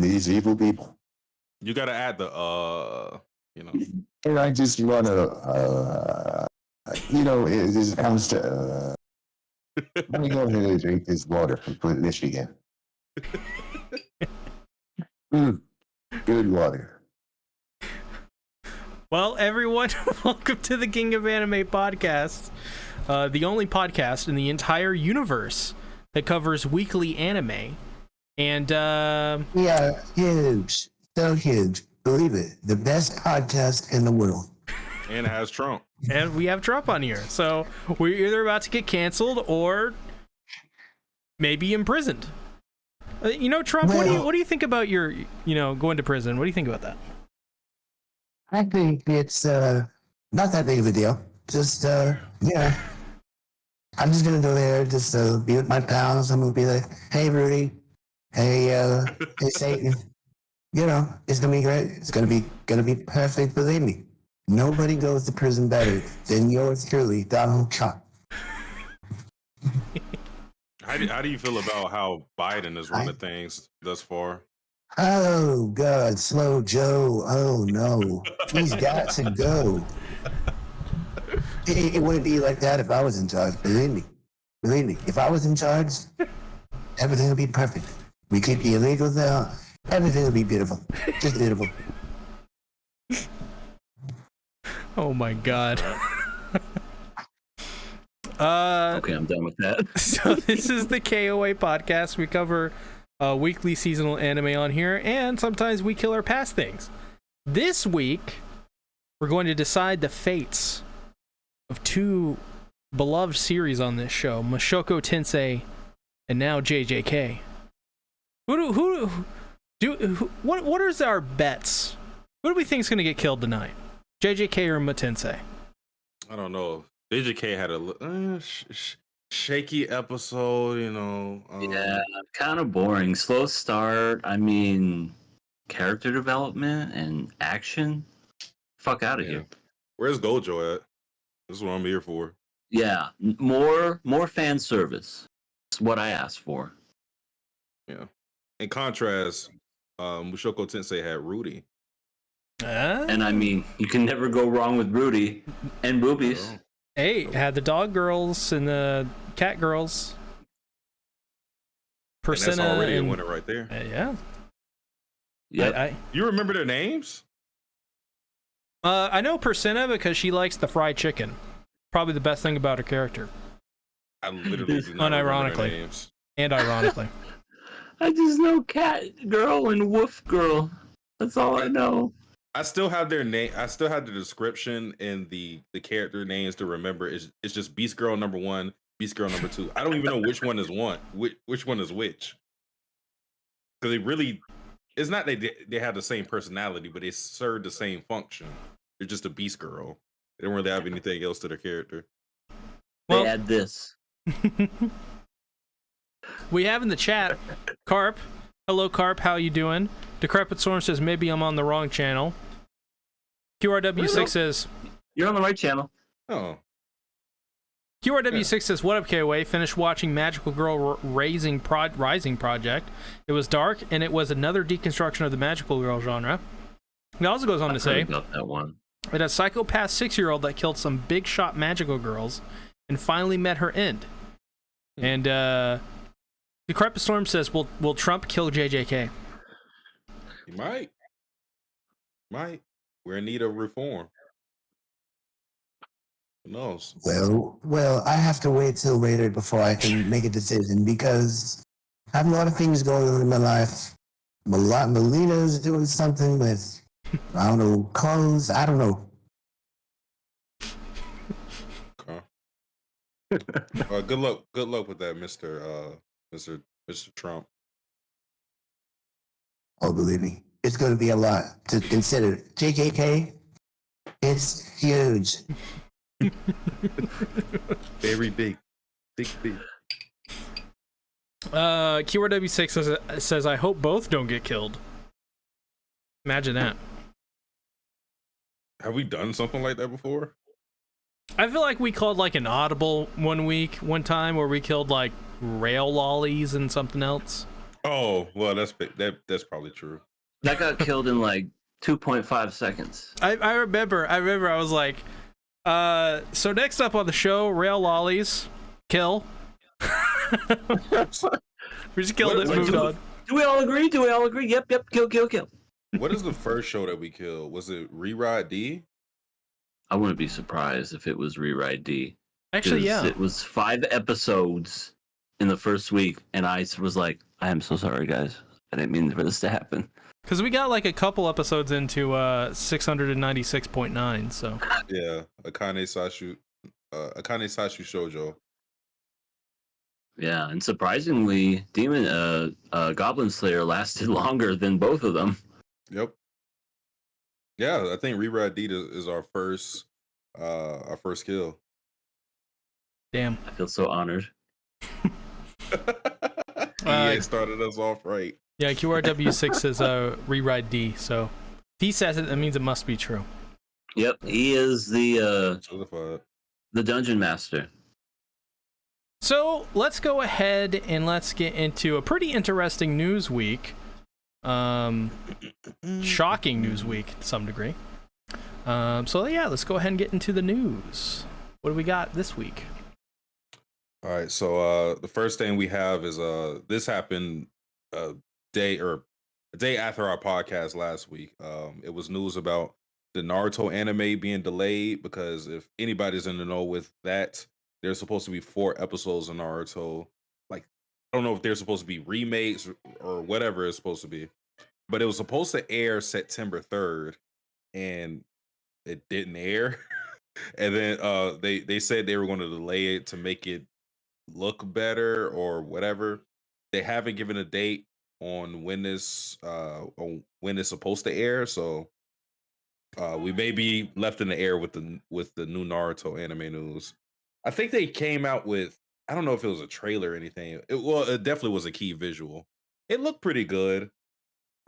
these evil people. You gotta add the And I just want to, it just comes to, let me go ahead and drink this water from Flint, Michigan. Good water. Well, everyone, welcome to the King of Anime podcast, the only podcast in the entire universe that covers weekly anime. And Yeah, huge, so huge. Believe it, the best podcast in the world. And it has Trump. And we have Trump on here, so we're either about to get canceled or maybe imprisoned. Trump, Well, what do you think about your, going to prison? What do you think about that? I think it's not that big of a deal. Just yeah, I'm just gonna go there, just be with my pals. I'm gonna be like, hey Rudy, hey hey Satan. It's gonna be great. It's gonna be perfect. Believe me, nobody goes to prison better than yours truly, Donald Trump. How do you feel about how Biden is running things thus far? Oh God, slow Joe. Oh no, he's got to go. It wouldn't be like that if I was in charge. Believe me. If I was in charge, everything would be perfect. We keep the illegals out. Everything would be beautiful. Just beautiful. Oh my God. Okay, I'm done with that. So this is the KOA podcast. We cover weekly seasonal anime on here, and sometimes we kill our past things. This week, we're going to decide the fates of two beloved series on this show, Mushoku Tensei and now JJK. What is our bets? Who do we think is going to get killed tonight? JJK or Matensei? I don't know. JJK had a shaky episode, Yeah, kind of boring. Slow start. I mean, character development and action. Fuck out of here. Where's Gojo at? This is what I'm here for. Yeah, more fan service. That's what I asked for. Yeah. In contrast, Mushoku Tensei had Rudy. And I mean, you can never go wrong with Rudy and boobies. Hey, had the dog girls and the cat girls. Persona, and that's already a winner right there. Yeah. Yeah. You remember their names? I know Persona because she likes the fried chicken. Probably the best thing about her character. I literally do not remember their names. And ironically. I just know cat girl and wolf girl. That's all I know. I still have their name. I still have the description and the character names to remember. It's just Beast Girl number 1, Beast Girl number 2. I don't even know which one is which one is which. Because it's not that they have the same personality, but they serve the same function. They're just a Beast Girl. They don't really have anything else to their character. They add this. We have in the chat, Carp. Hello, Carp. How you doing? Decrepit Storm says, maybe I'm on the wrong channel. QRW6 says... You're on the right channel. Oh. QRW6 says, what up, KOA? Finished watching Magical Girl Rising Project. It was dark, and it was another deconstruction of the Magical Girl genre. It also goes on to say... about that one. It a psychopath 6-year-old that killed some big shot magical girls and finally met her end. And Decrepit Storm says, will Trump kill JJK? He might. We're in need of reform. Who knows? Well, I have to wait till later before I can make a decision because I have a lot of things going on in my life. Melina's doing something with, I don't know, clothes. I don't know. Okay. Good luck with that, Mr. Trump. Oh, believe me, it's going to be a lot to consider. JJK, it's huge. Very big. QRW6 says, I hope both don't get killed. Imagine that. Have we done something like that before? I feel like we called like an audible one time where we killed like rail lollies and something else. Oh, well, that's probably true. That got killed in like 2.5 seconds. I remember. I was like, so next up on the show, rail lollies, kill. We just killed it. What- Moved on. Do we all agree? Do we all agree? Yep, kill. What is the first show that we killed? Was it Reride D? I wouldn't be surprised if it was Rewrite D. Actually, 'Cause yeah. It was 5 episodes in the first week, and I was like, I am so sorry, guys. I didn't mean for this to happen. Because we got like a couple episodes into 696.9, so. Yeah, Akane Sashu Shoujo. Yeah, and surprisingly, Goblin Slayer lasted longer than both of them. Yep. Yeah, I think Reride D is our first kill. Damn. I feel so honored. EA started us off right. Yeah, QRW6 says rewrite D, so if he says it, that means it must be true. Yep, he is the Certified. dungeon master. So let's go ahead and let's get into a pretty interesting news week. Shocking news week to some degree. So yeah, let's go ahead and get into the news. What do we got this week? All right, so the first thing we have is this happened a day after our podcast last week. It was news about the Naruto anime being delayed because if anybody's in the know with that, there's supposed to be 4 episodes of Naruto. Like, I don't know if they're supposed to be remakes or whatever it's supposed to be, but it was supposed to air September 3rd, and it didn't air. And then they said they were going to delay it to make it look better or whatever. They haven't given a date on when it's supposed to air, so we may be left in the air with the new Naruto anime news. I think they came out with, I don't know if it was a trailer or anything. It definitely was a key visual. It looked pretty good.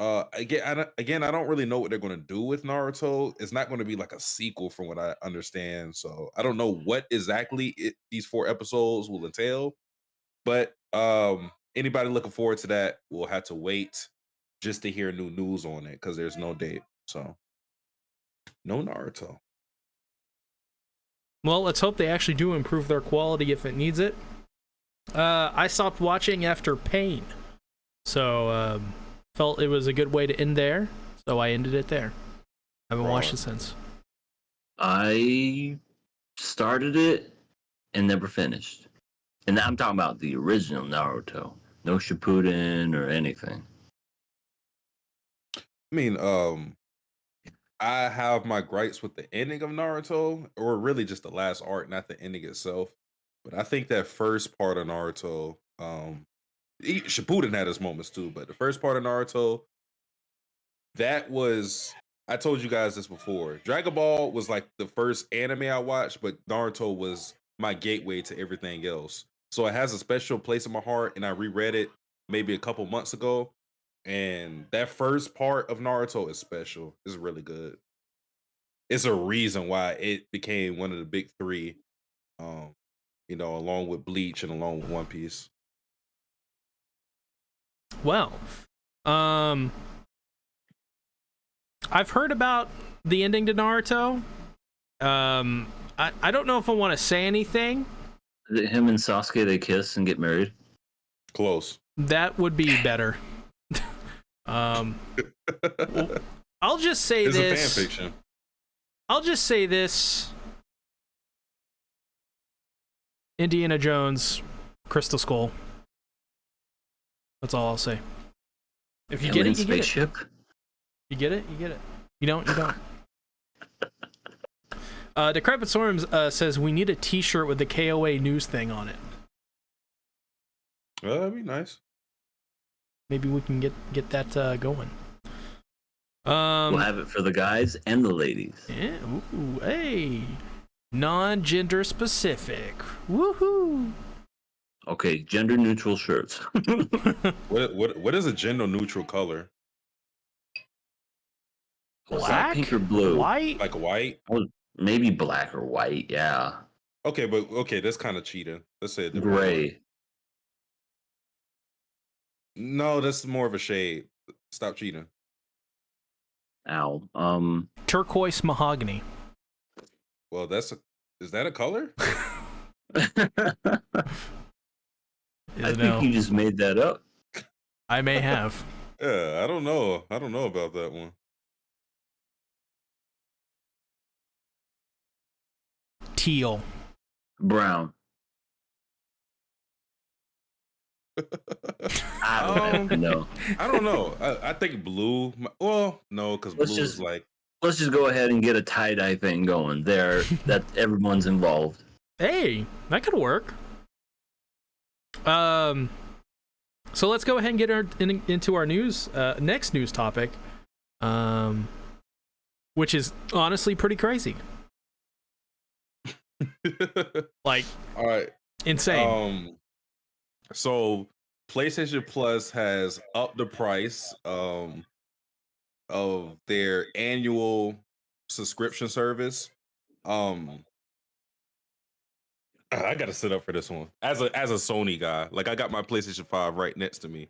Again, I don't really know what they're going to do with Naruto. It's not going to be like a sequel, from what I understand. So I don't know what exactly these 4 episodes will entail. But anybody looking forward to that will have to wait just to hear new news on it because there's no date. So no Naruto. Well, let's hope they actually do improve their quality if it needs it. I stopped watching after Pain, so felt it was a good way to end there, so I ended it there. I haven't watched it since. I started it and never finished. And I'm talking about the original Naruto. No Shippuden or anything. I mean, I have my gripes with the ending of Naruto, or really just the last arc, not the ending itself. But I think that first part of Naruto, Shippuden had his moments too, but the first part of Naruto, that was, I told you guys this before. Dragon Ball was like the first anime I watched, but Naruto was my gateway to everything else. So it has a special place in my heart, and I reread it maybe a couple months ago. And that first part of Naruto is special. It's really good. It's a reason why it became one of the big 3, along with Bleach and along with One Piece. Well, I've heard about the ending to Naruto. I don't know if I want to say anything. Is it him and Sasuke, they kiss and get married? Close. That would be better. Well, I'll just say It's this. a fan fiction. I'll just say this. Indiana Jones, Crystal Skull. That's all I'll say. If you get it, you get it. Spaceship? You get it, you get it. You don't, you don't. Decrepit Storms says we need a T-shirt with the KOA news thing on it. That'd be nice. Maybe we can get that going. We'll have it for the guys and the ladies. Yeah, ooh, hey, non-gender specific. Woohoo! Okay, gender neutral shirts. What is a gender neutral color? Black, pink or blue? white. Like white? Maybe black or white, yeah. Okay, but that's kind of cheating. Let's say a different Gray. No, that's more of a shade. Stop cheating. Ow. Turquoise mahogany. Well, is that a color? I think you just made that up. I may have. Yeah, I don't know. I don't know about that one. Teal. Brown. I don't know. I don't know. I think blue. Well, no, because blue is like. Let's just go ahead and get a tie-dye thing going there. That everyone's involved. Hey, that could work. So let's go ahead and get into our news. Next news topic, which is honestly pretty crazy. Like, all right, insane. So PlayStation Plus has upped the price of their annual subscription service. I gotta sit up for this one as a Sony guy. Like, I got my PlayStation 5 right next to me,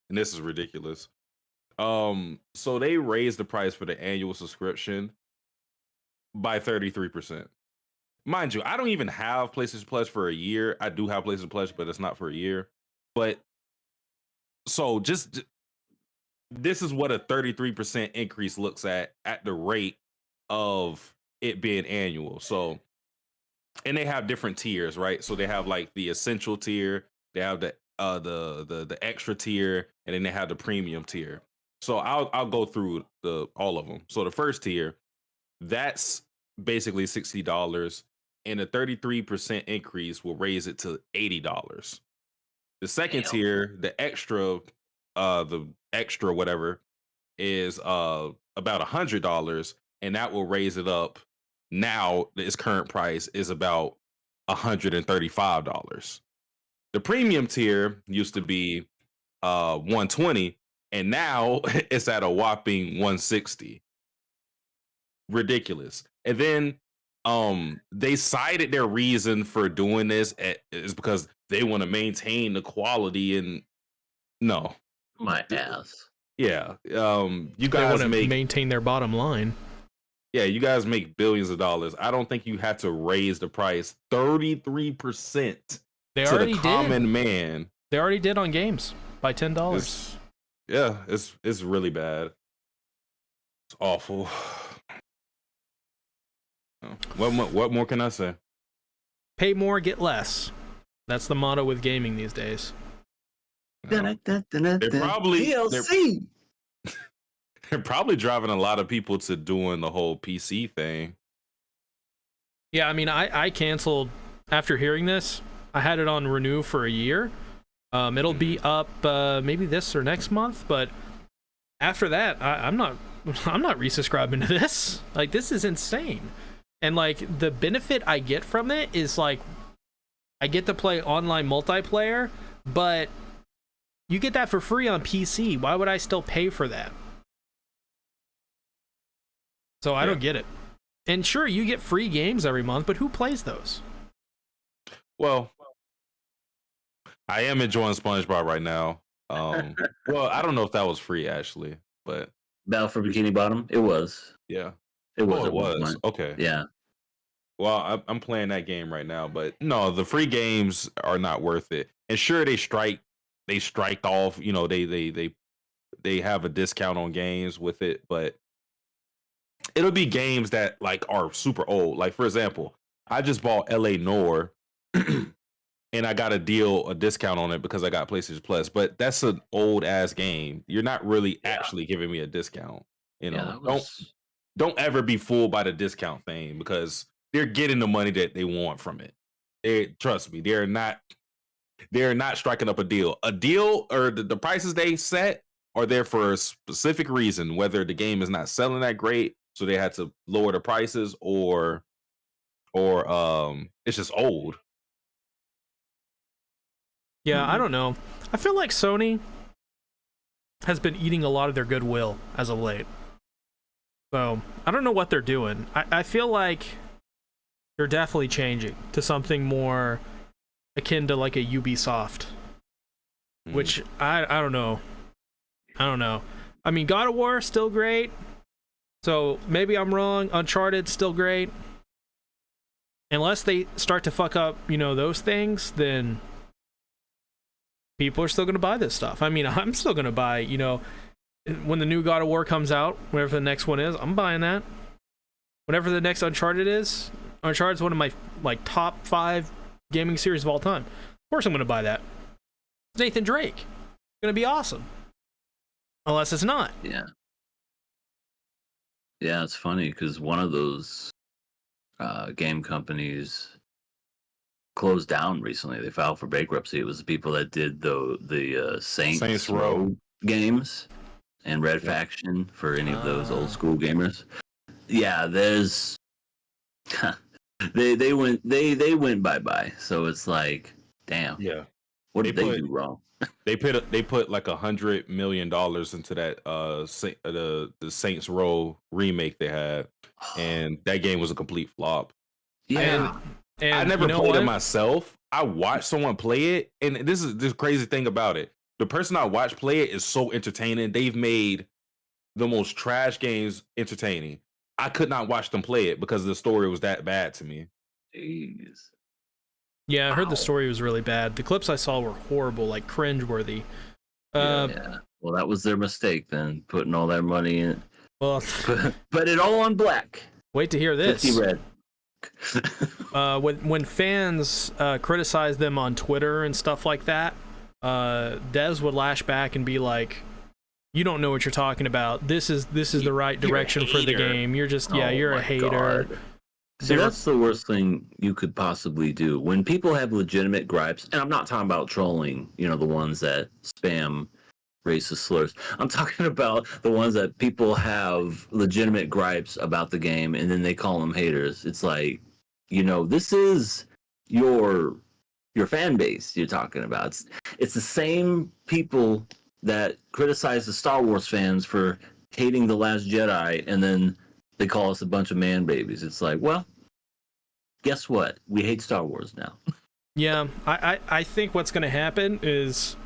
and this is ridiculous. So they raised the price for the annual subscription by 33%. Mind you, I don't even have PlayStation Plus for a year. I do have PlayStation Plus, but it's not for a year. But so just this is what a 33% increase looks at the rate of it being annual. So, and they have different tiers, right? So they have like the essential tier, they have the extra tier, and then they have the premium tier. So I'll go through all of them. So the first tier, that's basically $60, and a 33% increase will raise it to $80. The second tier, the extra whatever, is about $100, and that will raise it up. Now its current price is about $135. The premium tier used to be $120, and now it's at a whopping $160. Ridiculous. And then they cited their reason for doing this is because they want to maintain the quality. And no, my ass. Yeah. You guys want to maintain their bottom line. Yeah, you guys make billions of dollars. I don't think you have to raise the price 33% they to already the common did. Man. They already did on games by $10. It's really bad. It's awful. What more can I say? Pay more, get less. That's the motto with gaming these days. They're probably DLC. They're probably driving a lot of people to doing the whole PC thing. Yeah, I mean, I canceled after hearing this. I had it on renew for a year. It'll be up maybe this or next month, but after that, I'm not resubscribing to this. Like, this is insane. And like, the benefit I get from it is like, I get to play online multiplayer, but you get that for free on PC. Why would I still pay for that? So I don't get it. And sure, you get free games every month, but who plays those? Well, I am enjoying SpongeBob right now. Well, I don't know if that was free actually, but Battle for Bikini Bottom, it was. Yeah, it was. Oh, it was. Okay. Yeah. Well, I'm playing that game right now, but no, the free games are not worth it. And sure, they strike off. You know, they have a discount on games with it, but it'll be games that like are super old. Like, for example, I just bought LA Noire and I got a discount on it because I got PlayStation Plus, but that's an old ass game. You're not really actually giving me a discount. You know, don't ever be fooled by the discount thing because they're getting the money that they want from it. Trust me, they're not striking up a deal. A deal or the prices they set are there for a specific reason, whether the game is not selling that great, so they had to lower the prices, or it's just old. Yeah, I don't know. I feel like Sony has been eating a lot of their goodwill as of late. So, I don't know what they're doing. I feel like they're definitely changing to something more akin to like a Ubisoft. which I don't know. I don't know. I mean, God of War still great. So maybe I'm wrong. Uncharted still great. Unless they start to fuck up, those things, then people are still going to buy this stuff. I mean, I'm still going to buy, when the new God of War comes out, whatever the next one is, I'm buying that. Whatever the next Uncharted is, Uncharted's one of my top 5 gaming series of all time. Of course I'm going to buy that. It's Nathan Drake. It's going to be awesome. Unless it's not. Yeah. Yeah, it's funny because one of those game companies closed down recently. They filed for bankruptcy. It was the people that did the Saints Row games and Red Faction for any of those old school gamers. Yeah, there's they went bye-bye. So it's like, damn. Yeah. What did they do wrong? They put like $100 million into that the Saints Row remake they had, and that game was a complete flop. Yeah, and I never played it myself. I watched someone play it, and this is the crazy thing about it. The person I watched play it is so entertaining. They've made the most trash games entertaining. I could not watch them play it because the story was that bad to me. Jeez. Yeah, I heard the story was really bad. The clips I saw were horrible, like cringeworthy. Yeah. Well, that was their mistake then, putting all that money in. Well, put it all on black. Wait to hear this. 50 red. When fans criticize them on Twitter and stuff like that, Des would lash back and be like, "You don't know what you're talking about. This is the right direction for the game. You're just you're a hater." God. See, that's the worst thing you could possibly do. When people have legitimate gripes, and I'm not talking about trolling, the ones that spam racist slurs. I'm talking about the ones that people have legitimate gripes about the game, and then they call them haters. It's like, this is your fan base you're talking about. It's the same people that criticize the Star Wars fans for hating The Last Jedi, and then they call us a bunch of man babies. It's like, well, guess what? We hate Star Wars now. Yeah, I think what's going to happen is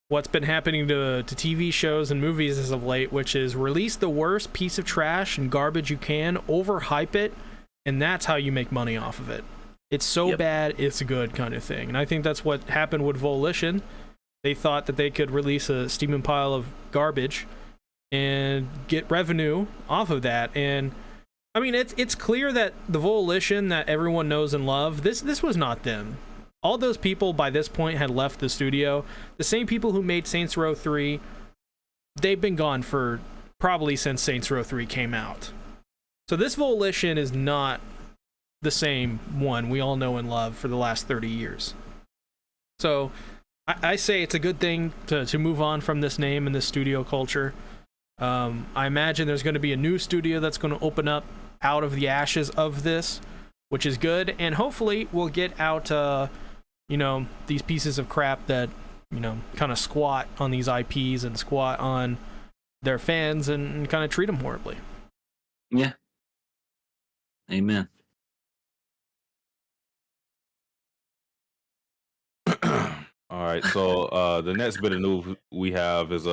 what's been happening to TV shows and movies as of late, which is release the worst piece of trash and garbage you can, overhype it, and that's how you make money off of it. It's so bad, it's good kind of thing. And I think that's what happened with Volition. They thought that they could release a steaming pile of garbage and get revenue off of that. And I mean, it's clear that the Volition that everyone knows and love, this was not them. All those people by this point had left the studio. The same people who made Saints Row 3, they've been gone for probably since Saints Row 3 came out. So this Volition is not the same one we all know and love for the last 30 years. So I say it's a good thing to move on from this name and this studio culture. I imagine there's going to be a new studio that's going to open up out of the ashes of this, which is good, and hopefully we'll get out these pieces of crap that kind of squat on these IPs and squat on their fans and kind of treat them horribly. Yeah. Amen. All right, so the next bit of news we have is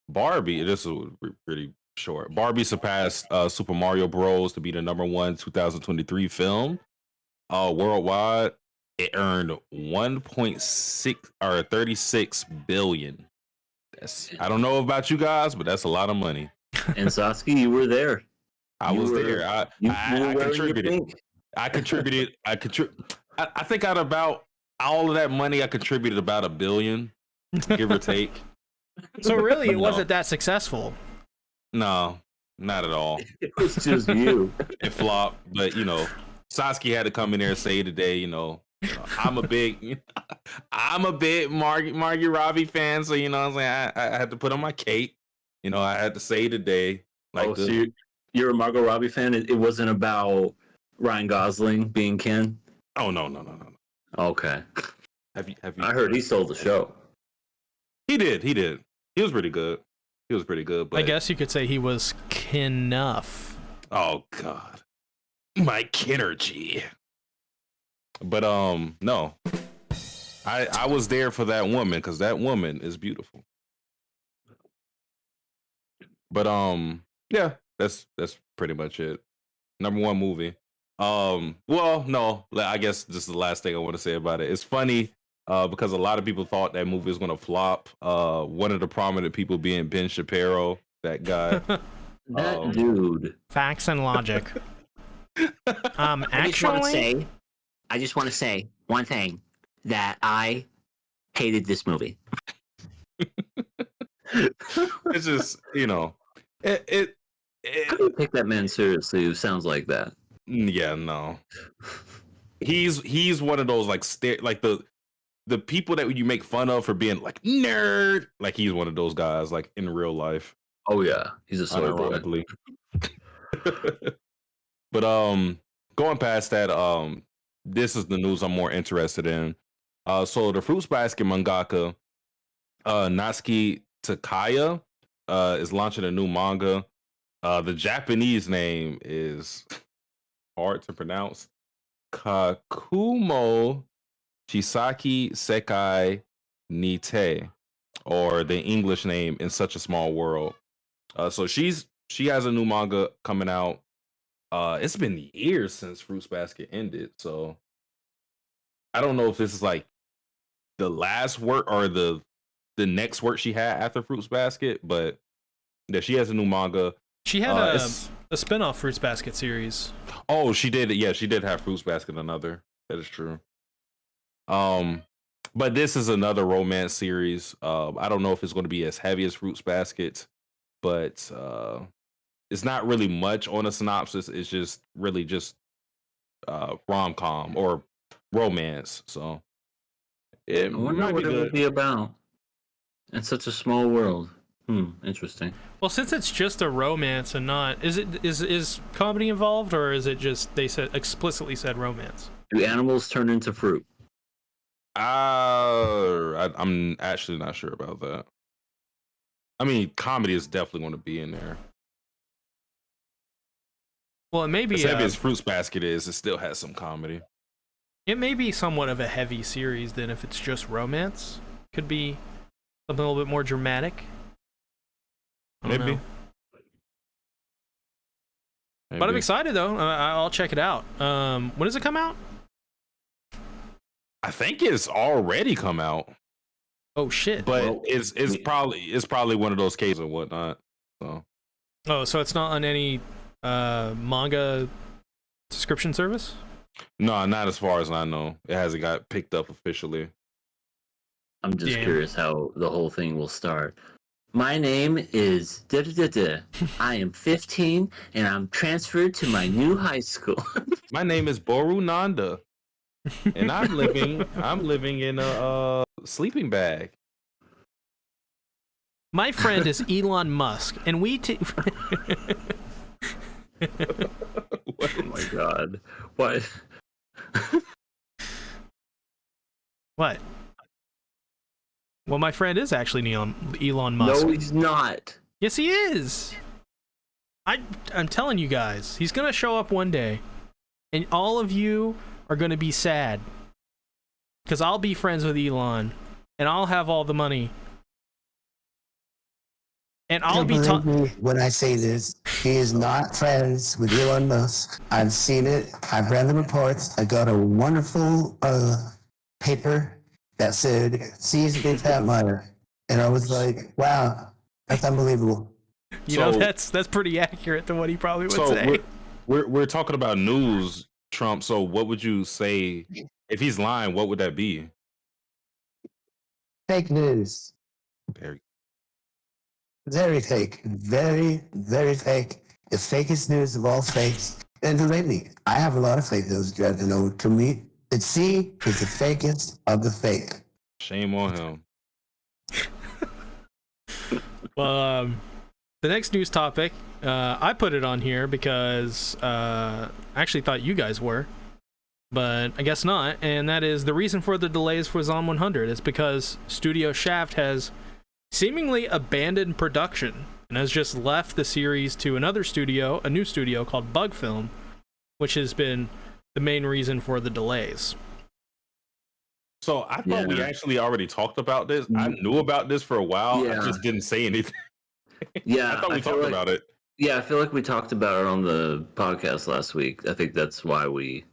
Barbie. This is pretty short. Barbie surpassed Super Mario Bros. To be the #1 2023 film worldwide. It earned 1.6 or 36 billion. I don't know about you guys, but that's a lot of money. And Sasuke, you were there. I was there. I contributed. I think out of about all of that money, I contributed about $1 billion, give or take. So really, it wasn't that successful. No, not at all. It was just you. It flopped, but Sasuke had to come in there and say today, I'm a big Margie Robbie fan, so what I'm saying, I had to put on my cape. I had to say today. So you're a Margot Robbie fan? It wasn't about Ryan Gosling being Ken? Oh no. Okay. Have you? I heard he stole the show. He did. He was pretty good. But I guess you could say he was Kenough. Oh God, my Kinergy. But no. I was there for that woman because that woman is beautiful. But yeah, that's pretty much it. Number one movie. Well, no, I guess this is the last thing I want to say about it. It's funny because a lot of people thought that movie was gonna flop. One of the prominent people being Ben Shapiro, that guy. That dude. Facts and logic. I just want to say one thing, that I hated this movie. It's just, you know, it Take that man seriously who sounds like that. yeah, no. He's one of those like the people that you make fun of for being like nerd. Like he's one of those guys like in real life. Oh yeah, he's a soy boy. Unironically. But going past that, this is the news I'm more interested in. So the Fruits Basket mangaka Natsuki Takaya is launching a new manga. The Japanese name is hard to pronounce. Kakumo Chisaki Sekai Nite, or the English name In Such a Small World. So she has a new manga coming out. It's been years since Fruits Basket ended, so I don't know if this is like the last work or the next work she had after Fruits Basket, but yeah, she has a new manga. She had a spin-off Fruits Basket series. Oh, she did. Yeah, she did have Fruits Basket another. That is true. But this is another romance series. I don't know if it's going to be as heavy as Fruits Basket, but it's not really much on a synopsis. It's just really just rom-com or romance. So I wonder what it would be about. In such a small world. Interesting. Well, since it's just a romance and not, is comedy involved, or is it just they explicitly said romance? Do animals turn into fruit? I'm actually not sure about that. I mean, comedy is definitely going to be in there. Well, it may be as heavy as Fruits Basket is, it still has some comedy. It may be somewhat of a heavy series than if it's just romance. Could be something a little bit more dramatic. Maybe. But I'm excited though. I'll check it out. When does it come out? I think it's already come out. Oh shit! But it's probably one of those cases and whatnot. So. Oh, so it's not on any manga subscription service? No, not as far as I know. It hasn't got picked up officially. I'm just curious how the whole thing will start. My name is I am 15 and I'm transferred to my new high school. My name is Boru Nanda, and I'm living in a sleeping bag. My friend is Elon Musk, and we Oh my god! What? What? Well, my friend is actually Elon Musk. No, he's not. Yes, he is. I'm telling you guys, he's gonna show up one day, and all of you are gonna be sad because I'll be friends with Elon, and I'll have all the money, and I'll be when I say this. He is not friends with Elon Musk. I've seen it. I've read the reports. I got a wonderful paper that said, "See his big fat liar," and I was like, "Wow, that's unbelievable." You know, that's pretty accurate to what he probably would say. We're talking about news, Trump. So what would you say if he's lying? What would that be? Fake news. Very fake. Very, very fake. The fakest news of all fakes. And lately, I have a lot of fake news, Dread, to know. To me, C is the fakest of the fake. Shame on him. Well, the next news topic, I put it on here because I actually thought you guys were, but I guess not. And that is the reason for the delays for Zom 100. It's because Studio Shaft has seemingly abandoned production and has just left the series to another studio, a new studio called Bug Film, which has been the main reason for the delays. So I thought we actually already talked about this. I knew about this for a while. I just didn't say anything. Yeah, I thought we talked about it. Yeah, I feel like we talked about it on the podcast last week. I think that's why we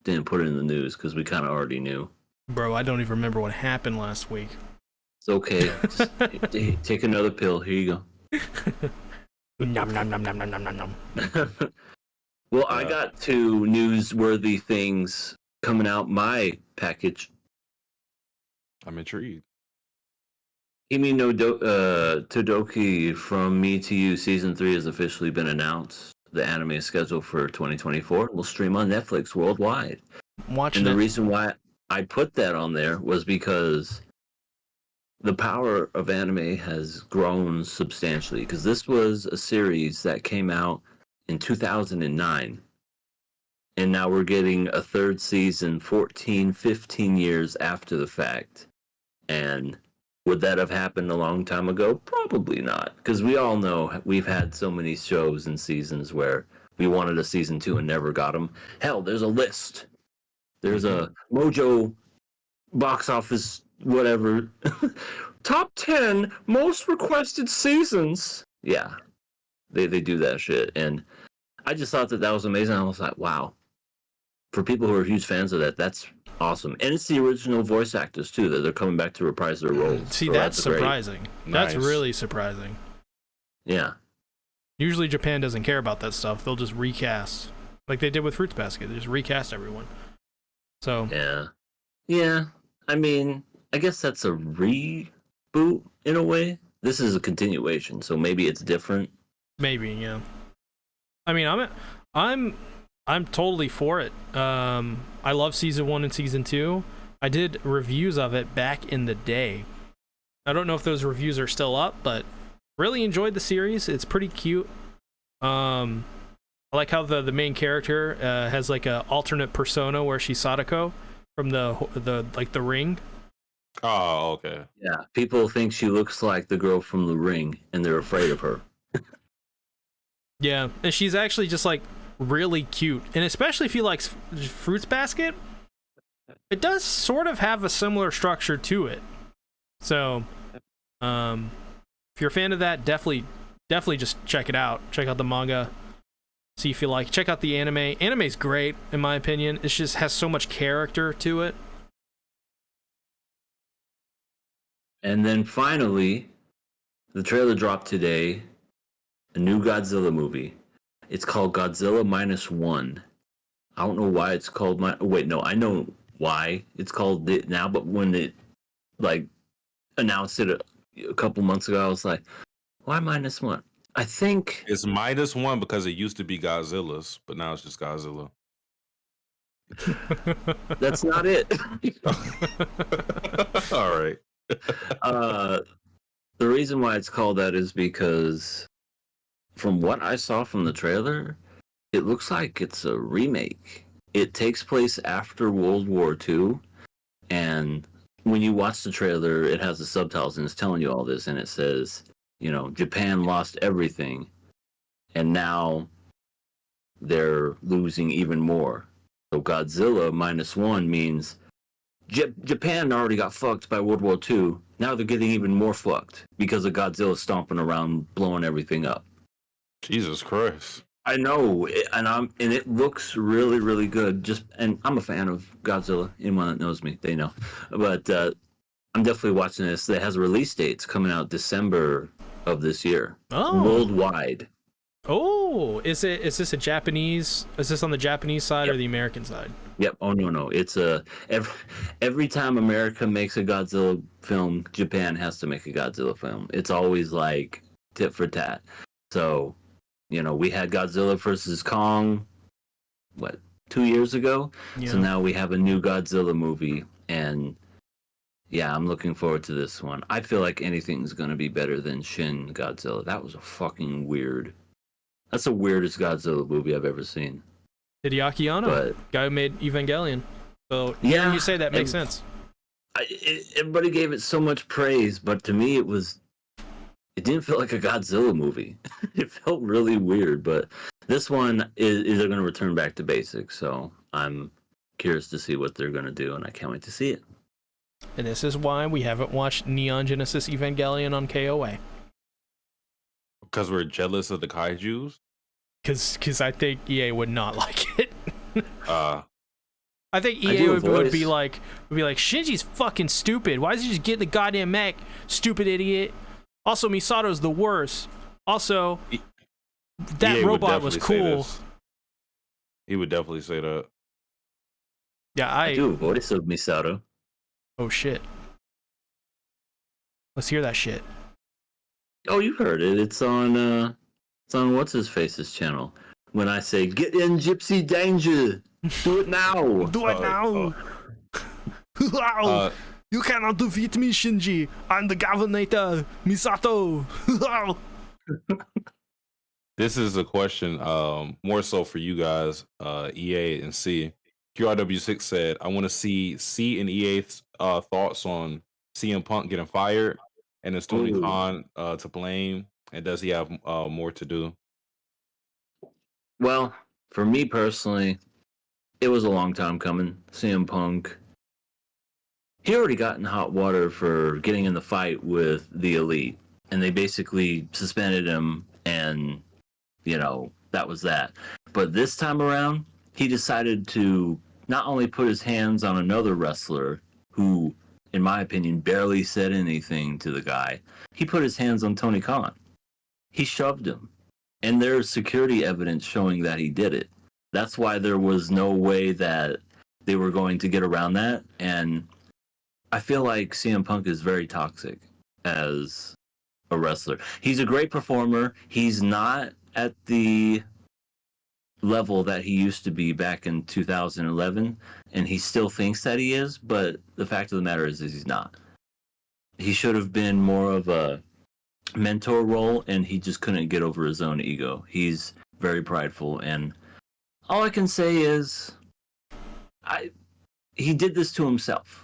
didn't put it in the news, because we kind of already knew. Bro, I don't even remember what happened last week. It's okay. Just take another pill. Here you go. Nom nom nom nom nom nom nom nom. Well, I got 2 newsworthy things coming out my package. I'm intrigued. Kimi no Todoki from Me to You Season 3 has officially been announced. The anime is scheduled for 2024. Will stream on Netflix worldwide. Watching And it. the reason why I put that on there was because the power of anime has grown substantially. Because this was a series that came out in 2009. And now we're getting a 3rd season 14, 15 years after the fact. And would that have happened a long time ago? Probably not. Because we all know we've had so many shows and seasons where we wanted a season 2 and never got them. Hell, there's a list. There's a Mojo box office, whatever. Top 10 most requested seasons. Yeah, they do that shit. And I just thought that was amazing. I was like, wow. For people who are huge fans of that, that's awesome. And it's the original voice actors, too, that they're coming back to reprise their roles. See, So that's great. surprising. Nice. That's really surprising. Yeah. Usually Japan doesn't care about that stuff. They'll just recast. Like they did with Fruits Basket. They just recast everyone. So Yeah. Yeah. I mean, I guess that's a reboot in a way. This is a continuation, so maybe it's different. maybe, yeah. I mean, I'm totally for it. I love season 1 and season 2. I did reviews of it back in the day. I don't know if those reviews are still up, but really enjoyed the series. It's pretty cute. I like how the main character has like a alternate persona where she's Sadako from the Ring. Oh, okay. Yeah. People think she looks like the girl from The Ring, and they're afraid of her. Yeah, and she's actually just like really cute, and especially if you like Fruits Basket, it does sort of have a similar structure to it. So, if you're a fan of that, definitely just check it out. Check out the manga, see if you like. Check out the anime. Anime's great in my opinion. It just has so much character to it. And then finally, the trailer dropped today. A new Godzilla movie. It's called Godzilla -1. I don't know why it's called I know why it's called it now, but when it like announced it a couple months ago, I was like, why -1? I think It's -1 because it used to be Godzilla's, but now it's just Godzilla. that's not it. All right. The reason why it's called that is because from what I saw from the trailer, it looks like it's a remake. It takes place after World War II, and when you watch the trailer, it has the subtitles and it's telling you all this, and it says, Japan lost everything, and now they're losing even more. So Godzilla -1 means Japan already got fucked by World War II. Now they're getting even more fucked because of Godzilla stomping around, blowing everything up. Jesus Christ. I know, and it looks really, really good. And I'm a fan of Godzilla. Anyone that knows me, they know. But I'm definitely watching this. It has release dates coming out December of this year, worldwide. Oh, is this a Japanese? Is this on the Japanese side or the American side? Yep. Oh no. It's every time America makes a Godzilla film, Japan has to make a Godzilla film. It's always like tit for tat. So, we had Godzilla versus Kong, 2 years ago? Yeah. So now we have a new Godzilla movie, and yeah, I'm looking forward to this one. I feel like anything's going to be better than Shin Godzilla. That was that's the weirdest Godzilla movie I've ever seen. Hideaki Anno, guy who made Evangelion. So yeah, when you say that makes sense. Everybody gave it so much praise, but to me it didn't feel like a Godzilla movie. It felt really weird, but this one is going to return back to basics, so I'm curious to see what they're going to do, and I can't wait to see it. And this is why we haven't watched Neon Genesis Evangelion on KOA. Because we're jealous of the kaijus? Because I think EA would not like it. I think I EA do a would be voice. like, Shinji's fucking stupid. Why does he just get the goddamn mech? Stupid idiot. Also, Misato's the worst. Also, that EA would robot was definitely say cool. this. He would definitely say that. Yeah, I do a voice of Misato. Oh shit. Let's hear that shit. Oh, you heard it. It's on what's his face's channel. When I say get in gypsy danger, do it now. Do it now. Wow. You cannot defeat me, Shinji. I'm the governor, Misato. This is a question more so for you guys, EA and C. QRW6 said, I want to see C and EA's thoughts on CM Punk getting fired, and is Tony Ooh. Khan to blame, and does he have more to do? Well, for me personally, it was a long time coming. CM Punk, he already got in hot water for getting in the fight with the Elite, and they basically suspended him, and that was that. But this time around, he decided to not only put his hands on another wrestler who, in my opinion, barely said anything to the guy. He put his hands on Tony Khan. He shoved him. And there's security evidence showing that he did it. That's why there was no way that they were going to get around that. And I feel like CM Punk is very toxic as a wrestler. He's a great performer. He's not at the level that he used to be back in 2011, and he still thinks that he is, but the fact of the matter is he's not. He should have been more of a mentor role, and he just couldn't get over his own ego. He's very prideful, and all I can say is he did this to himself.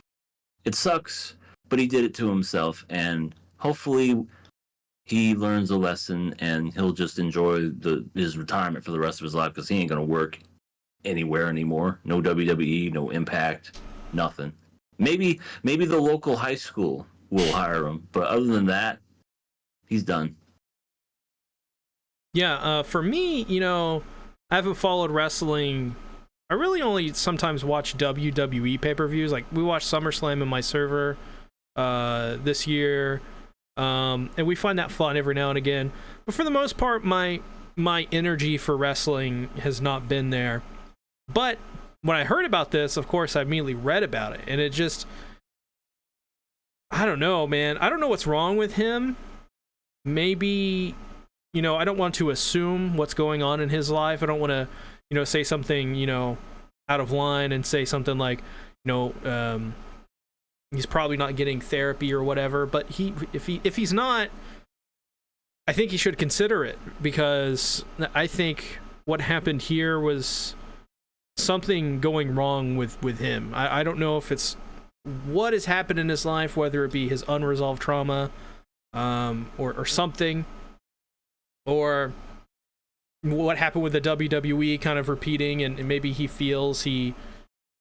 It sucks, but he did it to himself, and hopefully he learns a lesson and he'll just enjoy his retirement for the rest of his life, because he ain't gonna work anywhere anymore. No WWE, no Impact, nothing. Maybe the local high school will hire him, but other than that, he's done. Yeah, for me, I haven't followed wrestling. I really only sometimes watch WWE pay-per-views. Like, we watched SummerSlam in my server this year. And we find that fun every now and again, but for the most part, my energy for wrestling has not been there. But when I heard about this, of course, I immediately read about it, and it just, I don't know, man. I don't know what's wrong with him. Maybe, I don't want to assume what's going on in his life. I don't want to, say something, out of line and say something like, he's probably not getting therapy or whatever, but if he's not, I think he should consider it, because I think what happened here was something going wrong with him. I don't know if it's what has happened in his life, whether it be his unresolved trauma, or something, or what happened with the WWE kind of repeating, and maybe he feels he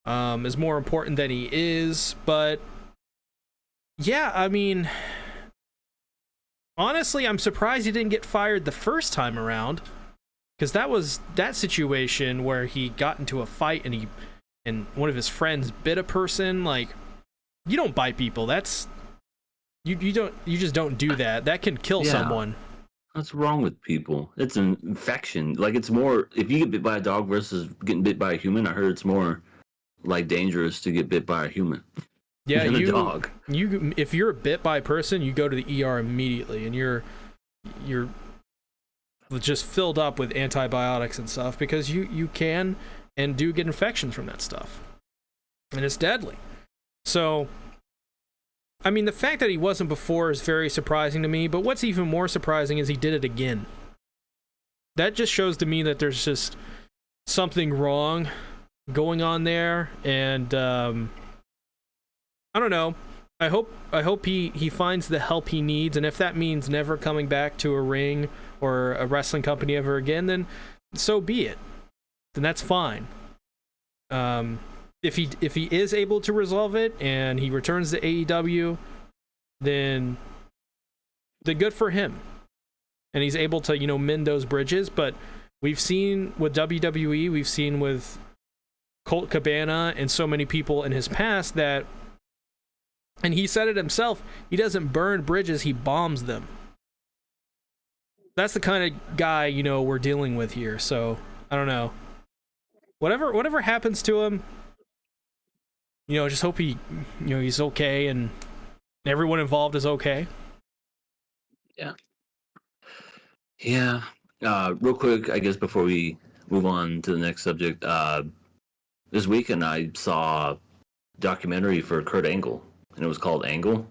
is more important than he is. But yeah, I mean, honestly, I'm surprised he didn't get fired the first time around, because that was that situation where he got into a fight and one of his friends bit a person. Like, you don't bite people. That's you just don't do that. That can kill someone. What's wrong with people? It's an infection. Like, it's more, if you get bit by a dog versus getting bit by a human, I heard it's more like dangerous to get bit by a human. Yeah, than a dog. If you're bit by a person, you go to the ER immediately, and you're just filled up with antibiotics and stuff, because you can and do get infections from that stuff, and it's deadly. So, I mean, the fact that he wasn't before is very surprising to me, but what's even more surprising is he did it again. That just shows to me that there's just something wrong going on there, and I don't know. I hope he finds the help he needs, and if that means never coming back to a ring or a wrestling company ever again, then so be it. Then that's fine. if he is able to resolve it and he returns to AEW, then good for him, and he's able to, you know, mend those bridges. But we've seen with WWE, we've seen with Colt Cabana and so many people in his past that, and he said it himself, he doesn't burn bridges, he bombs them. That's the kind of guy, you know, we're dealing with here. So I don't know, whatever happens to him, you know, just hope he, you know, he's okay and everyone involved is okay. Yeah. Real quick, I guess before we move on to the next subject, this weekend I saw a documentary for Kurt Angle, and it was called Angle.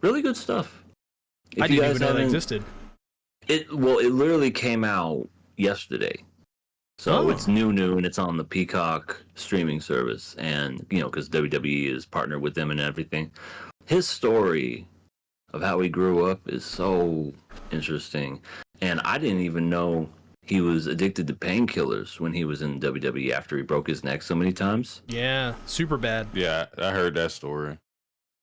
Really good stuff. I didn't even know that existed. It literally came out yesterday. So it's new, and it's on the Peacock streaming service. And, you know, because WWE is partnered with them and everything. His story of how he grew up is so interesting. And I didn't even know he was addicted to painkillers when he was in WWE after he broke his neck so many times. Yeah, super bad. Yeah, I heard that story.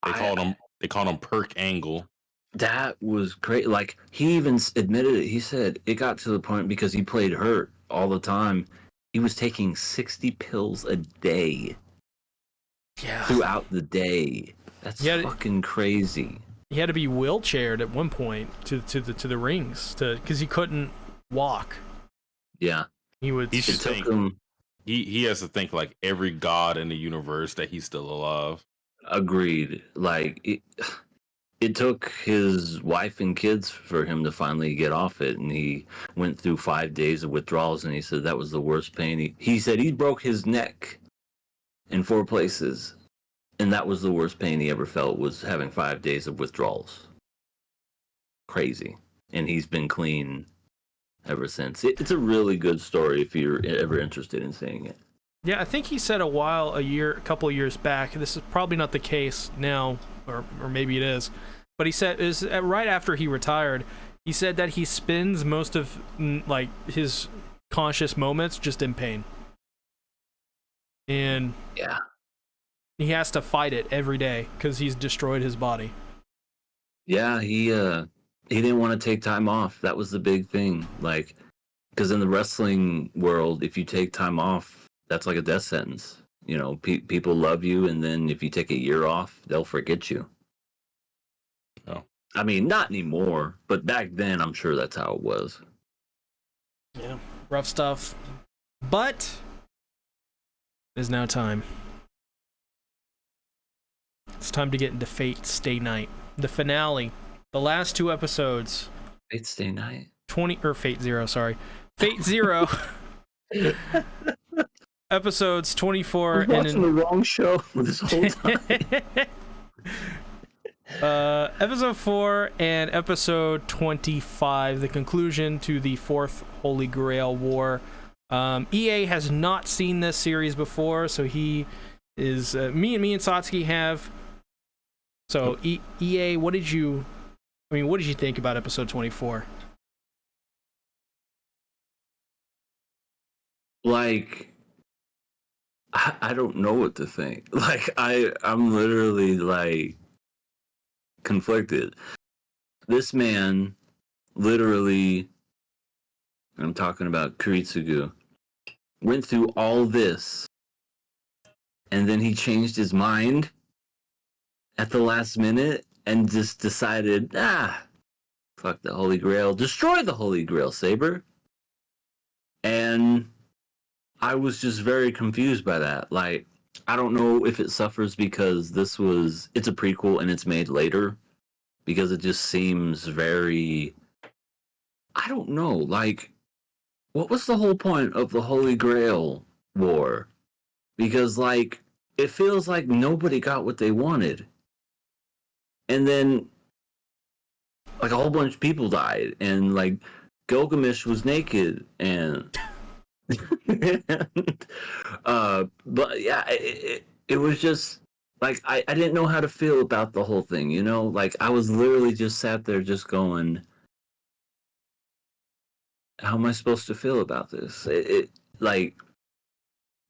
They called him Perk Angle. That was great. Like, he even admitted it. He said it got to the point because he played hurt all the time. He was taking 60 pills a day. Yeah. Throughout the day. That's fucking crazy. He had to be wheelchaired at one point to the rings because he couldn't walk. Yeah. He would. He should think. He has to think like every god in the universe that he's still alive. Agreed. Like it took his wife and kids for him to finally get off it, and he went through 5 days of withdrawals, and he said that was the worst pain. He said he broke his neck in 4 places, and that was the worst pain he ever felt, was having 5 days of withdrawals. Crazy. And he's been clean ever since. It's a really good story if you're ever interested in seeing it. Yeah, I think he said a couple of years back, this is probably not the case now, or maybe it is, but he said is right after he retired, he said that he spends most of like his conscious moments just in pain. And yeah, he has to fight it every day because he's destroyed his body. Yeah, he didn't want to take time off. That was the big thing. Like, because in the wrestling world, if you take time off, that's like a death sentence. You know, people love you, and then if you take a year off, they'll forget you. Oh. I mean, not anymore, but back then, I'm sure that's how it was. Yeah, rough stuff. But it is now time. It's time to get into Fate Stay Night, the finale, the last 2 episodes. Fate Stay Night. Fate Zero, sorry. Fate Zero. Episodes 24 I'm watching the wrong show this whole time. Episode 4 and episode 25, the conclusion to the 4th Holy Grail War. EA has not seen this series before, so he is me and Satsuki have. So EA, what did you think about episode 24? Like, I don't know what to think. Like, I'm literally like conflicted. This man literally, I'm talking about Kuritsugu, went through all this, and then he changed his mind at the last minute and just decided, fuck the Holy Grail, destroy the Holy Grail, Saber. And I was just very confused by that. Like, I don't know if it suffers because it's a prequel and it's made later, because it just seems very, I don't know, like, what was the whole point of the Holy Grail War? Because, like, it feels like nobody got what they wanted. And then, like, a whole bunch of people died, and, like, Gilgamesh was naked, and but yeah, it was just like I didn't know how to feel about the whole thing, you know? Like, I was literally just sat there just going, how am I supposed to feel about this? It like,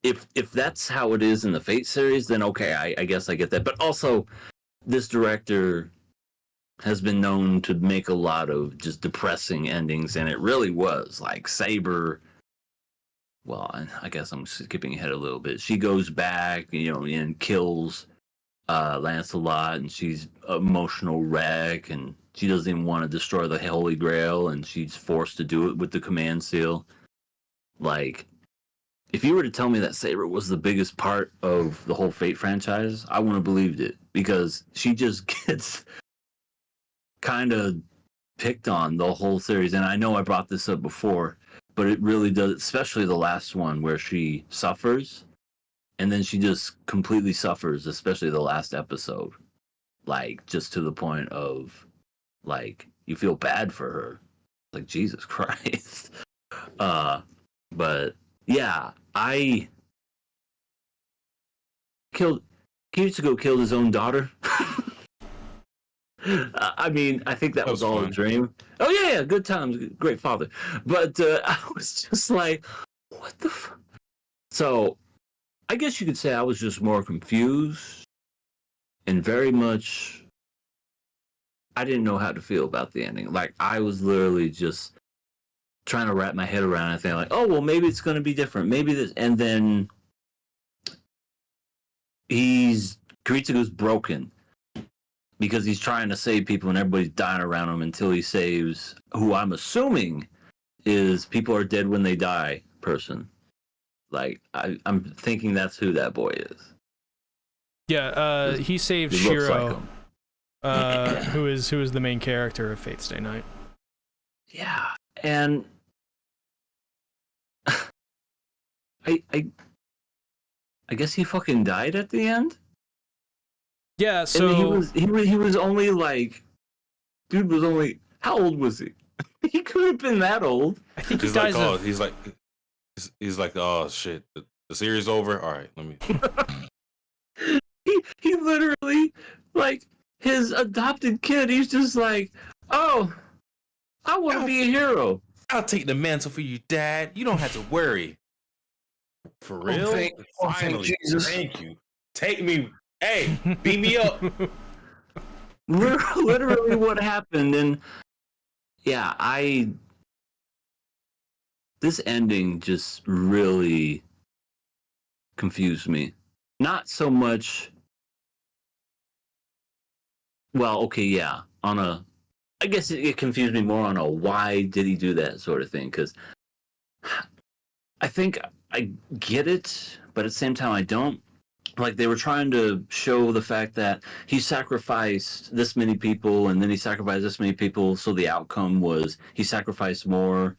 if that's how it is in the Fate series, then okay, I guess I get that. But also, this director has been known to make a lot of just depressing endings, and it really was like Saber. Well, I guess I'm skipping ahead a little bit. She goes back, and kills Lancelot, and she's an emotional wreck, and she doesn't even want to destroy the Holy Grail, and she's forced to do it with the command seal. Like, if you were to tell me that Saber was the biggest part of the whole Fate franchise, I wouldn't have believed it, because she just gets kind of picked on the whole series. And I know I brought this up before, but it really does, especially the last one where she suffers, and then she just completely suffers, especially the last episode. Like, just to the point of, like, you feel bad for her. Like, Jesus Christ. But yeah, Kitsuko killed his own daughter. I mean, I think that was all fun. a dream. Oh yeah, good times, great father. But I was just like, what the fuck? So I guess you could say I was just more confused and very much, I didn't know how to feel about the ending. Like, I was literally just trying to wrap my head around it, thinking like, oh, well, maybe it's going to be different. Maybe this, and then Kiritsugo's broken because he's trying to save people and everybody's dying around him until he saves who I'm assuming is people are dead when they die person. Like, I'm thinking that's who that boy is. Yeah, he saved He looks like Shiro, him. who is the main character of Fate Stay Night. Yeah, and I guess he fucking died at the end. Yeah, so And he was only like, dude was only, how old was he? He could have been that old. I think he He's dies like, oh, of, he's like, oh shit, the series over. All right, let me. He literally, like, his adopted kid. He's just like, oh, I want to be a hero. I'll take the mantle for you, Dad. You don't have to worry. For real? thank Finally, Jesus. thank you. Take me. Hey, beat me up. Literally what happened. And yeah, this ending just really confused me. Not so much, well, okay, yeah, I guess it confused me more on a why did he do that sort of thing, because I think I get it, but at the same time I don't. Like, they were trying to show the fact that he sacrificed this many people, and then he sacrificed this many people, so the outcome was he sacrificed more,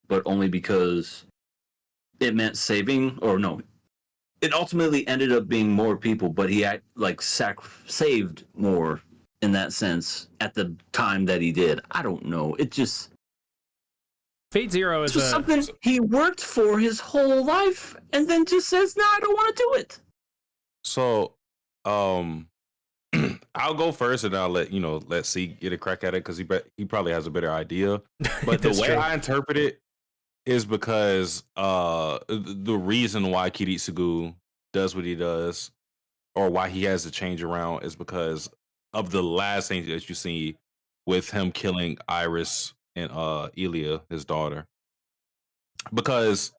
but only because it meant saving, or no, it ultimately ended up being more people, but he saved more in that sense at the time that he did. I don't know. It just Fate Zero is something he worked for his whole life, and then just says, "No, I don't want to do it." So, I'll go first, and I'll let C get a crack at it because he probably has a better idea. But the way I interpret it is because the reason why Kiritsugu does what he does, or why he has to change around, is because of the last thing that you see with him killing Iris and Elia, his daughter. Because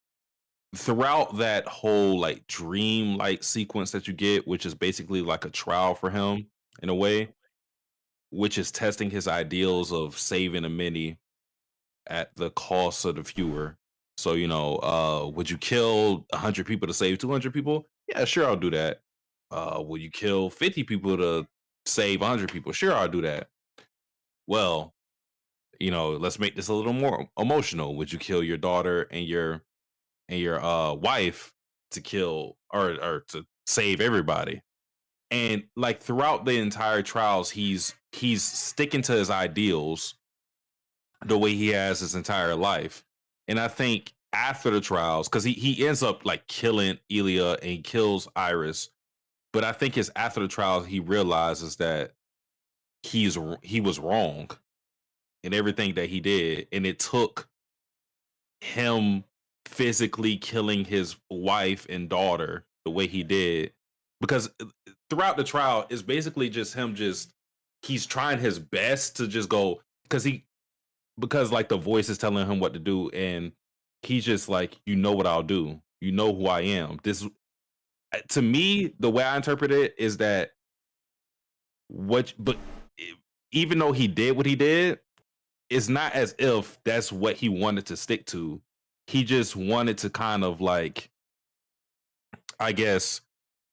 throughout that whole like dream like sequence that you get, which is basically like a trial for him in a way, which is testing his ideals of saving the many at the cost of the fewer. So, would you kill 100 people to save 200 people? Yeah, sure, I'll do that. Would you kill 50 people to save 100 people? Sure, I'll do that. Well, let's make this a little more emotional. Would you kill your daughter and your wife to kill or to save everybody? And like throughout the entire trials, he's sticking to his ideals the way he has his entire life. And I think after the trials, because he ends up like killing Elia and he kills Iris, but I think it's after the trials he realizes that he was wrong in everything that he did, and it took him physically killing his wife and daughter the way he did, because throughout the trial it's basically just him, just he's trying his best to just go, because like the voice is telling him what to do, and he's just like, you know what I'll do, you know who I am. This, to me, the way I interpret it is that even though he did what he did, it's not as if that's what he wanted to stick to. He just wanted to kind of like, I guess,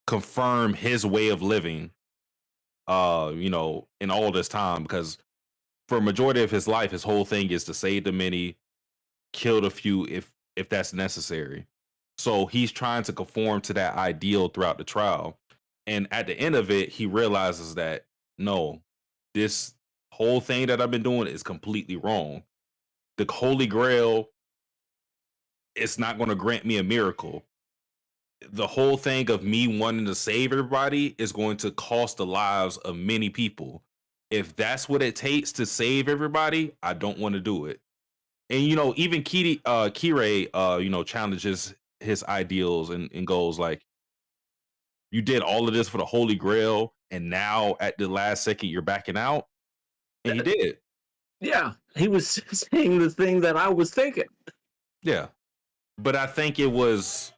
confirm his way of living, in all this time, because for a majority of his life, his whole thing is to save the many, kill the few if that's necessary. So he's trying to conform to that ideal throughout the trial. And at the end of it, he realizes that no, this whole thing that I've been doing is completely wrong. The Holy Grail, it's not going to grant me a miracle. The whole thing of me wanting to save everybody is going to cost the lives of many people. If that's what it takes to save everybody, I don't want to do it. And even Kirei, challenges his ideals and goes like, you did all of this for the Holy Grail, and now at the last second you're backing out. And he did. Yeah, he was saying the thing that I was thinking. Yeah. But I think it was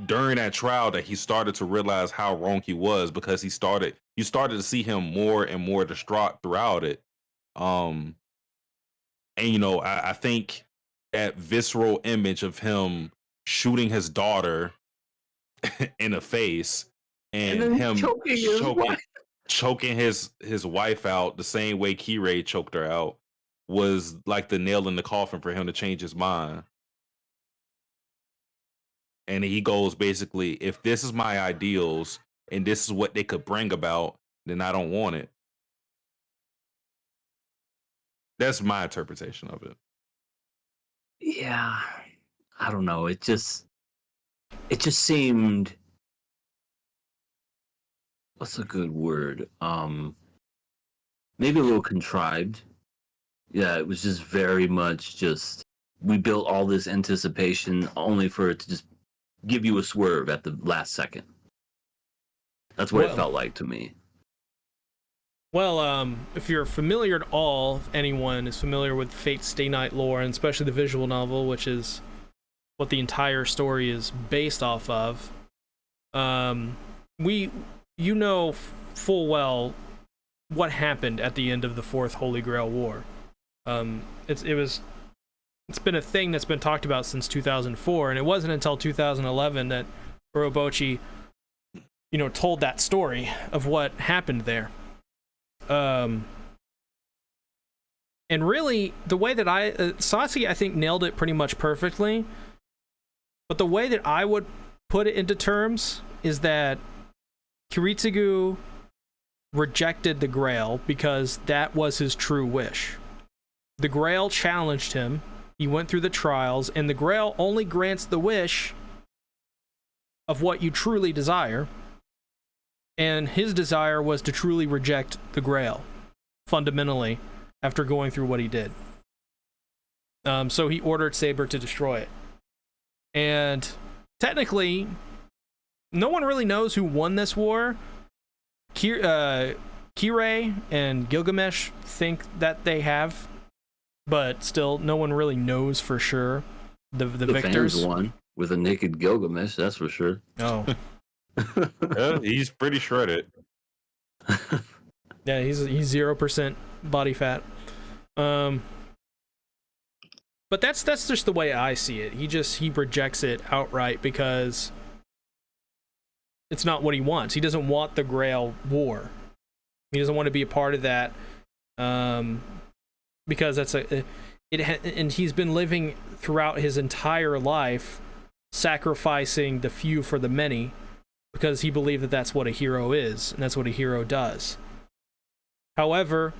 during that trial that he started to realize how wrong he was, because you started to see him more and more distraught throughout it. And I think that visceral image of him shooting his daughter in the face and him choking his wife out the same way Kirei choked her out was like the nail in the coffin for him to change his mind. And he goes, basically, if this is my ideals and this is what they could bring about, then I don't want it. That's my interpretation of it. Yeah, I don't know. It just seemed, what's a good word? Maybe a little contrived. Yeah, it was just very much just, we built all this anticipation only for it to just give you a swerve at the last second. That's what it felt like to me. Well, if you're familiar at all, if anyone is familiar with Fate's Stay Night lore, and especially the visual novel, which is what the entire story is based off of, full well what happened at the end of the Fourth Holy Grail War. It's been a thing that's been talked about since 2004, and it wasn't until 2011 that Urobuchi, told that story of what happened there. And really, the way that Sasaki, I think, nailed it pretty much perfectly. But the way that I would put it into terms is that Kiritsugu rejected the Grail because that was his true wish. The Grail challenged him. He went through the trials, and the Grail only grants the wish of what you truly desire. And his desire was to truly reject the Grail, fundamentally, after going through what he did. So he ordered Saber to destroy it. And technically, no one really knows who won this war. Kirei and Gilgamesh think that they have, but still, no one really knows for sure. The victors fans won with a naked Gilgamesh, that's for sure. Oh. Yeah, he's pretty shredded. Yeah, he's 0% body fat. But that's just the way I see it. He rejects it outright because it's not what he wants. He doesn't want the Grail War. He doesn't want to be a part of that. Because and he's been living throughout his entire life sacrificing the few for the many, because he believed that that's what a hero is, and that's what a hero does. However,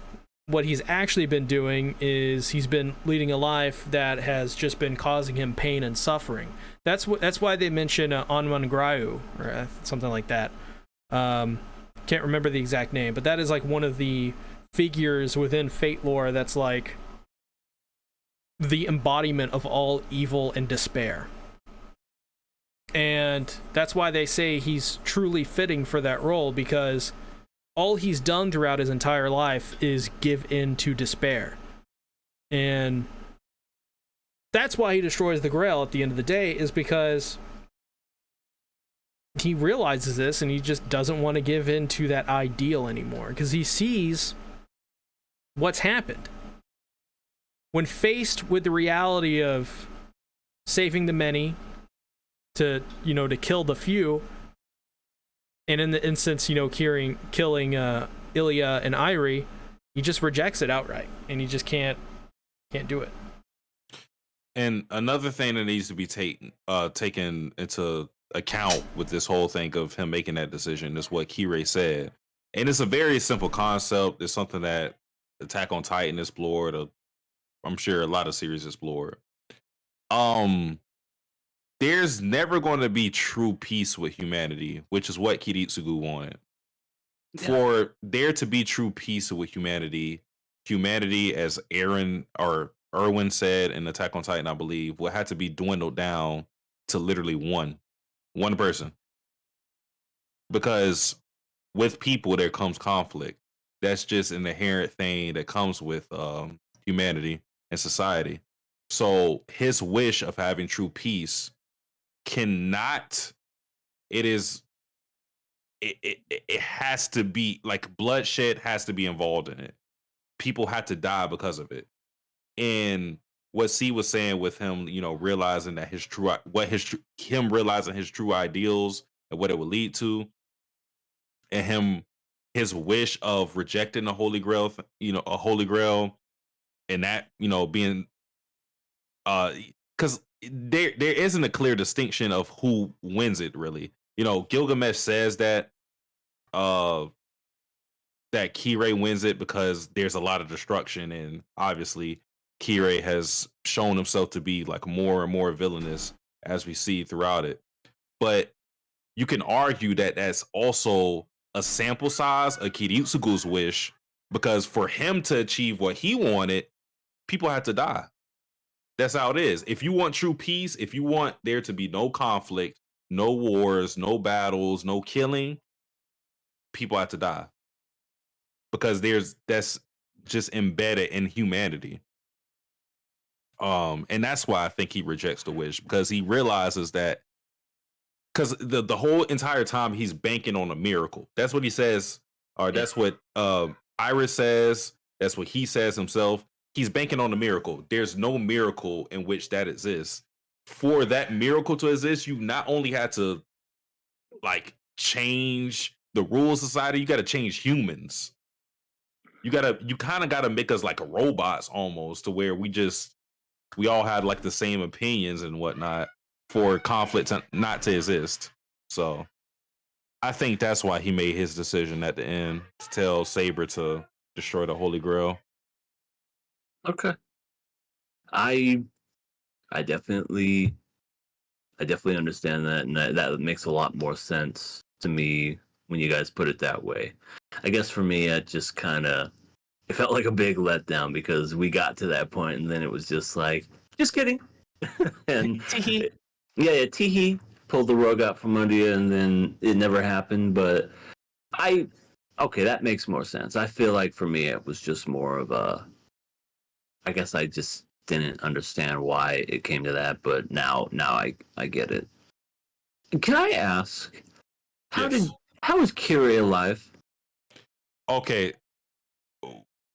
what he's actually been doing is he's been leading a life that has just been causing him pain and suffering. That's why they mention Anmangrayu, or something like that. Can't remember the exact name, but that is like one of the figures within Fate lore that's like the embodiment of all evil and despair. And that's why they say he's truly fitting for that role, because all he's done throughout his entire life is give in to despair. And that's why he destroys the Grail at the end of the day, is because he realizes this and he just doesn't want to give in to that ideal anymore, because he sees what's happened. When faced with the reality of saving the many to kill the few, and in the instance, killing Ilya and Irie, he just rejects it outright, and he just can't do it. And another thing that needs to be taken into account with this whole thing of him making that decision is what Kirei said. And it's a very simple concept. It's something that Attack on Titan explored. I'm sure a lot of series explored. There's never going to be true peace with humanity, which is what Kiritsugu wanted. Yeah. For there to be true peace with humanity, as Aaron or Erwin said in Attack on Titan, I believe, will have to be dwindled down to literally one person. Because with people, there comes conflict. That's just an inherent thing that comes with humanity and society. So his wish of having true peace it has to be like bloodshed has to be involved in it. People have to die because of it. And what C was saying with him, realizing that him realizing his true ideals and what it would lead to, and his wish of rejecting the Holy Grail, a Holy Grail, and that, being because there isn't a clear distinction of who wins it, really. Gilgamesh says that Kirei wins it because there's a lot of destruction, and obviously Kirei has shown himself to be like more and more villainous as we see throughout it. But you can argue that that's also a sample size of Kiritsugu's wish, because for him to achieve what he wanted, people had to die. That's how it is. If you want true peace, if you want there to be no conflict, no wars, no battles, no killing, people have to die. Because that's just embedded in humanity. And that's why I think he rejects the wish, because he realizes that, because the whole entire time he's banking on a miracle. That's what he says, or that's what Iris says, that's what he says himself. He's banking on a miracle. There's no miracle in which that exists. For that miracle to exist, you not only had to like change the rules of society, you got to change humans. You kind of got to make us like robots almost, to where we all had like the same opinions and whatnot for conflict not to exist. So I think that's why he made his decision at the end to tell Saber to destroy the Holy Grail. Okay. I definitely understand that, and that makes a lot more sense to me when you guys put it that way. I guess for me, it just it felt like a big letdown, because we got to that point and then it was just like, just kidding. And teehee. Yeah, teehee, pulled the rug out from under you, and then it never happened. But okay, that makes more sense. I feel like for me, it was just more of I guess I just didn't understand why it came to that, but now I get it. Can I ask, how is Kirei alive? Okay.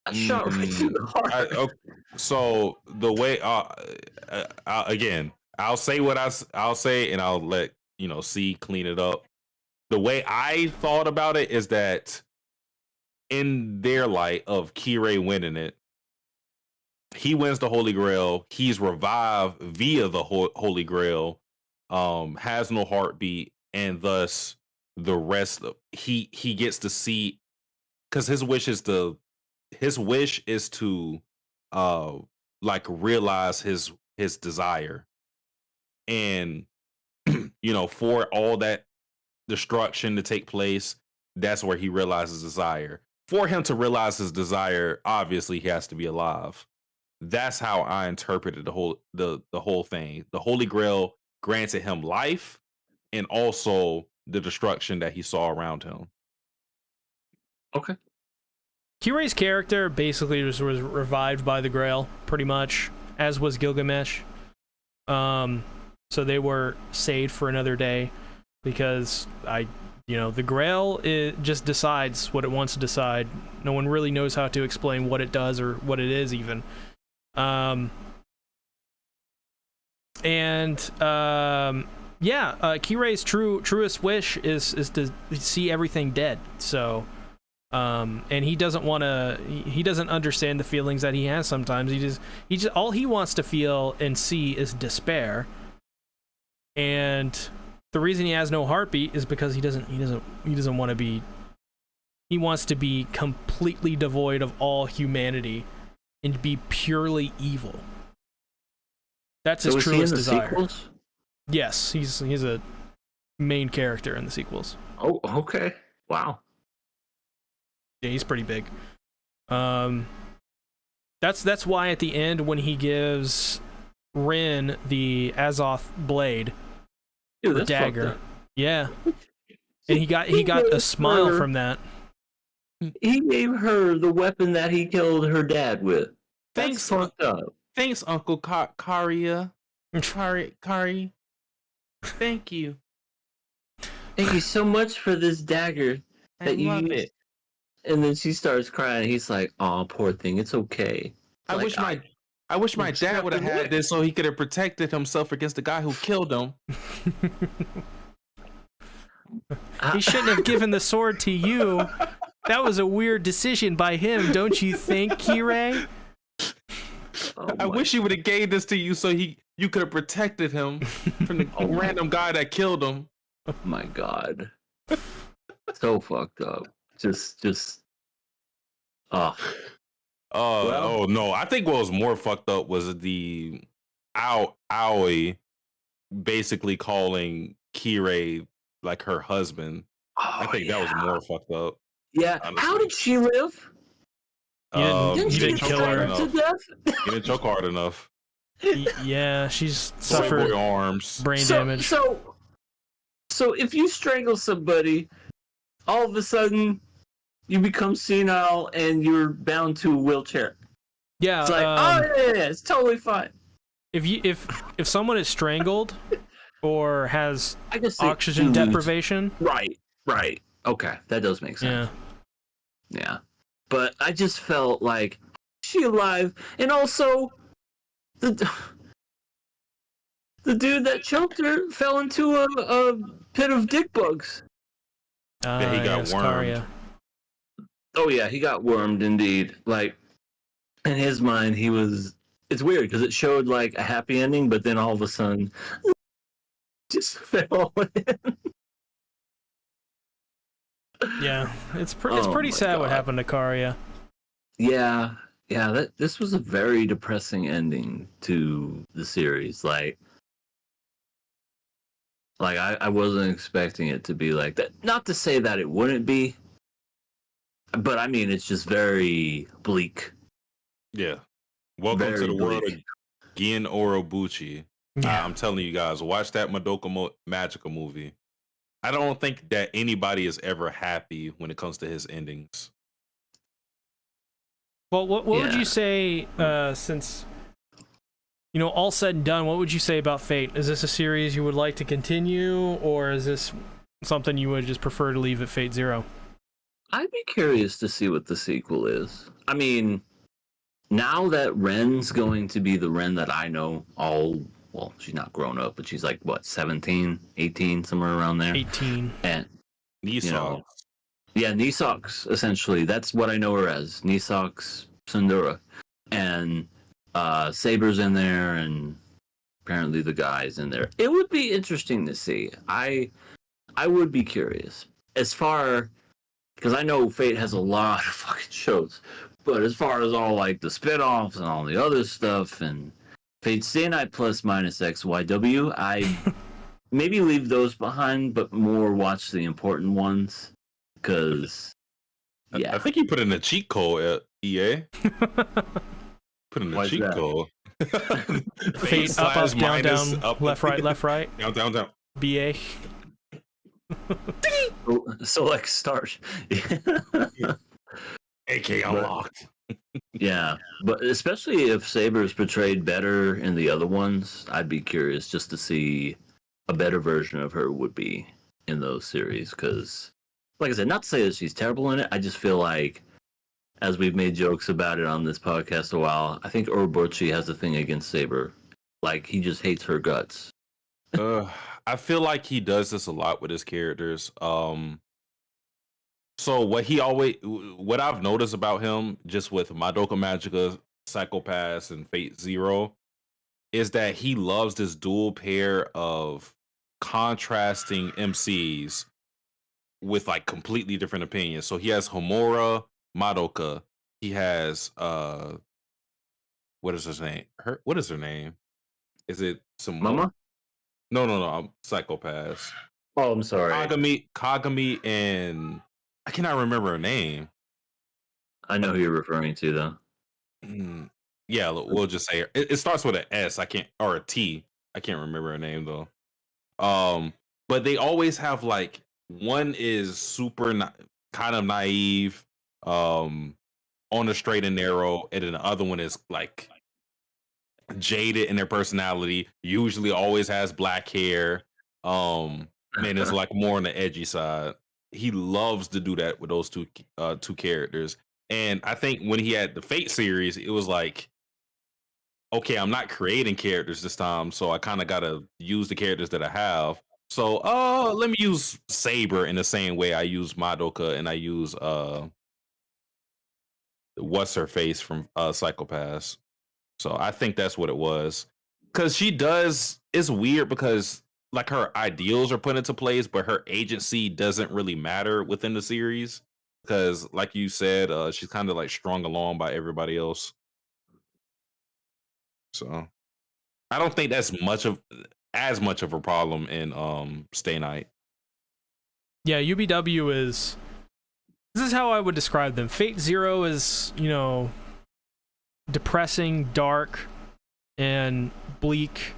I shot right through the heart. Okay. So the way, again, I'll say what I'll say, and I'll let C clean it up. The way I thought about it is that in their light of Kirei winning it, he wins the Holy Grail. He's revived via the Holy Grail. Has no heartbeat, and thus the rest of he gets to see, because his wish is to like realize his desire, and for all that destruction to take place, that's where he realizes desire. For him to realize his desire, obviously he has to be alive. That's how I interpreted the whole thing. The Holy Grail granted him life, and also the destruction that he saw around him. Okay. Kirei's character basically was revived by the Grail, pretty much, as was Gilgamesh. So they were saved for another day because the Grail just decides what it wants to decide. No one really knows how to explain what it does or what it is even. Kirei's truest wish is to see everything dead. So, and he doesn't understand the feelings that he has sometimes. He just all he wants to feel and see is despair. And the reason he has no heartbeat is because he doesn't want to be. He wants to be completely devoid of all humanity and be purely evil. That's his truest desire. Sequels? Yes, he's a main character in the sequels. Oh, okay. Wow. Yeah, he's pretty big. That's why at the end when he gives Rin the Azoth blade, the dagger, yeah, and he got a smile from that. He gave her the weapon that he killed her dad with. Thanks, fucked up. Thanks, Uncle Karia. Kari. Thank you. Thank you so much for this dagger that you used. And then she starts crying. He's like, "Oh, poor thing. It's okay." I wish my dad would have had this so he could have protected himself against the guy who killed him. He shouldn't have given the sword to you. That was a weird decision by him, don't you think, Kirei? I wish he would have gave this to you so you could have protected him from the random guy that killed him. Oh my god. So fucked up. Just oh no. I think what was more fucked up was the Aoi basically calling Kirei like her husband. I think that was more fucked up. Yeah. Honestly. How did she live? You didn't kill her to death. You didn't choke hard enough. Yeah, she's suffered brain damage. So if you strangle somebody, all of a sudden you become senile and you're bound to a wheelchair. Yeah, it's like it's totally fine. If someone is strangled or has oxygen deprivation, right. Okay, that does make sense. Yeah. But I just felt like she alive, and also the dude that choked her fell into a pit of dick bugs. Yeah, he got wormed. Karia. Oh yeah, he got wormed indeed. Like in his mind, he was. It's weird because it showed like a happy ending, but then all of a sudden, just fell in. Yeah, it's pretty sad what happened to Karia. Yeah, this was a very depressing ending to the series. Like I wasn't expecting it to be like that. Not to say that it wouldn't be, but I mean it's just very bleak. Yeah. Welcome to the world of Gin Orobuchi. Yeah. I'm telling you guys, watch that Madoka Magica movie. I don't think that anybody is ever happy when it comes to his endings. Well, what would you say, since, all said and done, what would you say about Fate? Is this a series you would like to continue, or is this something you would just prefer to leave at Fate Zero? I'd be curious to see what the sequel is. I mean, now that Ren's going to be the Ren that I know well, she's not grown up, but she's like, what, 17, 18, somewhere around there? 18. And, Nisox. Yeah, Nisox, essentially. That's what I know her as. Nisox Sundura. And Saber's in there, and apparently the guy's in there. It would be interesting to see. I would be curious. Because I know Fate has a lot of fucking shows, but as far as all, like, the spin-offs and all the other stuff, and Fate Stay Night plus minus XYW, I maybe leave those behind, but more watch the important ones. Because, I think you put in a cheat code at EA. Put in a cheat code. Fate up, down, down, up, left, right. Down. BA. Select start. AK unlocked. Yeah, but especially if Saber is portrayed better in the other ones, I'd be curious just to see a better version of her would be in those series. Because, like I said, not to say that she's terrible in it, I just feel like, as we've made jokes about it on this podcast a while, I think Oroborchi has a thing against Saber. Like, he just hates her guts. I feel like he does this a lot with his characters. So what I've noticed about him, just with Madoka Magica, Psychopaths, and Fate Zero, is that he loves this dual pair of contrasting MCs with like completely different opinions. So he has Homura, Madoka. He has what is his name? What is her name? Is it some Mama? No, Psychopaths. Oh, I'm sorry. Kagami, and I cannot remember her name. I know who you're referring to, though. Yeah, we'll just say her. It starts with an S. Or a T. I can't remember her name though. But they always have like one is super kind of naive, on the straight and narrow, and then the other one is like jaded in their personality. Usually, always has black hair. And is like more on the edgy side. He loves to do that with those two characters. And I think when he had the Fate series, it was like, okay, I'm not creating characters this time, so I kind of gotta use the characters that I have. So, let me use Saber in the same way I use Madoka and I use what's her face from Psychopaths. So I think that's what it was. Because she does. It's weird because like her ideals are put into place, but her agency doesn't really matter within the series. Because, like you said, she's kind of like strung along by everybody else. So I don't think that's as much of a problem in Stay Night. Yeah, UBW is. This is how I would describe them. Fate Zero is, depressing, dark, and bleak.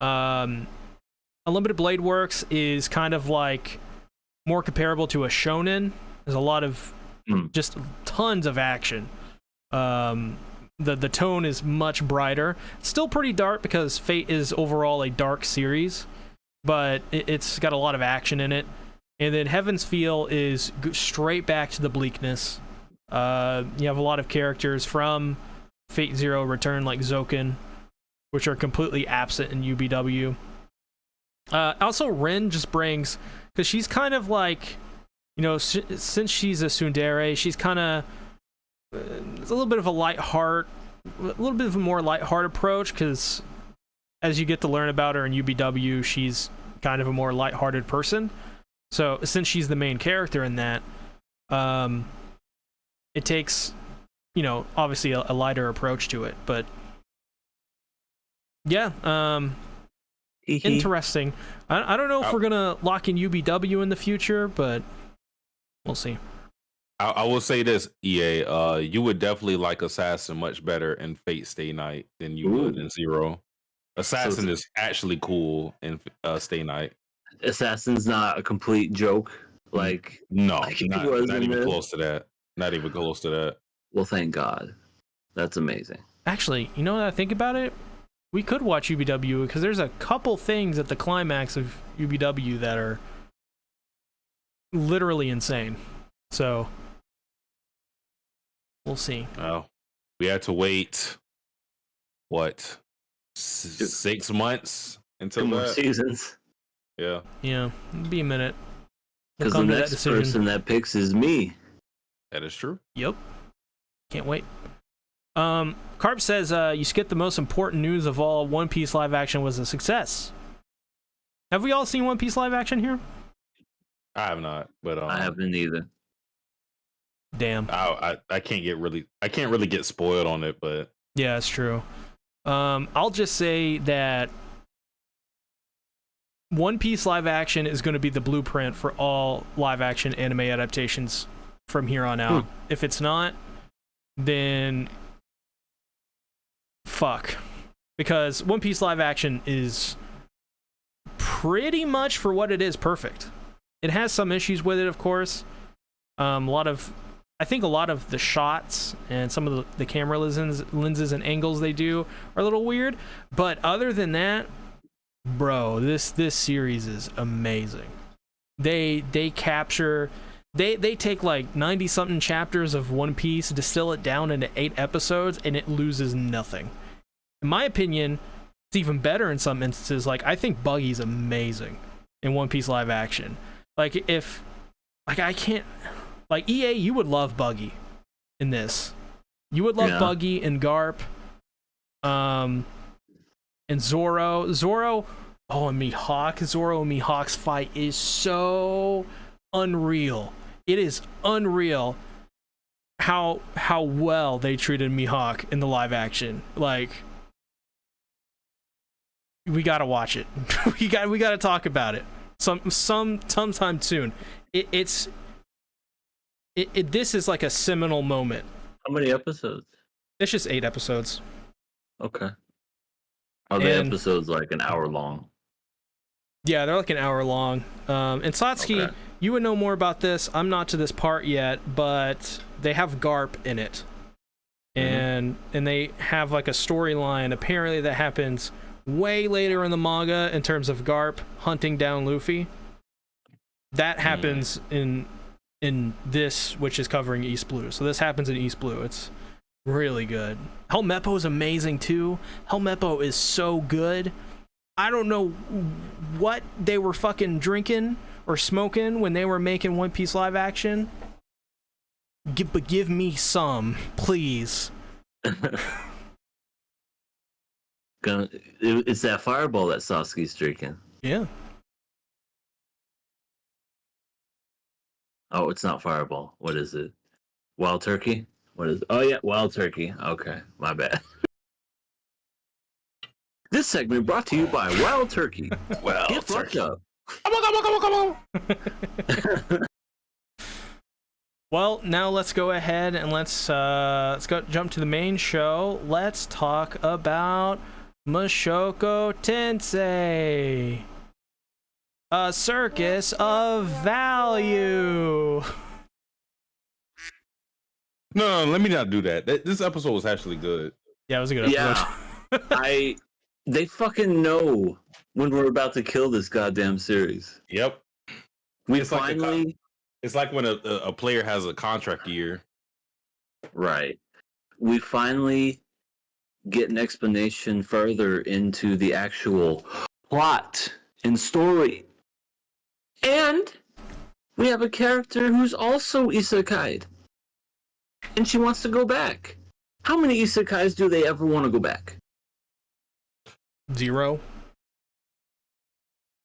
Unlimited Blade Works is kind of like more comparable to a shonen. There's a lot of just tons of action. The tone is much brighter. Still pretty dark because Fate is overall a dark series, but it's got a lot of action in it. And then Heaven's Feel is straight back to the bleakness. You have a lot of characters from Fate Zero Return, like Zoken, which are completely absent in UBW. Also, Rin just brings, because she's kind of like, since she's a tsundere, she's kind of it's a little bit of a more lighthearted approach, because as you get to learn about her in UBW, she's kind of a more lighthearted person. So since she's the main character in that, it takes, obviously a lighter approach to it. But yeah, interesting. I don't know if we're gonna lock in UBW in the future, but we'll see. I will say this, EA, you would definitely like Assassin much better in Fate Stay Night than you would in Zero. Assassin is actually cool in Stay Night. Assassin's not a complete joke. Like, not even close to that. Not even close to that. Well, thank God. That's amazing. Actually, you know what I think about it? We could watch UBW because there's a couple things at the climax of UBW that are literally insane. So we'll see. Oh, we had to wait. What? 6 months until 2 more seasons. Yeah. Yeah, it'll be a minute. Because the next person that picks is me. That is true. Yep. Can't wait. Carp says, you skipped the most important news of all. One Piece live action was a success. Have we all seen One Piece live action here? I have not, but I haven't either. Damn. I can't really get spoiled on it, but yeah, it's true. I'll just say that One Piece live action is going to be the blueprint for all live action anime adaptations from here on out. If it's not, then fuck. Because One Piece live action is pretty much, for what it is, perfect. it has some issues with it, of course. I think a lot of the shots and some of the camera lenses and angles they do are a little weird. But other than that, bro, this series is amazing. They capture, they take like 90 something chapters of One Piece, distill it down into 8 episodes, and it loses nothing. In my opinion, it's even better in some instances. Like, I think Buggy's amazing in One Piece live action. Like, I can't, like, EA, you would love Buggy in this. You would love Buggy and Garp, and Zoro, and Mihawk. Zoro and Mihawk's fight is so unreal. It is unreal how well they treated Mihawk in the live action. Like, we gotta watch it. we gotta talk about it sometime soon. This is like a seminal moment. How many episodes? It's just 8 episodes. Okay. Are the episodes like an hour long? Yeah, they're like an hour long. And Satsuki, Okay. you would know more about this. I'm not to this part yet, but they have Garp in it. And they have like a storyline apparently that happens way later in the manga in terms of Garp hunting down Luffy. That happens in this, which is covering East Blue. So this happens in East Blue. It's really good. Helmeppo is amazing too. Helmeppo is so good. I don't know what they were fucking drinking or smoking when they were making One Piece live action. But give me some, please. It's that fireball that Sasuke's drinking. Yeah. Oh, it's not fireball. What is it? Wild turkey? What is it? Oh yeah, wild turkey. Okay, my bad. This segment brought to you by Wild Turkey. Well, Get fucked up. Come on. Well, now let's go ahead and let's go jump to the main show. Let's talk about Mushoku Tensei, a circus of value. No, let me not do that. This episode was actually good. Yeah, it was a good episode. Yeah, they fucking know when we're about to kill this goddamn series. Yep. It's finally. It's like when a player has a contract year. Right. We finally get an explanation further into the actual plot and story. And we have a character who's also isekai'd. And she wants to go back. How many isekais do they ever want to go back? 0.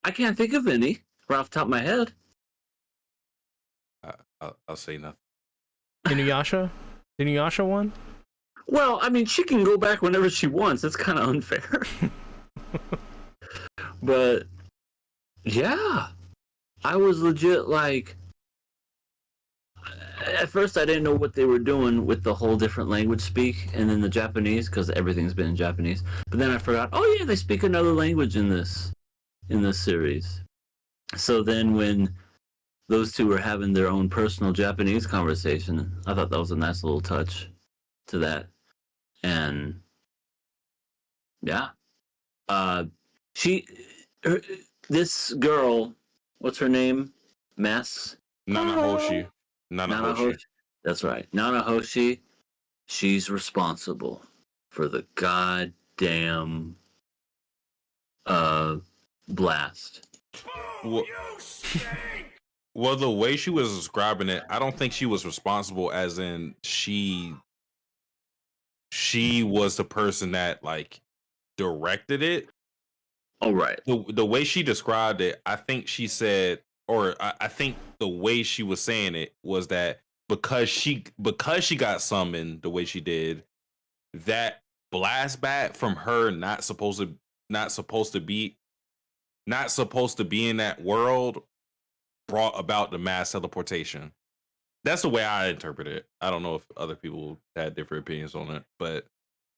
I can't think of any right off the top of my head. I'll say nothing. Inuyasha? Inuyasha one? Well, I mean, she can go back whenever she wants. That's kind of unfair. But, yeah. I was legit like... At first, I didn't know what they were doing with the whole different language speak and then the Japanese, because everything's been in Japanese. But then I forgot, oh yeah, they speak another language in this series. So then when those two were having their own personal Japanese conversation, I thought that was a nice little touch to that. And yeah, this girl, what's her name? Nanahoshi. Nanahoshi. That's right. Nanahoshi, she's responsible for the goddamn blast. Well, the way she was describing it, I don't think she was responsible as in she was the person that like directed it. Oh, right. The way she described it, I think she said, or I think the way she was saying it was that because she got summoned the way she did, that blast bat from her not supposed to be in that world brought about the mass teleportation. That's the way I interpret it. I don't know if other people had different opinions on it, but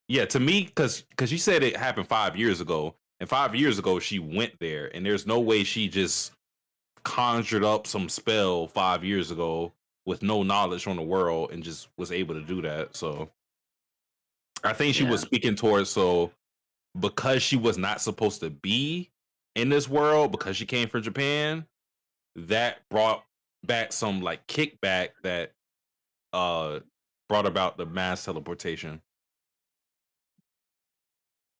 yeah, to me, because you said it happened 5 years ago, and 5 years ago she went there, and there's no way she just conjured up some spell 5 years ago with no knowledge on the world and just was able to do that. So I think she was speaking towards, so because she was not supposed to be in this world because she came from Japan, that brought back some like kickback that brought about the mass teleportation.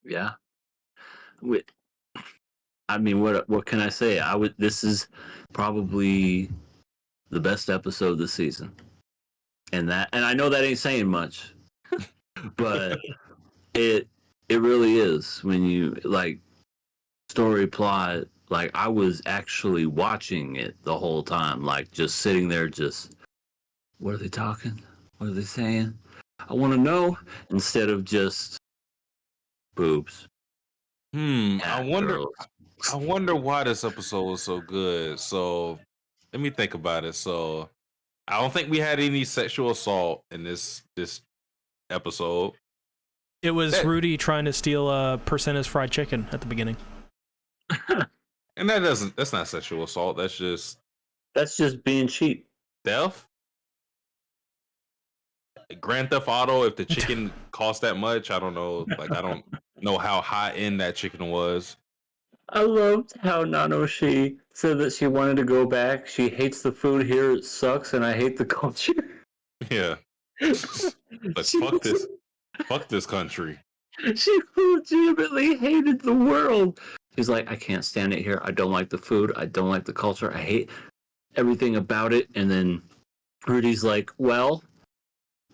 Yeah. I mean, what can I say? This is probably the best episode this season. And I know that ain't saying much, but it really is when you like story plot. Like I was actually watching it the whole time, like just sitting there, just what are they talking? What are they saying? I want to know instead of just boobs. I wonder why this episode was so good. So let me think about it. So I don't think we had any sexual assault in this episode. It was Rudy trying to steal Percenta's fried chicken at the beginning. And that's not sexual assault. That's just being cheap. Theft. Grand Theft Auto, if the chicken cost that much, I don't know. Like I don't know how high end that chicken was. I loved how Nanoshi said that she wanted to go back. She hates the food here. It sucks, and I hate the culture. Yeah. Like fuck this country. She legitimately hated the world. She's like, I can't stand it here. I don't like the food. I don't like the culture. I hate everything about it. And then Rudy's like, well,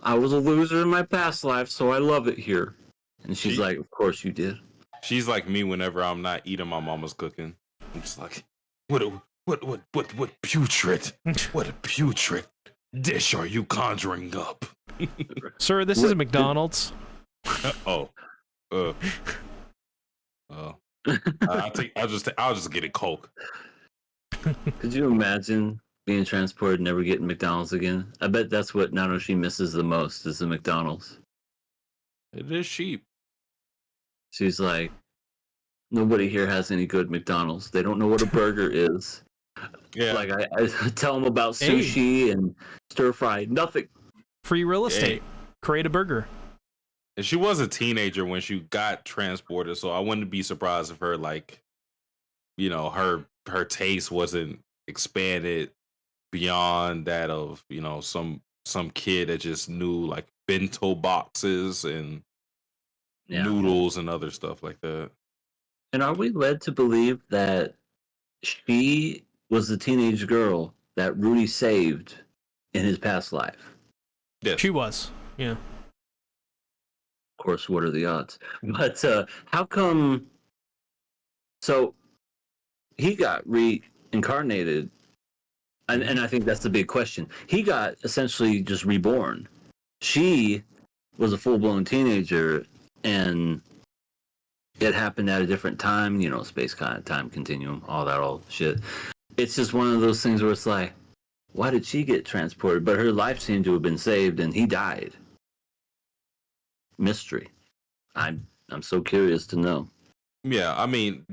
I was a loser in my past life, so I love it here. And she's like, of course you did. She's like me whenever I'm not eating my mama's cooking. I'm just like, what putrid, what a putrid dish are you conjuring up? Sir, this is a McDonald's. I'll just get it Coke. Could you imagine being transported and never getting McDonald's again? I bet that's what Nanoshi misses the most is the McDonald's. It is cheap. She's like, nobody here has any good McDonald's. They don't know what a burger is. Yeah. Like I tell them about sushi and stir fry. Nothing. Free real estate. Create a burger. And she was a teenager when she got transported, so I wouldn't be surprised if her her taste wasn't expanded beyond that of some kid that just knew like bento boxes and noodles and other stuff like that. And are we led to believe that she was the teenage girl that Rudy saved in his past life? Yes. She was. Yeah. Of course, what are the odds? But how come? So he got reincarnated, and I think that's the big question. He got essentially just reborn. She was a full-blown teenager, and it happened at a different time. Space time continuum, all that shit. It's just one of those things where it's like, why did she get transported? But her life seemed to have been saved, and he died. Mystery. I'm so curious to know. Yeah, I mean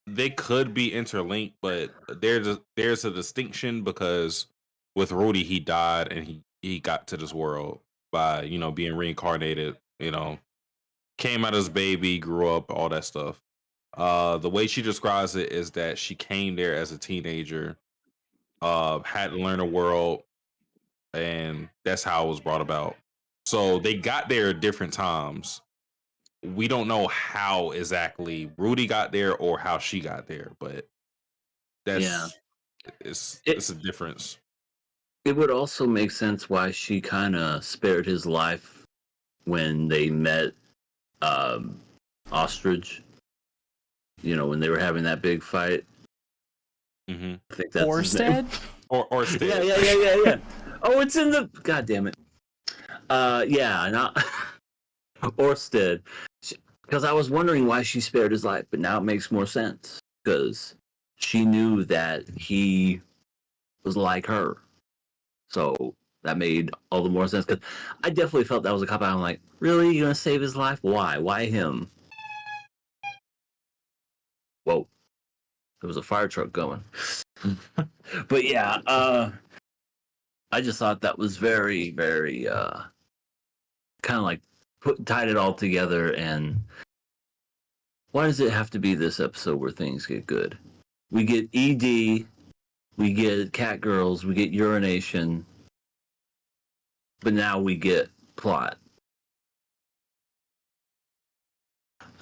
they could be interlinked, but there's a distinction because with Rudy he died and he got to this world by being reincarnated. Came out as a baby, grew up, all that stuff. The way she describes it is that she came there as a teenager, had to learn the world, and that's how it was brought about. So they got there at different times. We don't know how exactly Rudy got there or how she got there, but it's a difference. It would also make sense why she kind of spared his life when they met Ostrich. When they were having that big fight. Mm-hmm. I think that's Orsted? Orsted. Yeah. Oh, it's in the. God damn it. Not Orsted. Because I was wondering why she spared his life, but now it makes more sense because she knew that he was like her, so that made all the more sense. Because I definitely felt that was a cop out. I'm like, really, you gonna save his life? Why? Why him? Whoa. there was a fire truck going. But yeah, I just thought that was very, very kind of like tied it all together. And why does it have to be this episode where things get good? We get ED, we get cat girls, we get urination, but now we get plot.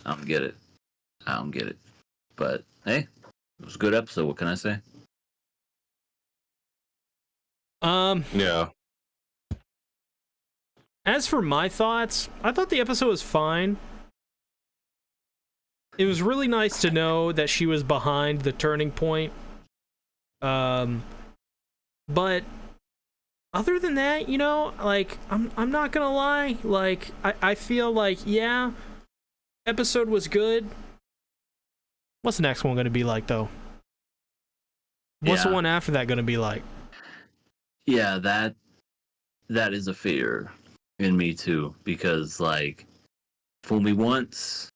I don't get it. But hey, it was a good episode. What can I say? Yeah. As for my thoughts, I thought the episode was fine. It was really nice to know that she was behind the turning point. But other than that, you know, like I'm not gonna lie, like I feel like, yeah, episode was good. What's the next one gonna be like though? What's the one after that gonna be like? Yeah, that is a fear in me too, because like, fool me once,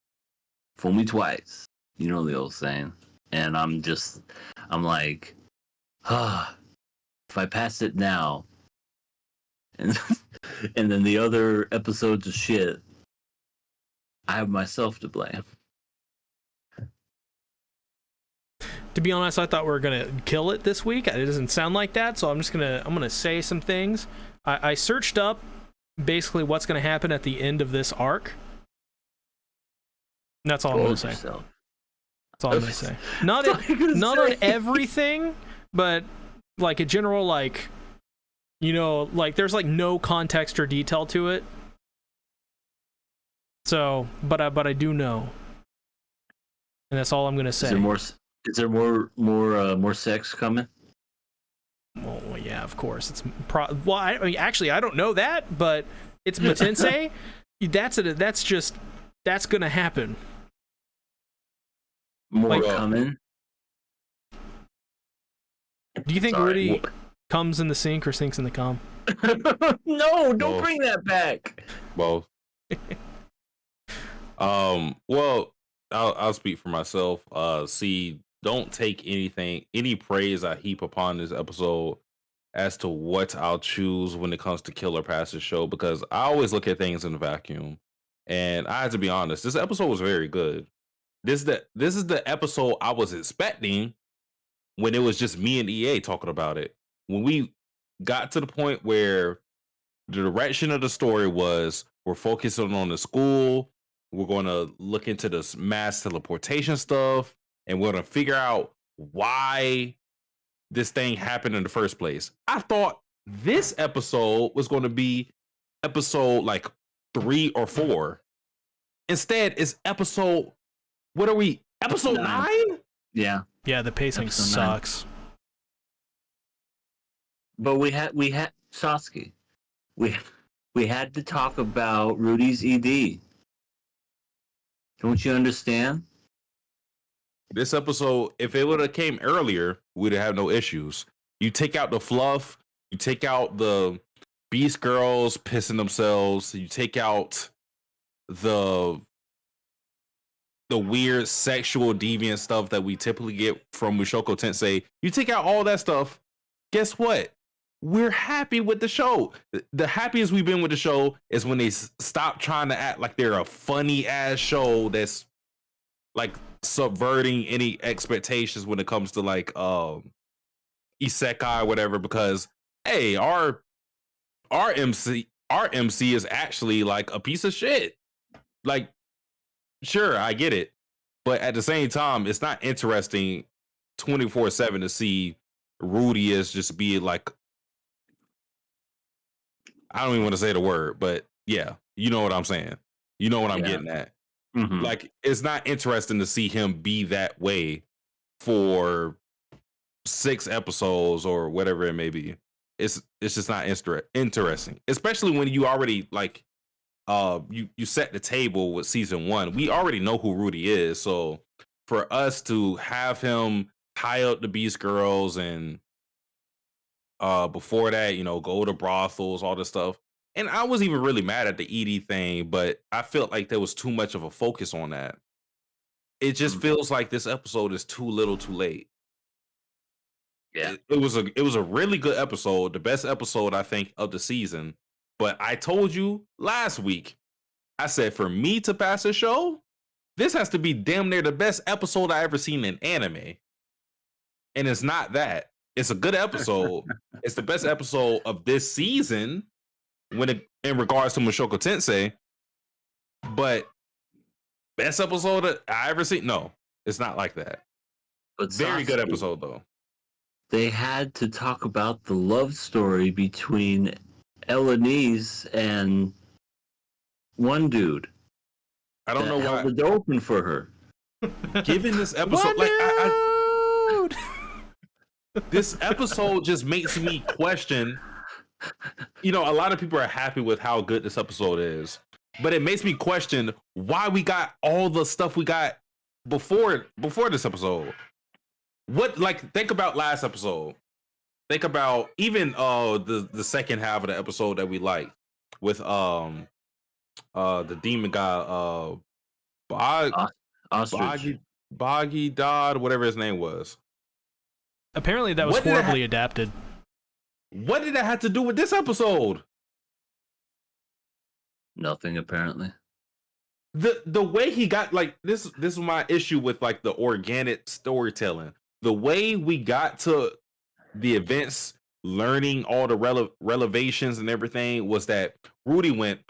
fool me twice. You know the old saying. And I'm like, if I pass it now, and and then the other episodes of shit, I have myself to blame. To be honest, I thought we were gonna kill it this week. It doesn't sound like that, so I'm gonna say some things. I searched up basically what's gonna happen at the end of this arc. And that's all I'm gonna say. That's all I'm gonna say. Not on everything, but like a general, like, you know, like there's like no context or detail to it. So, but I do know, and that's all I'm gonna say. Is there more sex coming? Well, yeah, of course. It's well, I mean, actually, I don't know that, but it's Tensei. That's gonna happen. More coming. Do you think Rudy comes in the sink or sinks in the com? No, don't bring that back. Both. Well, I'll speak for myself. Don't take any praise I heap upon this episode as to what I'll choose when it comes to Killer Pass's show, because I always look at things in a vacuum. And I have to be honest, this episode was very good. This is the episode I was expecting when it was just me and EA talking about it. When we got to the point where the direction of the story was, we're focusing on the school, we're going to look into this mass teleportation stuff, and we're going to figure out why this thing happened in the first place. I thought this episode was going to be episode like 3 or 4. Instead, it's episode, what are we? Episode 9? Yeah. Yeah, the pacing sucks. But we had Sasuke. We had to talk about Rudy's ED. Don't you understand? This episode, if it would have came earlier, we'd have no issues. You take out the fluff, you take out the Beast Girls pissing themselves, you take out the weird sexual deviant stuff that we typically get from Mushoku Tensei. You take out all that stuff, guess what? We're happy with the show. The happiest we've been with the show is when they stop trying to act like they're a funny ass show that's like subverting any expectations when it comes to like isekai or whatever, because hey, our MC is actually like a piece of shit. Like, sure, I get it, but at the same time, it's not interesting 24/7 to see Rudy as just be like, I don't even want to say the word, but yeah, you know what I'm saying. You know what I'm getting at. Mm-hmm. Like, it's not interesting to see him be that way for 6 episodes or whatever it may be. It's just not interesting, especially when you already like you set the table with season 1. We already know who Rudy is, so for us to have him tie up the Beast Girls and before that, you know, go to brothels, all this stuff. And I was even really mad at the ED thing, but I felt like there was too much of a focus on that. it just feels like this episode is too little, too late. Yeah. It was a really good episode, the best episode I think of the season. But I told you last week, I said for me to pass a show, this has to be damn near the best episode I ever seen in anime. And it's not that. It's a good episode. It's the best episode of this season in regards to Mushoku Tensei. But best episode that I ever seen? No, it's not like that. But very good episode though. They had to talk about the love story between Elenise and one dude. I don't know why. Held the door open for her. Given this episode, this episode just makes me question. You know, a lot of people are happy with how good this episode is, but it makes me question why we got all the stuff we got before this episode. What, like, think about last episode. Think about even the second half of the episode that we liked with the demon guy Boggy Dodd, whatever his name was. Apparently that was horribly adapted. What did that have to do with this episode? Nothing, apparently. The way he got, like, this is my issue with, like, the organic storytelling. The way we got to the events, learning all the relevations and everything, was that Rudy went,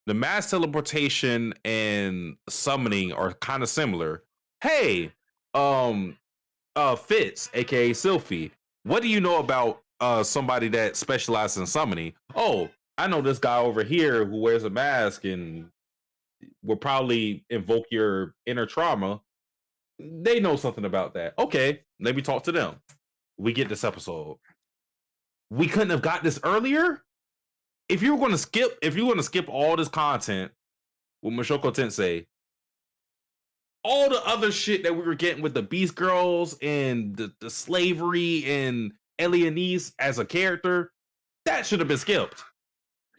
the mass teleportation and summoning are kind of similar. Hey, Fitz, aka Sylphie, what do you know about somebody that specializes in summoning? Oh, I know this guy over here who wears a mask and will probably invoke your inner trauma. They know something about that. Okay, let me talk to them. We get this episode. We couldn't have got this earlier. If you were going to skip all this content with Mushoku Tensei, all the other shit that we were getting with the Beast Girls and the slavery and Elenise as a character, that should have been skipped.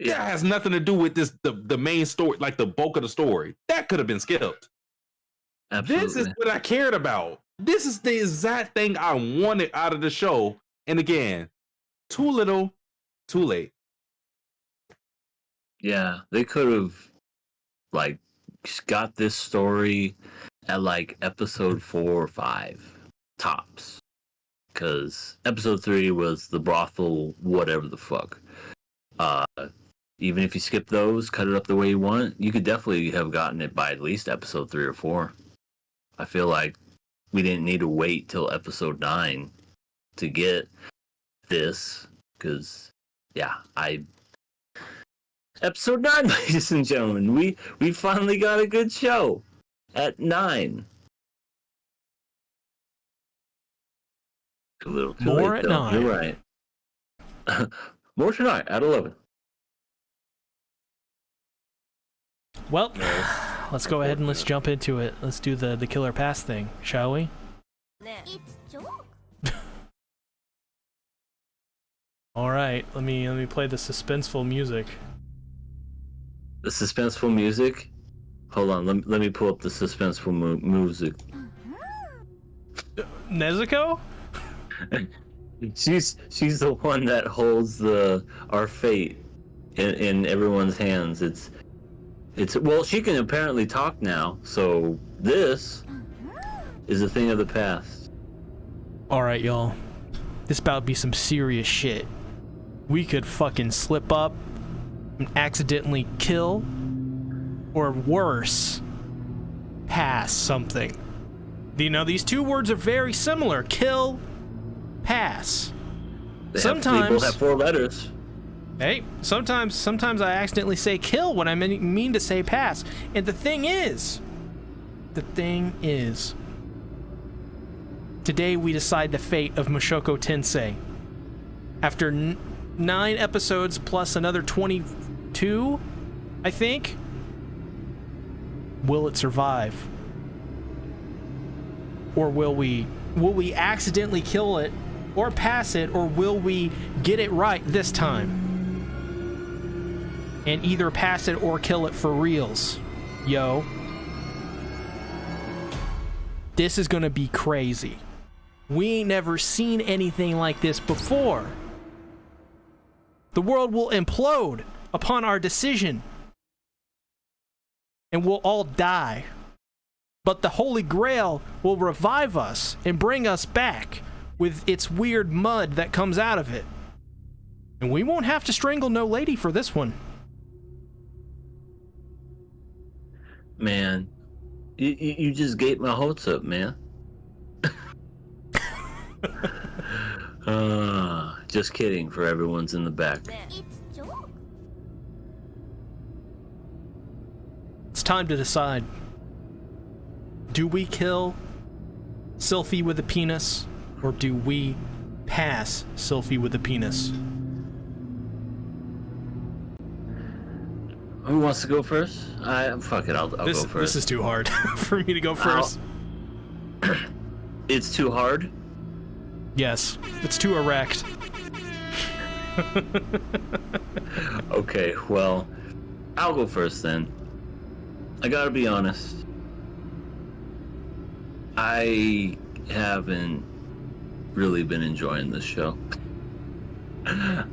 Yeah. That has nothing to do with this, the main story, like the bulk of the story. That could have been skipped. Absolutely. This is what I cared about. This is the exact thing I wanted out of the show. And again, too little, too late. Yeah, they could have, like, got this story at, like, episode 4 or 5 tops, because episode 3 was the brothel, whatever the fuck. Even if you skip those, cut it up the way you want, you could definitely have gotten it by at least episode 3 or 4. I feel like we didn't need to wait till episode 9 to get this, because episode 9, ladies and gentlemen, we finally got a good show at 9. A little too More late, at though. 9. You're right. More tonight at 11. Well, let's go ahead and let's jump into it. Let's do the killer pass thing, shall we? All right, let me play the suspenseful music. The suspenseful music? Hold on, let me pull up the suspenseful music. Nezuko? She's the one that holds our fate in everyone's hands. It's well, she can apparently talk now, so this is a thing of the past. All right, y'all. This about to be some serious shit. We could fucking slip up and accidentally kill, or worse, pass something. You know, these two words are very similar. Kill, pass. They both have 4 letters. Hey, sometimes I accidentally say kill when I mean to say pass. And the thing is, today we decide the fate of Mushoku Tensei. After 9 episodes plus another 22, I think. Will it survive? Or will we accidentally kill it or pass it, or will we get it right this time? And either pass it or kill it for reals. Yo. This is gonna be crazy. We ain't never seen anything like this before. The world will implode upon our decision. And we'll all die. But the Holy Grail will revive us and bring us back with its weird mud that comes out of it. And we won't have to strangle no lady for this one. Man, you just gave my hopes up, man. Just kidding for everyone's in the back. It's time to decide. Do we kill Sylphie with a penis, or do we pass Sylphie with a penis? Who wants to go first? Fuck it, I'll go first. This is too hard for me to go first. It's too hard? Yes, it's too erect. Okay, well, I'll go first then. I gotta be honest. I haven't really been enjoying this show.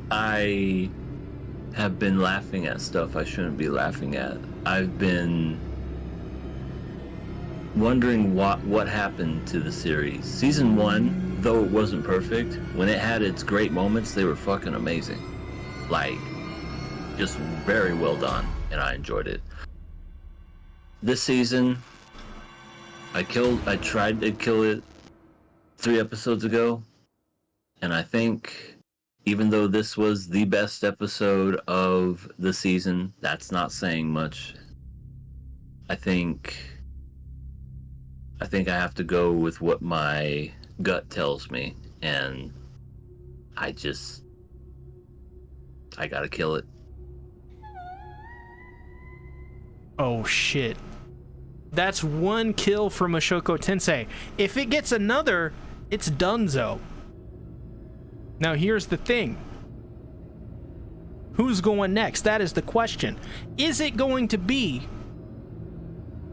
I have been laughing at stuff I shouldn't be laughing at. I've been wondering what happened to the series. Season 1, though it wasn't perfect, when it had its great moments, they were fucking amazing. Like, just very well done, and I enjoyed it. This season, I tried to kill it 3 episodes ago, and I think even though this was the best episode of the season, that's not saying much. I think I have to go with what my gut tells me, and I gotta kill it. Oh shit. That's 1 kill for Mushoku Tensei. If it gets another, it's donezo. Now here's the thing. Who's going next? That is the question. Is it going to be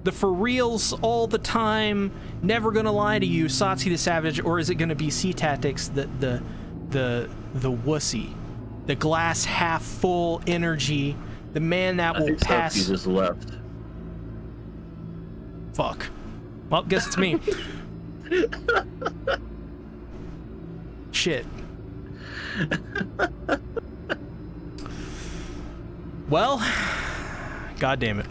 the for reals all the time, never gonna lie to you, Satsuki the Savage, or is it gonna be C Tactics, the wussy, the glass half full energy, the man that will pass? Satsuki just left. Fuck. Well, guess it's me. Shit. Well, god damn it.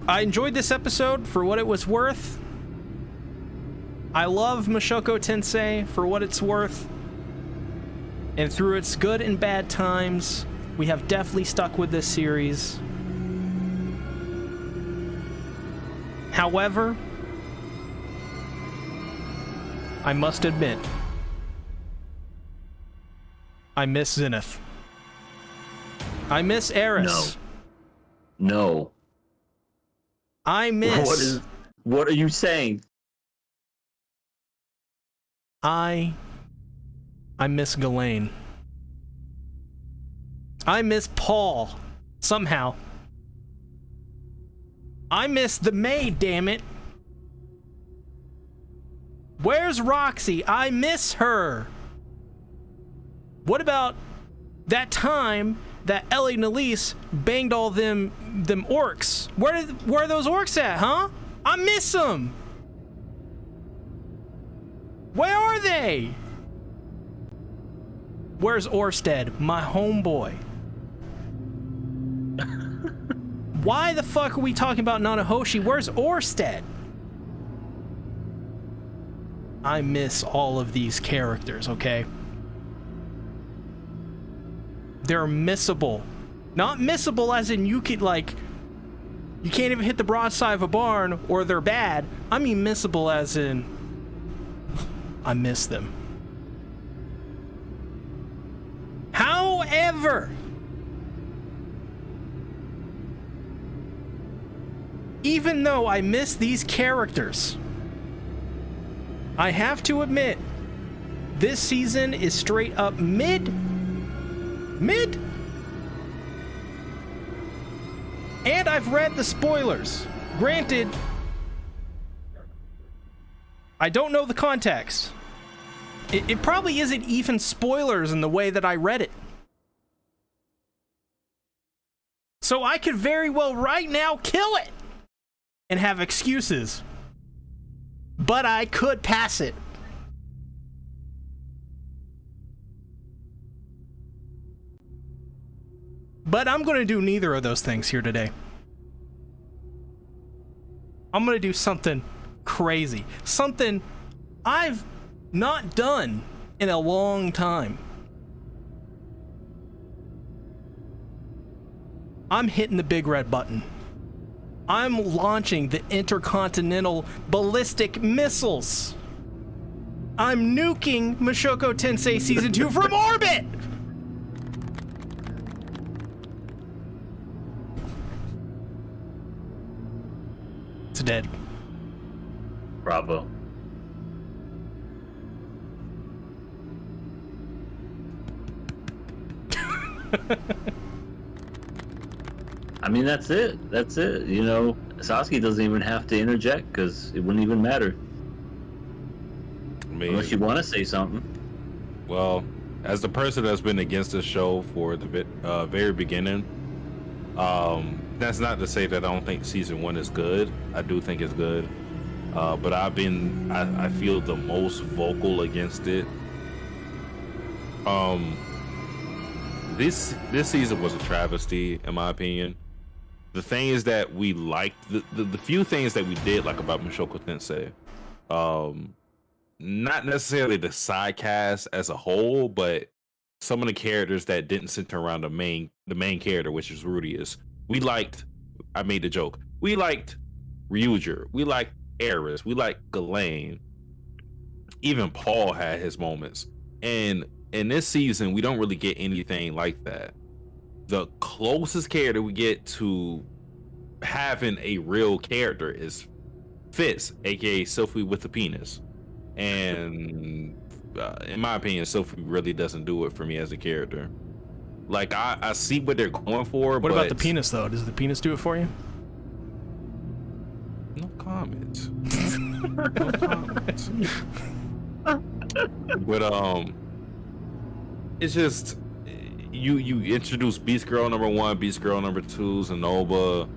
I enjoyed this episode for what it was worth. I love Mushoku Tensei for what it's worth. And through its good and bad times, we have definitely stuck with this series. However, I must admit, I miss Zenith. I miss Eris. No. I miss... What are you saying? I miss Ghislaine. I miss Paul. Somehow. I miss the maid, damn it. Where's Roxy? I miss her. What about that time that Ellie Nalise banged all them orcs? Where are those orcs at, huh? I miss them. Where are they? Where's Orsted, my homeboy? Why the fuck are we talking about Nanahoshi? Where's Orsted? I miss all of these characters, okay? They're missable. Not missable as in you could, like, you can't even hit the broadside of a barn or they're bad. I mean missable as in I miss them. However, even though I miss these characters, I have to admit, this season is straight up mid. And I've read the spoilers. Granted, I don't know the context. It probably isn't even spoilers in the way that I read it. So I could very well right now kill it and have excuses. But I could pass it. But I'm going to do neither of those things here today. I'm going to do something crazy. Something I've not done in a long time. I'm hitting the big red button. I'm launching the intercontinental ballistic missiles. I'm nuking Mushoku Tensei Season 2 from orbit! It's dead. Bravo. I mean, that's it. That's it. You know, Sasuke doesn't even have to interject because it wouldn't even matter. Unless you want to say something. Well, as the person that's been against this show for the very beginning, that's not to say that I don't think season 1 is good. I do think it's good. But I feel the most vocal against it. This season was a travesty, in my opinion. The thing is that we liked the few things that we did like about Mushoku Tensei. Not necessarily the side cast as a whole, but some of the characters that didn't center around the main character, which is Rudeus. We liked, I made the joke, we liked Ryuger, we liked Eris, we liked Ghislaine. Even Paul had his moments. And in this season, we don't really get anything like that. The closest character we get to having a real character is Fitz, aka Sophie with the penis. And in my opinion, Sophie really doesn't do it for me as a character. Like, I see what they're going for. What about the penis, though? Does the penis do it for you? No comments. No comments. But it's just you introduce Beast Girl number 1, Beast Girl number 2, Zenoba.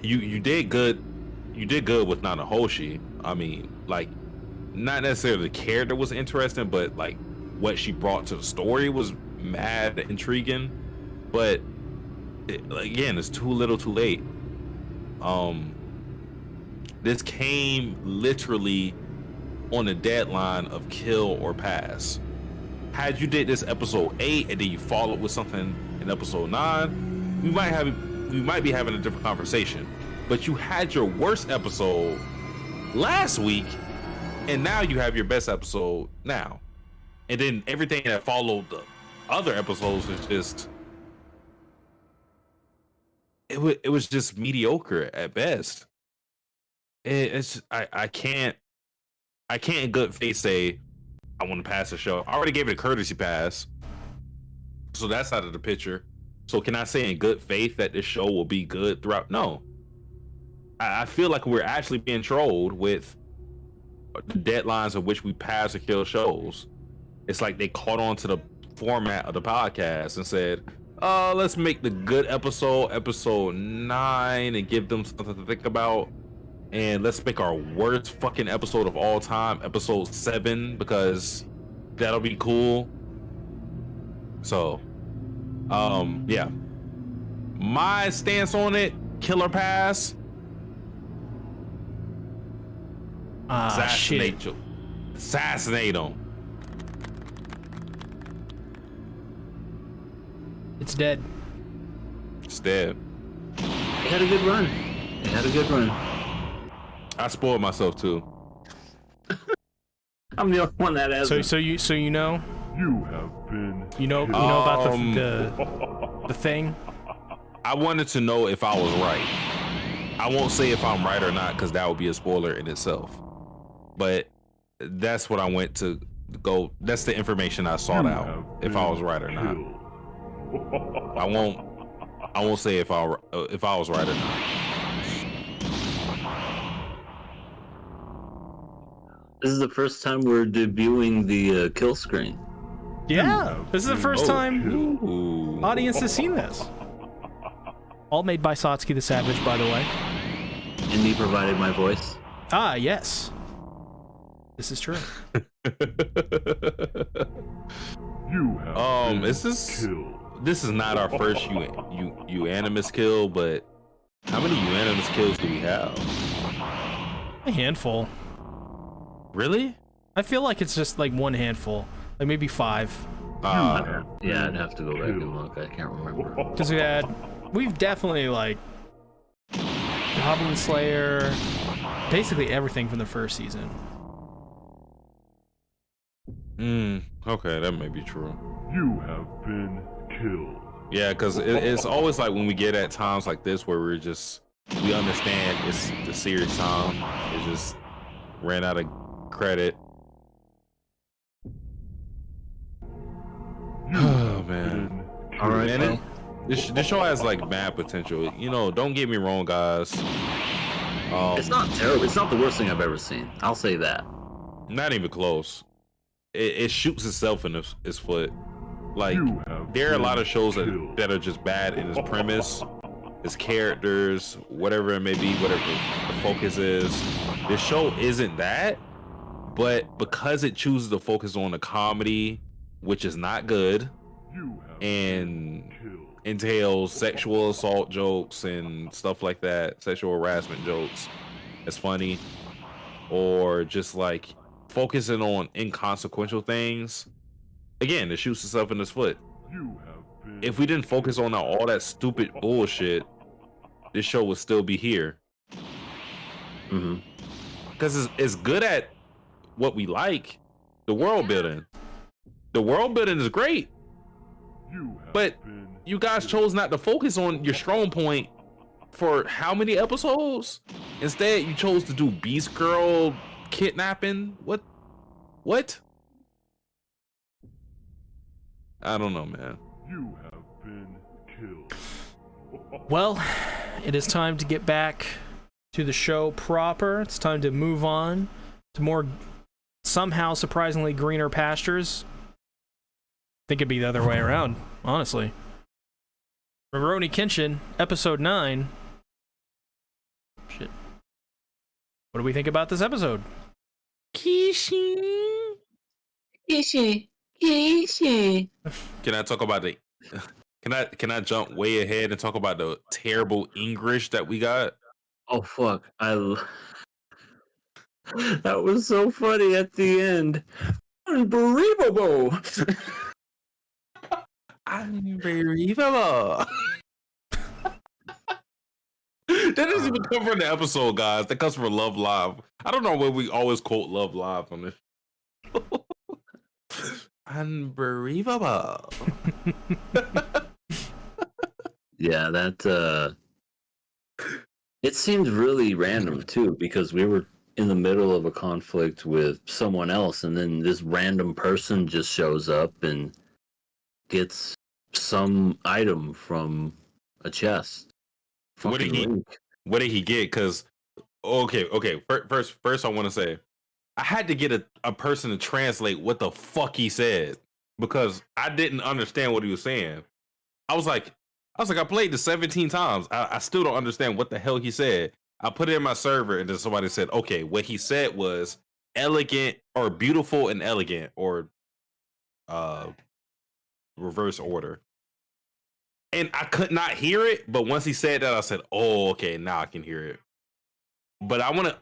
You did good. You did good with Nanahoshi. I mean, like, not necessarily the character was interesting, but like what she brought to the story was mad intriguing. But again, it's too little, too late. This came literally on the deadline of kill or pass. Had you did this episode 8 and then you followed with something in episode 9, we might be having a different conversation. But you had your worst episode last week, and now you have your best episode now. And then everything that followed the other episodes is just, it was just mediocre at best. It's I can't in good faith say I want to pass the show. I already gave it a courtesy pass, so that's out of the picture. So can I say in good faith that this show will be good throughout? No. I feel like we're actually being trolled with the deadlines of which we pass or kill shows. It's like they caught on to the format of the podcast and said, let's make the good episode 9, and give them something to think about. And let's make our worst fucking episode of all time, episode 7, because that'll be cool. So, yeah. My stance on it, killer pass. Assassinate shit. Assassinate him. It's dead. It's dead. They had a good run. I spoiled myself too. I'm the only one that has. So you know. You have been. You know about the thing. I wanted to know if I was right. I won't say if I'm right or not, because that would be a spoiler in itself. But that's what I went to go. That's the information I sought out. If I was right or not. I won't say if I was right or not. This is the first time we're debuting the kill screen. Yeah, this is the first time Ooh. audience has seen this. All made by Satsuki the Savage, by the way. And he provided my voice. Ah, yes. This is true. You have This is not our first unanimous kill, but how many unanimous kills do we have? A handful. Really? I feel like it's just like one handful, like maybe 5. Yeah, I'd have to go back and look. I can't remember. Because we've definitely like Goblin Slayer, basically everything from the first season. Okay, that may be true. You have been killed. Yeah, because it's always like when we get at times like this where we understand it's the serious time. It just ran out of credit. Oh man. All right, Man, this show has like mad potential. You know, don't get me wrong, guys. It's not terrible. It's not the worst thing I've ever seen. I'll say that. Not even close. It shoots itself in its foot. Like, there are a lot of shows that are just bad in its premise, its characters, whatever it may be, whatever the focus is. This show isn't that, but because it chooses to focus on the comedy, which is not good, and entails sexual assault jokes and stuff like that, sexual harassment jokes, it's funny, or just like focusing on inconsequential things, again, it shoots itself in its foot. If we didn't focus on all that stupid bullshit, this show would still be here. Because it's good at what we like, the world building. The world building is great, but you guys chose not to focus on your strong point for how many episodes? Instead, you chose to do Beast Girl kidnapping. What? I don't know, man. You have been killed. Well, it is time to get back to the show proper. It's time to move on to more somehow surprisingly greener pastures. I think it'd be the other way around, honestly. Rurouni Kenshin, episode 9. Shit. What do we think about this episode? Kenshin. Can I talk about the? Can I jump way ahead and talk about the terrible English that we got? Oh fuck! That was so funny at the end. Unbelievable! Unbelievable. That doesn't even come from the episode, guys. That comes from Love Live. I don't know why we always quote Love Live on this. Unbelievable. Yeah, that it seemed really random too, because we were in the middle of a conflict with someone else, and then this random person just shows up and gets some item from a chest. What did he get? Because okay. First, I want to say I had to get a person to translate what the fuck he said, because I didn't understand what he was saying. I was like, I played this 17 times. I still don't understand what the hell he said. I put it in my server, and then somebody said, okay, what he said was elegant or beautiful and elegant, or reverse order. And I could not hear it, but once he said that, I said, oh, okay, now I can hear it. But I'm gonna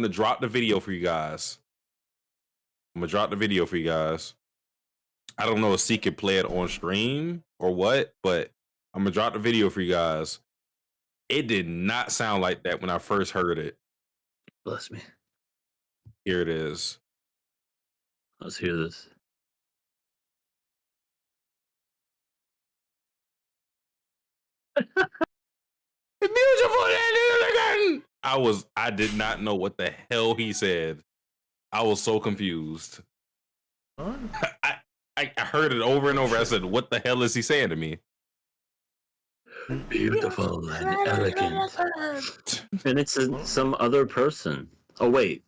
drop the video for you guys. I don't know if C can play it on stream or what, but I'm gonna drop the video for you guys. It did not sound like that when I first heard it. Bless me. Here it is. Let's hear this. Beautiful and elegant. I did not know what the hell he said. I was so confused. I heard it over and over. I said, what the hell is he saying to me? Beautiful and elegant. And it's some other person. Oh wait,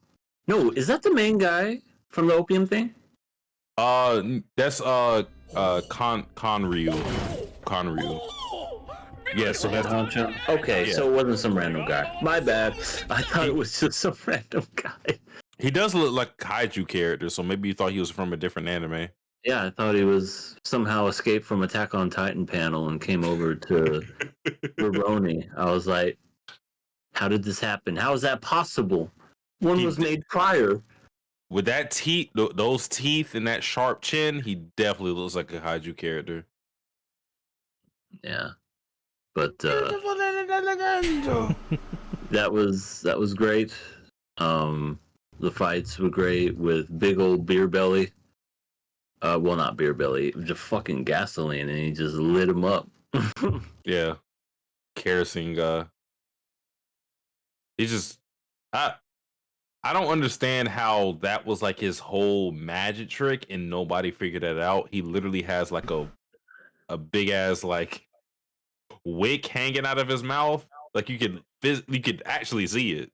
No, is that the main guy from the opium thing? That's Conryu. Yeah, so that's Okay, Yeah. so it wasn't some random guy. My bad. I thought it was just some random guy. he does look like a kaiju character, so maybe you thought he was from a different anime. Yeah, I thought he was somehow escaped from Attack on Titan panel and came over to Rurouni. I was like, how did this happen? How is that possible? One He was did- made prior. With that teeth, those teeth and that sharp chin, he definitely looks like a kaiju character. Yeah. But that was great. The fights were great with big old beer belly. Well, not beer belly, just fucking gasoline, and he just lit him up. Yeah, kerosene guy. He's just I don't understand how that was like his whole magic trick and nobody figured that out. He literally has like a big ass like wick hanging out of his mouth. Like you could actually see it.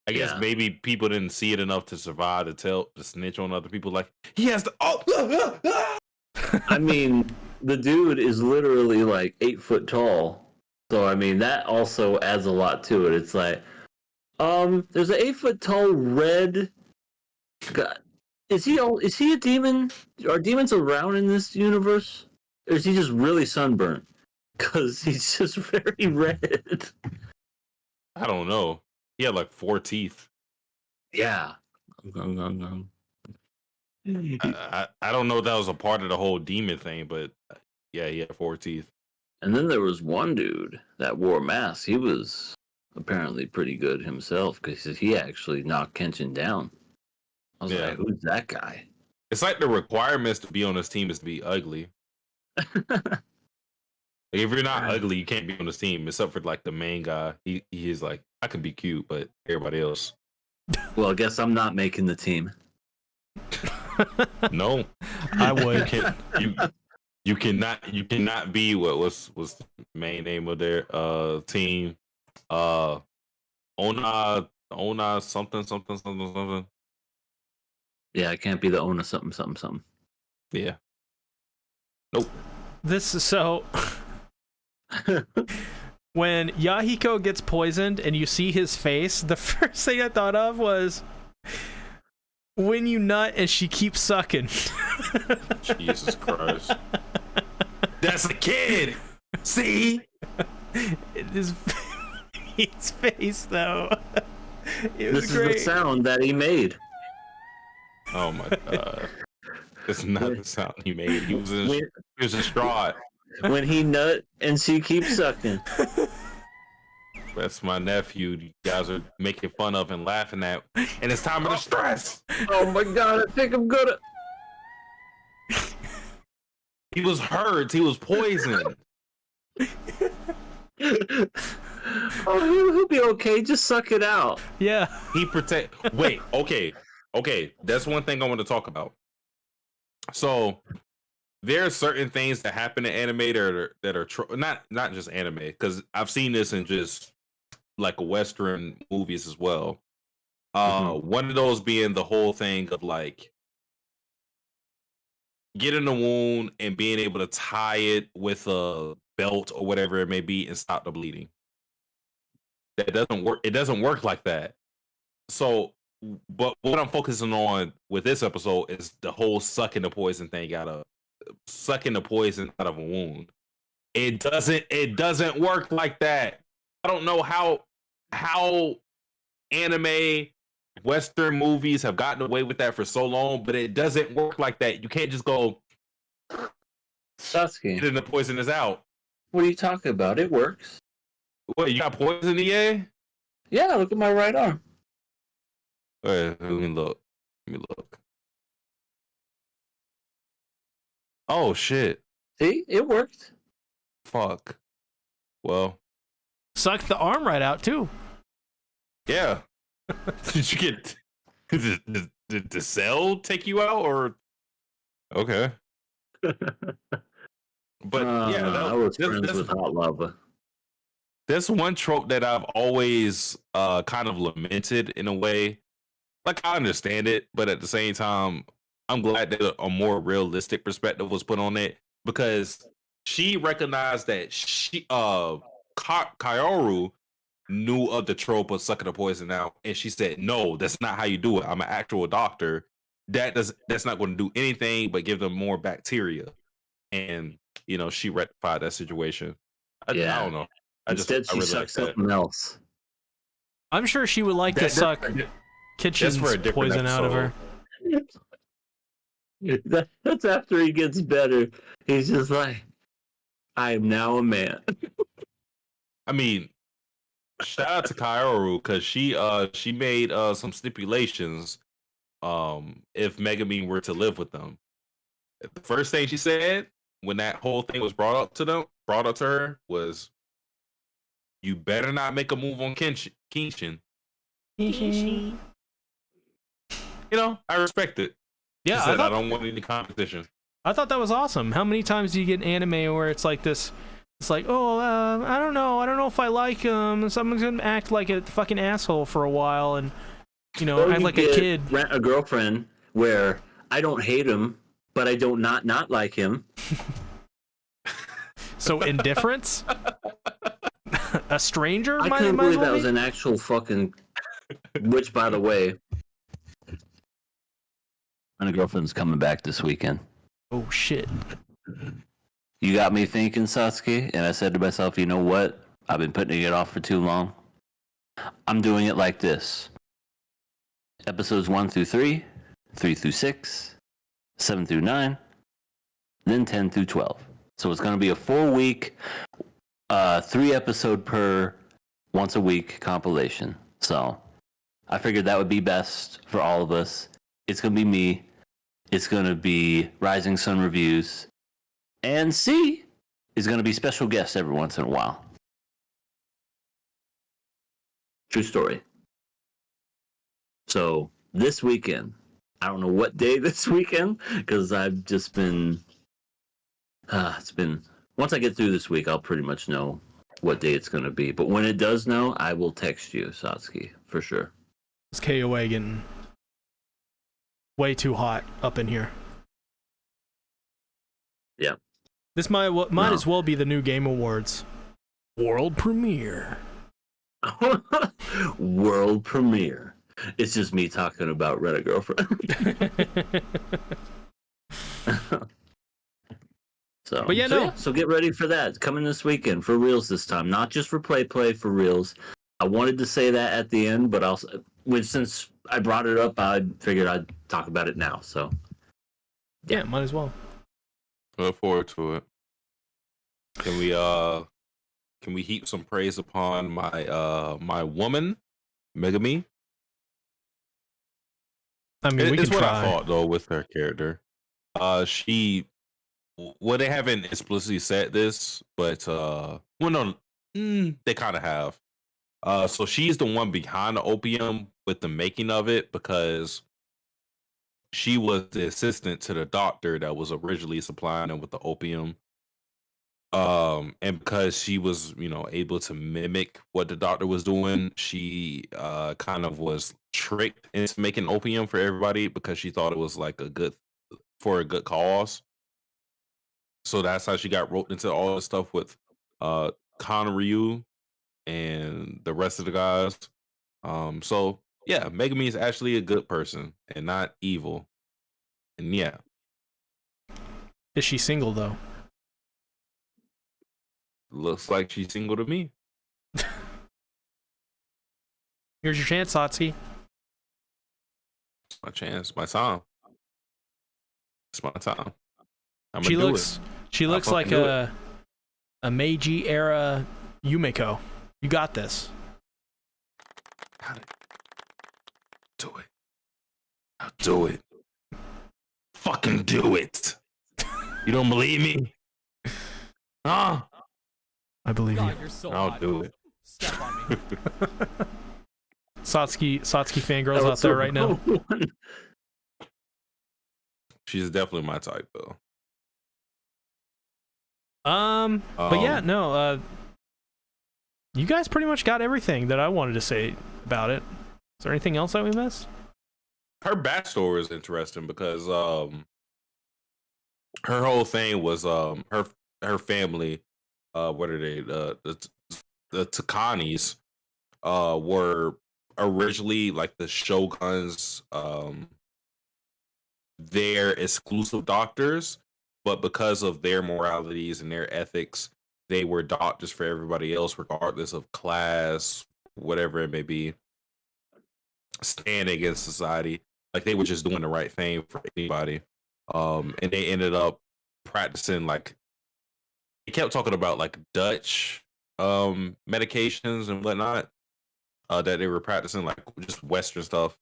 I guess Yeah. maybe people didn't see it enough to survive to snitch on other people. Like he has to. I mean, the dude is literally like 8 foot tall. So I mean that also adds a lot to it. It's like, there's an 8 foot tall red guy. Is he a demon? Are demons around in this universe? Or is he just really sunburnt? Because he's just very red. I don't know. He had like 4 teeth. Yeah. I don't know if that was a part of the whole demon thing, but yeah, he had 4 teeth. And then there was one dude that wore a mask. He was apparently pretty good himself because he actually knocked Kenshin down. I was Yeah. like, who's that guy? It's like the requirements to be on this team is to be ugly. Like, if you're not ugly, you can't be on this team, except for like the main guy. He's like, I can be cute, but everybody else, Well, I guess I'm not making the team. no. I would. You cannot be what's the main name of their team? Ona something. Yeah, I can't be the owner something. Yeah. Nope. This is so. When Yahiko gets poisoned and you see his face, the first thing I thought of was when you nut and she keeps sucking. Jesus Christ. That's a kid. See? His face, though. It was This great. is the sound that he made. Oh my god. That's not the sound he made. He was distraught. When he nut and she keeps sucking. That's my nephew. You guys are making fun of and laughing at. And it's time of the stress. Oh my god, I think I'm gonna. He was hurt. He was poisoned. Oh, he'll be okay. Just suck it out. Yeah. He Wait, okay. That's one thing I want to talk about. So there are certain things that happen in anime that are not just anime, because I've seen this in just like Western movies as well. One of those being the whole thing of like getting a wound and being able to tie it with a belt or whatever it may be and stop the bleeding. That doesn't work. It doesn't work like that. So, but what I'm focusing on with this episode is the whole sucking the poison out of a wound. It doesn't work like that. I don't know how anime Western movies have gotten away with that for so long, but it doesn't work like that. You can't just go Sasuke, and the poison is out. what are you talking about? It works. What, you got poison, EA? Yeah, look at my right arm. Wait, let me look. Oh shit. See, it worked. Fuck. Well, Suck the arm right out, too. yeah. Did you get did the cell take you out or okay? But yeah, I was friends with hot lava. That's one trope that I've always kind of lamented in a way. like I understand it, but at the same time, I'm glad that a more realistic perspective was put on it because she recognized that Kaoru knew of the trope of sucking the poison out, and she said, "No, that's not how you do it. I'm an actual doctor. That's not going to do anything but give them more bacteria." And she rectified that situation. I don't know. Instead, she really sucked like that. something else. I'm sure she would like to suck Kitchen's for a different poison out of her. That's after he gets better. He's just like, I am now a man. I mean, shout out to Kaoru because she made some stipulations. If Megami were to live with them, the first thing she said when that whole thing was brought up to her was, "You better not make a move on Kenshin." I respect it. Yeah, She said, I don't want any competition. I thought that was awesome. How many times do you get an anime where it's like this? It's like, I don't know if I like him. Someone's gonna act like a fucking asshole for a while, and act like a kid. Rent a girlfriend where I don't hate him, but I don't not like him. So indifference. A stranger. I couldn't believe that was an actual fucking. Which, by the way, my girlfriend's coming back this weekend. Oh shit. You got me thinking, Satsuki, and I said to myself, you know what? I've been putting it off for too long. I'm doing it like this. Episodes 1 through 3, 3 through 6, 7 through 9, then 10 through 12. So it's going to be a 4-week, 3-episode per once a week compilation. So I figured that would be best for all of us. It's going to be me. It's going to be Rising Sun Reviews. And C is going to be special guests every once in a while. True story. So this weekend, I don't know what day this weekend, because I've just been, once I get through this week, I'll pretty much know what day it's going to be. But when it does know, I will text you, Satsuki, for sure. It's KOA getting way too hot up in here. Yeah. This might as well be the new Game Awards. World premiere. World premiere. It's just me talking about Reddit girlfriend. So get ready for that. Coming this weekend for reals this time, not just for play for reals. I wanted to say that at the end, but since I brought it up, I figured I'd talk about it now. So yeah, might as well. Look forward to it. Can we heap some praise upon my woman, Megami? I mean, we can try. What I thought though with her character. They haven't explicitly said this, but they kind of have. So she's the one behind the opium with the making of it because she was the assistant to the doctor that was originally supplying them with the opium. And because she was, able to mimic what the doctor was doing, she kind of was tricked into making opium for everybody because she thought it was like a good cause. So that's how she got roped into all the stuff with Ryu and the rest of the guys. So yeah, Megami is actually a good person and not evil. And yeah. Is she single though? Looks like she's single to me. Here's your chance, Satsuki. My chance, my time. It's my time. She looks like a Meiji era Yumiko. You got this. Do it. I'll do it. Fucking do it. You don't believe me? Huh? I believe you. I'll do it. Step on me. Satsuki fangirls out there right now. She's definitely my type though. But yeah, no, you guys pretty much got everything that I wanted to say about it. Is there anything else that we missed? her backstory is interesting because her whole thing was her family, what are they, the Takanis were originally like the Shogun's their exclusive doctors, but because of their moralities and their ethics, they were doctors for everybody else, regardless of class, whatever it may be, standing in society. Like they were just doing the right thing for anybody. And they ended up practicing like they kept talking about like Dutch medications and whatnot that they were practicing, like just Western stuff.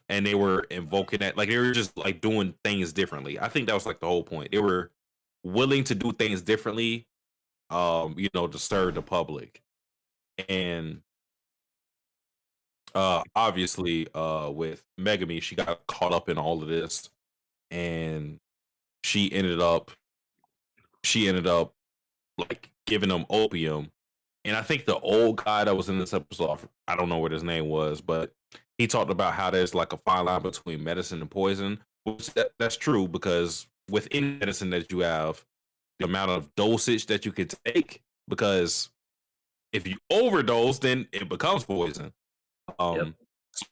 And they were invoking that, like they were just like doing things differently. I think that was like the whole point. They were willing to do things differently, to serve the public. And obviously with Megami, she got caught up in all of this, and she ended up like giving them opium. And I think the old guy that was in this episode, I don't know what his name was, but he talked about how there's like a fine line between medicine and poison. Which that's true, because within medicine that you have the amount of dosage that you can take, because if you overdose, then it becomes poison. So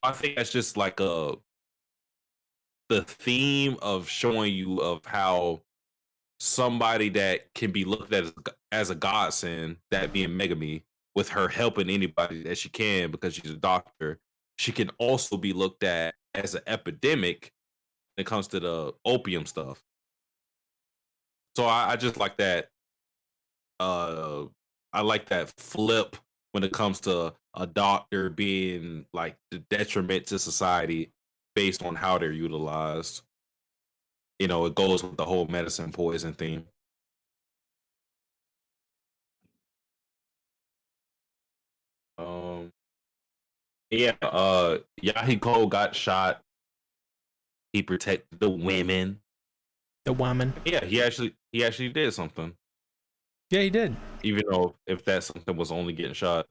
I think that's just like the theme of showing you of how somebody that can be looked at as a godsend, that being Megami, with her helping anybody that she can because she's a doctor, she can also be looked at as an epidemic when it comes to the opium stuff. So I just like that. I like that flip when it comes to a doctor being like the detriment to society based on how they're utilized. It goes with the whole medicine poison theme. Yeah, Yahiko got shot. He protected the women. The woman. Yeah, he actually did something. Yeah, he did. Even though if that something was only getting shot.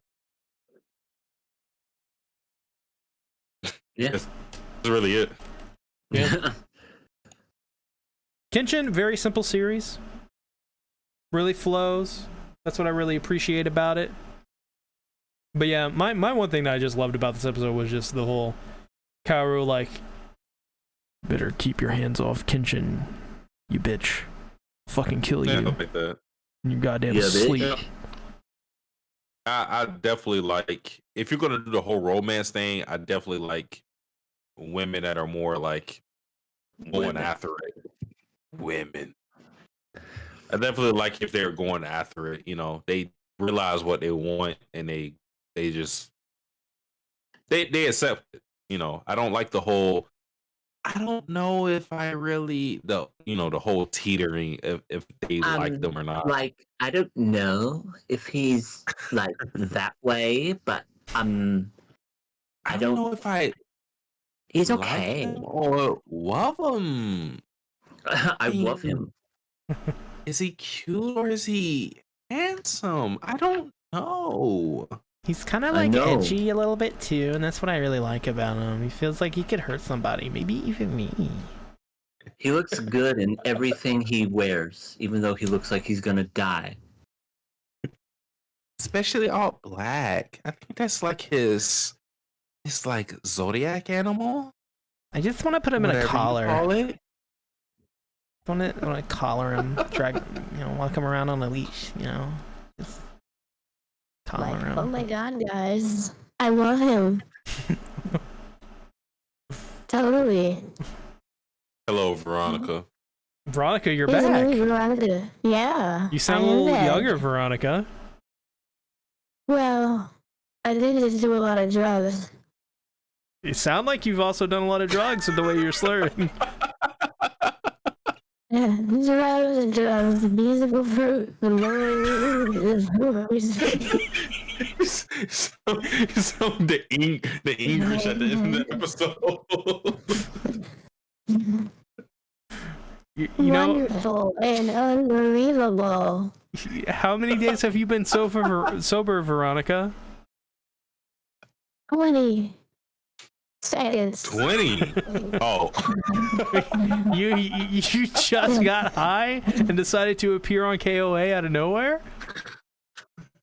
Yeah. That's really it. Yeah. Kenshin, very simple series. Really flows. That's what I really appreciate about it. But yeah, my one thing that I just loved about this episode was just the whole Kaoru, like, better keep your hands off Kenshin, you bitch. Fucking kill you. Like that. You goddamn sleep. Yeah. I definitely like, if you're gonna do the whole romance thing, I definitely like women that are more like going after it. Women. I definitely like if they're going after it. They realize what they want and they just they accept it. I don't like the whole. I don't know if I really the whole teetering if they like them or not. Like, I don't know if he's like that way, but I don't know if I. He's like okay. him or love him. I love him. Is he cute or is he handsome? I don't know. He's kind of like edgy a little bit too, and that's what I really like about him. He feels like he could hurt somebody, maybe even me. He looks good in everything he wears, even though he looks like he's gonna die. Especially all black. I think that's like his like zodiac animal. I just want to put him in a collar. Call it. I want to collar him, drag, walk him around on a leash, just collar him. Oh my god, guys. I love him. Totally. Hello, Veronica. Veronica, you're He's back. really Veronica. Yeah. You sound a I am little back. younger, Veronica. Well, I did just do a lot of drugs. You sound like you've also done a lot of drugs with the way you're slurring. Yeah, drugs, musical fruit, the so the English at the end of the episode. Wonderful and unbelievable. How many days have you been sober, Veronica? 20. seconds. 20. Oh. You just got high and decided to appear on KOA out of nowhere?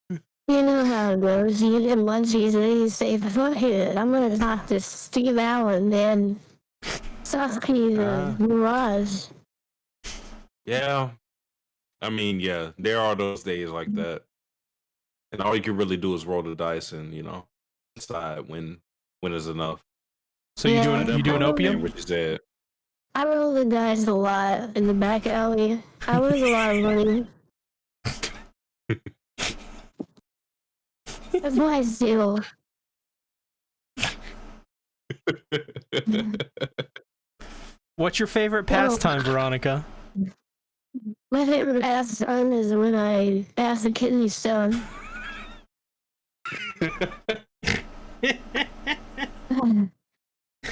You know how it goes. You get munchies and you say, fuck it, I'm gonna talk to Steve Allen, then Sasuke the Mirage. Yeah. I mean, yeah, there are those days like that. And all you can really do is roll the dice and, decide when is enough. So you doing opium? What you said. I roll the dice a lot in the back alley. I lose a lot of money. That's why I steal. What's your favorite pastime, Veronica? My favorite pastime is when I pass a kidney stone.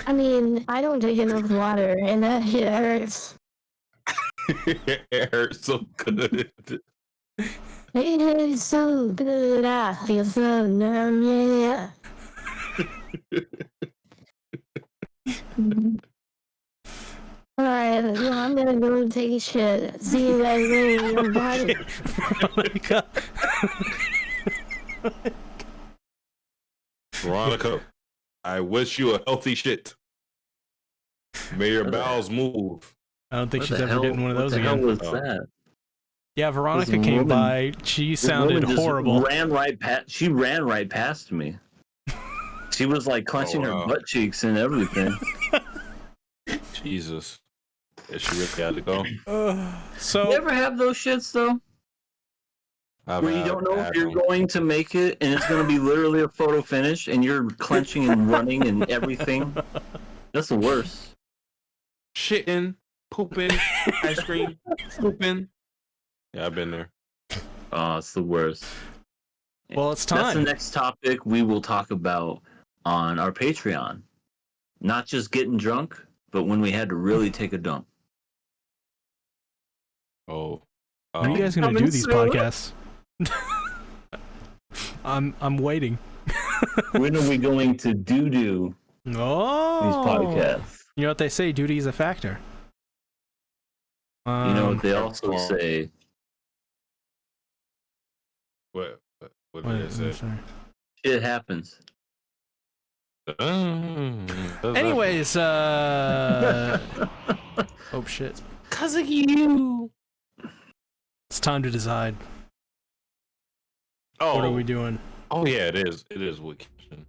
I mean, I don't drink enough water, and that shit hurts. It hurts so good. It is so good. I feel so numb, yeah. Alright, well, I'm gonna go take a shit. See you guys later. Bye. Veronica. Veronica, I wish you a healthy shit. May your bowels move. I don't think What she's the ever hell- getting one of those what the again. hell was Oh. that? Yeah, Veronica This came woman- by. She This sounded woman just horrible. She ran right past me. She was like clenching wow. her butt cheeks and everything. Jesus. Yeah, she really had to go. So You ever have those shits though? Where you don't know if you're going to make it and it's going to be literally a photo finish and you're clenching and running and everything? That's the worst. Shitting, pooping, ice cream, pooping. Yeah, I've been there. Oh, it's the worst. well, it's That's the time. next topic we will talk about on our Patreon. Not just getting drunk, but when we had to really take a dump. Oh. When are you guys gonna coming do these soon. podcasts? I'm waiting. When are we going to do these Oh, podcasts? you know what they say? Duty is a factor. You know what they Um, also say? What Wait, did I'm it say? sorry. Shit happens. Anyways, oh shit. Cause of you. It's time to decide. Oh, What are we doing? Oh yeah, it is. It is with Kenshin.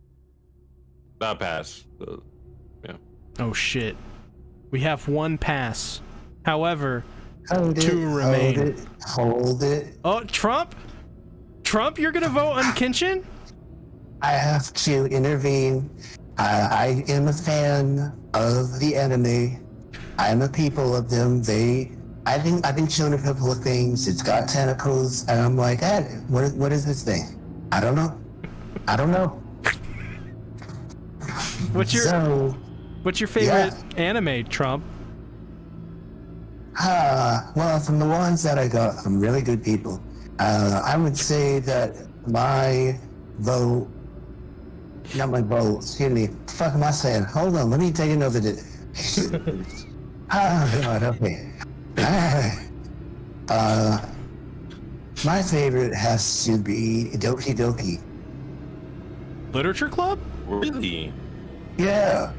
Not pass. Oh shit. We have one pass. However, Hold it, Two remain. Hold it. oh, Trump? Trump, you're gonna vote on Kenshin? I have to intervene. I am a fan of the anime. I am a people of them. I've been shown a couple of things. It's got tentacles, and I'm like, hey, what is this thing? I don't know. What's your So, favorite anime, Trump? well, from the ones that I got from really good people, I would say that my vote, not my vote, excuse me, fuck am I saying? Hold on, let me take another. Oh, God, okay. My favorite has to be Doki Doki. Literature Club? Really? Yeah,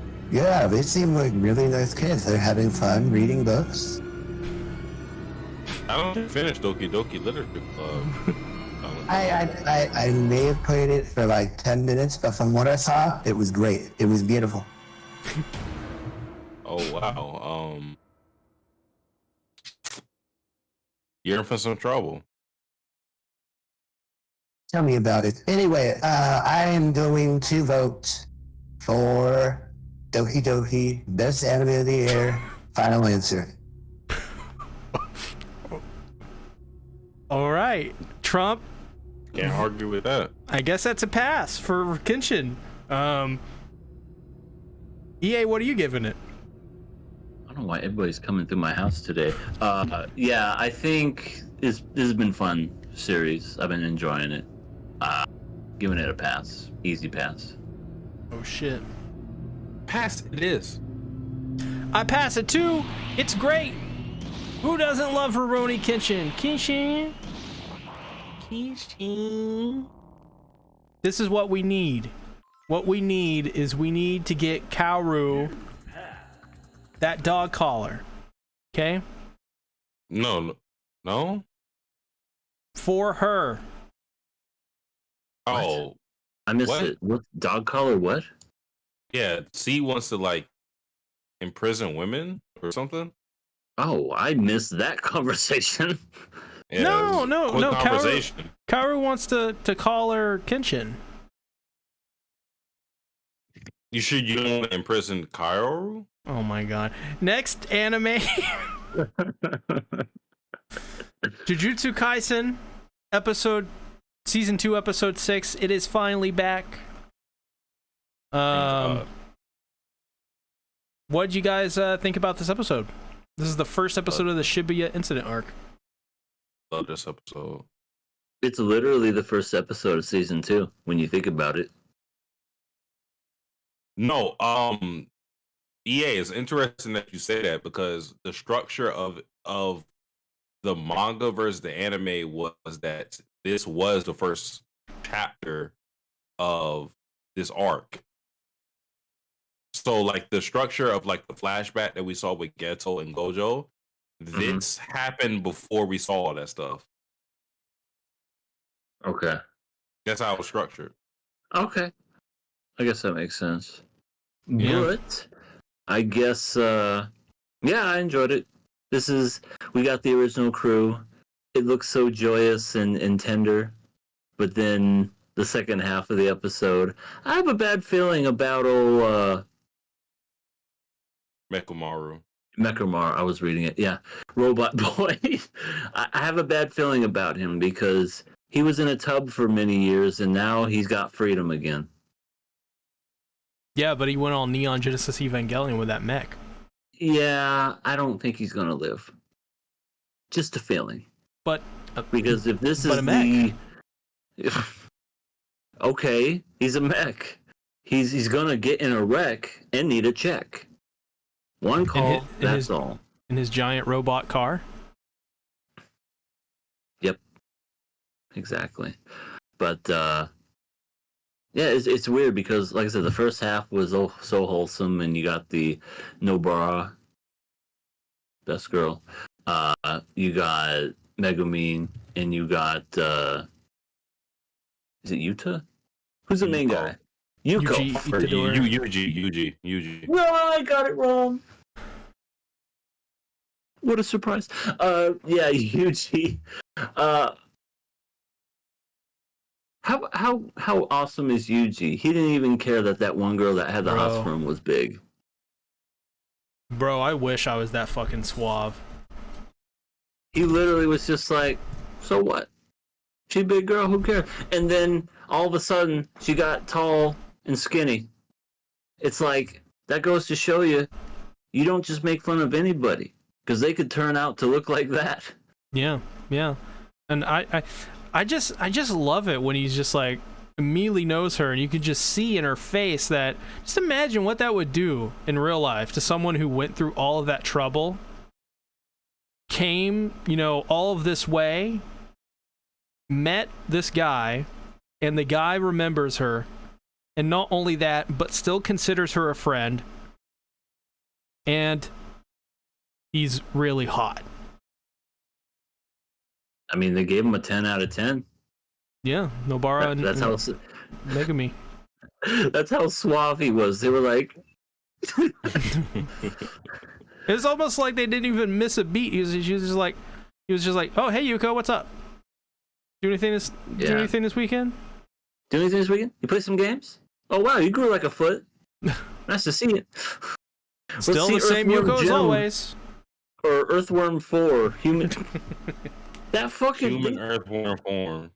they seem like really nice kids. They're having fun reading books. I don't finish Doki Doki Literature Club. I may have played it for like 10 minutes, but from what I saw, it was great. It was beautiful. Oh wow. You're in for some trouble. Tell me about it. Anyway, I am going to vote for Doki Doki, best anime of the year. Final answer. All right, Trump. Can't argue with that. I guess that's a pass for Kenshin. EA, what are you giving it? I don't know why everybody's coming through my house today. Yeah, I think this has been fun series. I've been enjoying it. Giving it a pass. Easy pass. Oh shit. Pass it is. I pass it too. It's great. Who doesn't love Rurouni Kenshin? Kenshin. This is what we need. What we need is we need to get Kaoru that dog collar. Okay? No. For her. Oh, I missed What? it. What dog collar? What? yeah. C wants to like imprison women or something. Oh, I missed that conversation. Yeah, No, it was a quick Kaoru- conversation. Kaoru wants to call her Kenshin. You sure you don't want to imprison Kaoru? Oh my god. Next anime. Jujutsu Kaisen, season 2, episode 6. It is finally back. What'd you guys think about this episode? This is the first episode of the Shibuya incident arc. Love this episode. It's literally the first episode of season 2 when you think about it. No, EA, is interesting that you say that because the structure of the manga versus the anime was that this was the first chapter of this arc. So like the structure of like the flashback that we saw with Geto and Gojo, this happened before we saw all that stuff. Okay. That's how it was structured. Okay. I guess that makes sense. Yeah. But I guess yeah, I enjoyed it. We got the original crew. It looks so joyous and tender. But then the second half of the episode, I have a bad feeling about Mekumaru. Mechamaru, I was reading it. Yeah. Robot Boy. I have a bad feeling about him because he was in a tub for many years and now he's got freedom again. Yeah, but he went all Neon Genesis Evangelion with that mech. Yeah, I don't think he's gonna live. Just a feeling. But Because if this But is a mech. okay, he's a mech. He's gonna get in a wreck and need a check. One call, that's all. in his giant robot car. Yep. Exactly. But yeah, it's weird because like I said, the first half was so wholesome and you got the Nobara, best girl. You got Megumin and you got is it Yuta? Who's the main guy? Yuko. Yuji. No, I got it wrong. What a surprise. Yeah, Yuji. How awesome is Yuji? He didn't even care that one girl that had the house room was big. Bro, I wish I was that fucking suave. He literally was just like, so what? She a big girl, who cares? And then all of a sudden, she got tall and skinny. It's like, that goes to show you, you don't just make fun of anybody, because they could turn out to look like that. Yeah. And I just love it when he's just like immediately knows her and you can just see in her face that, just imagine what that would do in real life to someone who went through all of that trouble, came, all of this way, met this guy, and the guy remembers her, and not only that, but still considers her a friend, and he's really hot. I mean, they gave him a 10 out of 10. Yeah, Nobara and That's how Megumi. That's how suave he was. They were like, it's almost like they didn't even miss a beat. He was just like, "Oh, hey Yuko, what's up? Do anything this weekend? Do anything this weekend? You play some games? Oh wow, you grew like a foot. Nice to see it. Still the same Yuko as always. Or Earthworm 4, human. That fucking human earthworm form.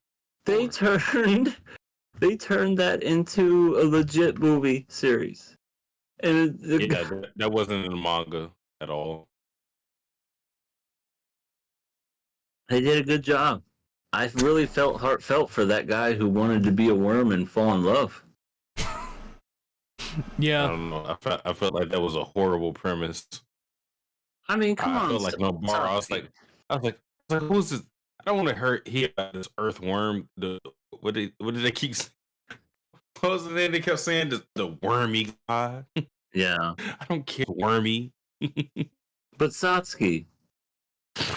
They turned that into a legit movie series. And that wasn't in the manga at all. They did a good job. I really felt heartfelt for that guy who wanted to be a worm and fall in love. I Yeah. don't know. I felt like that was a horrible premise. I mean, come I on. felt like Nobara. I was like, who's this? I don't want to hear about this earthworm. What did they keep? What was the name they kept saying? The wormy guy. Yeah. I don't care, wormy. But Satsuki,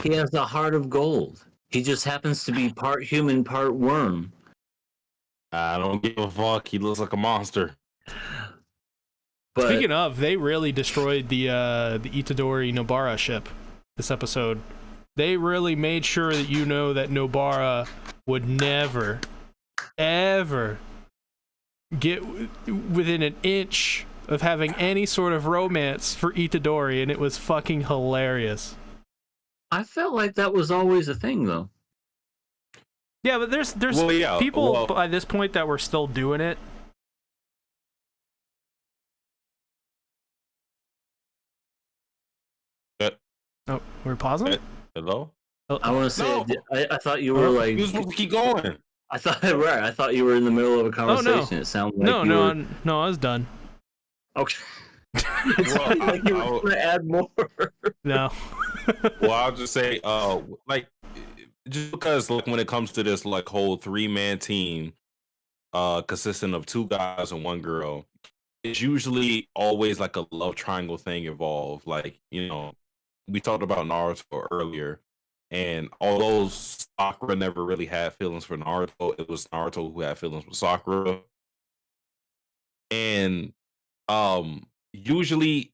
he has a heart of gold. He just happens to be part human, part worm. I don't give a fuck. He looks like a monster. But Speaking of, they really destroyed the Itadori Nobara ship this episode. They really made sure that you know that Nobara would never, ever get within an inch of having any sort of romance for Itadori, and it was fucking hilarious. I felt like that was always a thing, though. Yeah, but there's Well, yeah, people well- by this point that were still doing it. Oh, we're pausing? Hello? I want to say, No. I thought you were like, You supposed to keep going. I thought you were in the middle of a conversation. It sounded like you were... No, I was done. Okay. It sounded like you were going to add more. No. Well, I'll just say, like, just because, like, when it comes to this, like, whole 3-man team, consisting of 2 guys and 1 girl, it's usually always like a love triangle thing involved. Like, you know, we talked about Naruto earlier, and although Sakura never really had feelings for Naruto, it was Naruto who had feelings for Sakura. And usually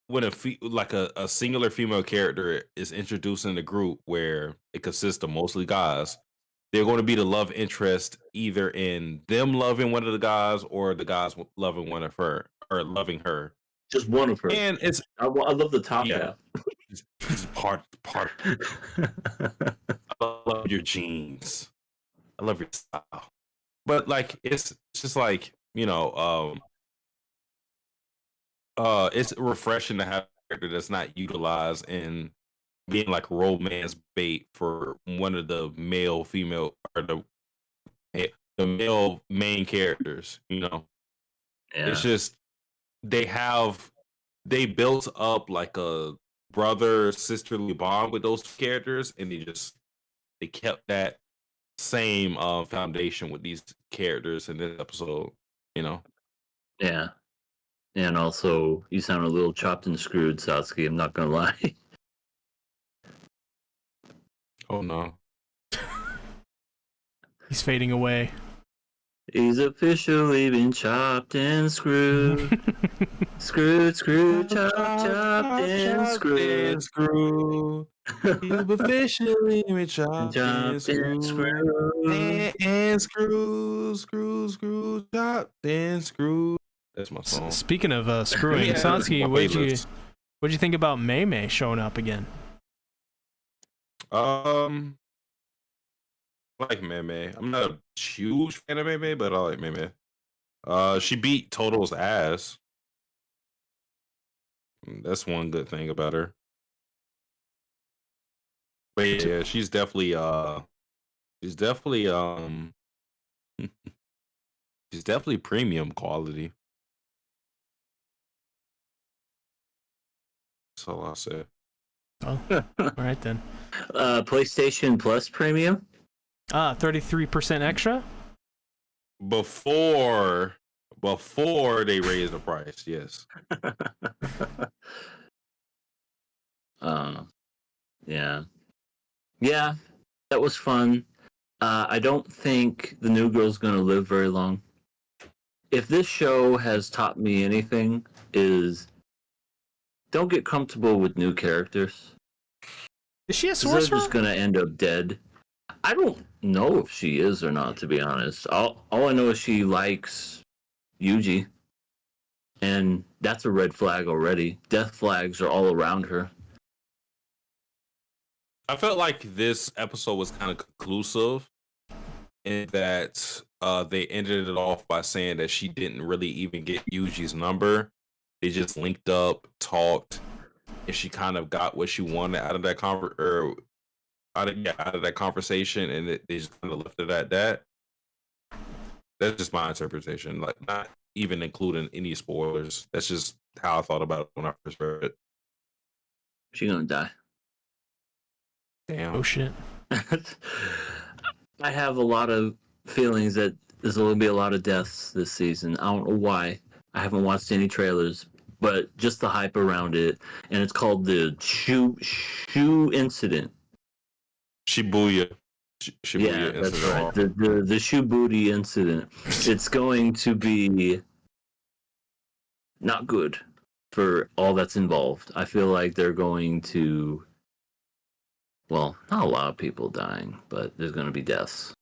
when a singular female character is introduced in a group where it consists of mostly guys, they're going to be the love interest either in them loving one of the guys or the guys loving one of her or loving her. Just one of her. And it's I love the top yeah, half. it's part. I love your jeans. I love your style. But like it's just like, you know, it's refreshing to have a character that's not utilized in being like romance bait for one of the male female or the male main characters, you know. Yeah. It's just they built up like a brother sisterly bond with those characters, and they kept that same foundation with these characters in this episode, you know. Yeah. And also, you sound a little chopped and screwed, Satsuki. I'm not gonna lie. Oh no. He's fading away. He's officially been chopped and screwed. Screwed, chopped and screwed. You've officially been chopped and screwed. And screwed, chopped and screwed. That's my song. Speaking of screwing, Yeah, Satsuki, my what'd playlist. you think about Mei showing up again? I like Mei. I'm not a huge fan of Mei, but I like Mei. She beat Toto's ass. That's one good thing about her. But yeah, she's definitely she's definitely premium quality. That's all I'll say. Oh, all right then. PlayStation Plus Premium? 33% extra? Before they raise the price, yes. Yeah. Yeah, that was fun. I don't think the new girl's gonna live very long. If this show has taught me anything, is don't get comfortable with new characters. Is she a 'Cause they're sorcerer? just gonna end up dead. I don't know if she is or not, to be honest. All I know is she likes Yuji. And that's a red flag already. Death flags are all around her. I felt like this episode was kind of conclusive in that they ended it off by saying that she didn't really even get Yuji's number. They just linked up, talked, and she kind of got what she wanted out of that out of that conversation, and they just kind of left it at that. That's just my interpretation. Like, not even including any spoilers. That's just how I thought about it when I first read it. She's gonna die. Damn. Oh shit. I have a lot of feelings that there's going to be a lot of deaths this season. I don't know why. I haven't watched any trailers, but just the hype around it. And it's called the shoe incident. Shibuya. Yeah, that's incident. right. The shoe booty incident. It's going to be not good for all that's involved. I feel like they're going to, well, not a lot of people dying, but there's going to be deaths.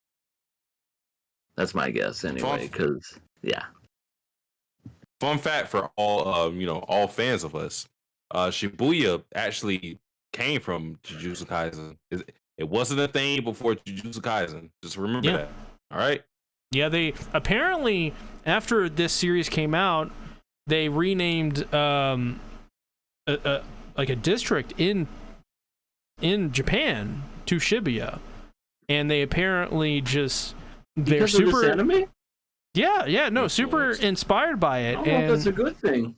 That's my guess anyway, because, yeah. Fun fact for all all fans of us, Shibuya actually came from Jujutsu Kaisen. It wasn't a thing before Jujutsu Kaisen. Just remember that. All right. Yeah, they apparently, after this series came out, they renamed like a district in Japan to Shibuya, and they apparently just they're Because of super this anime? yeah no super inspired by it. I don't know if that's a good thing.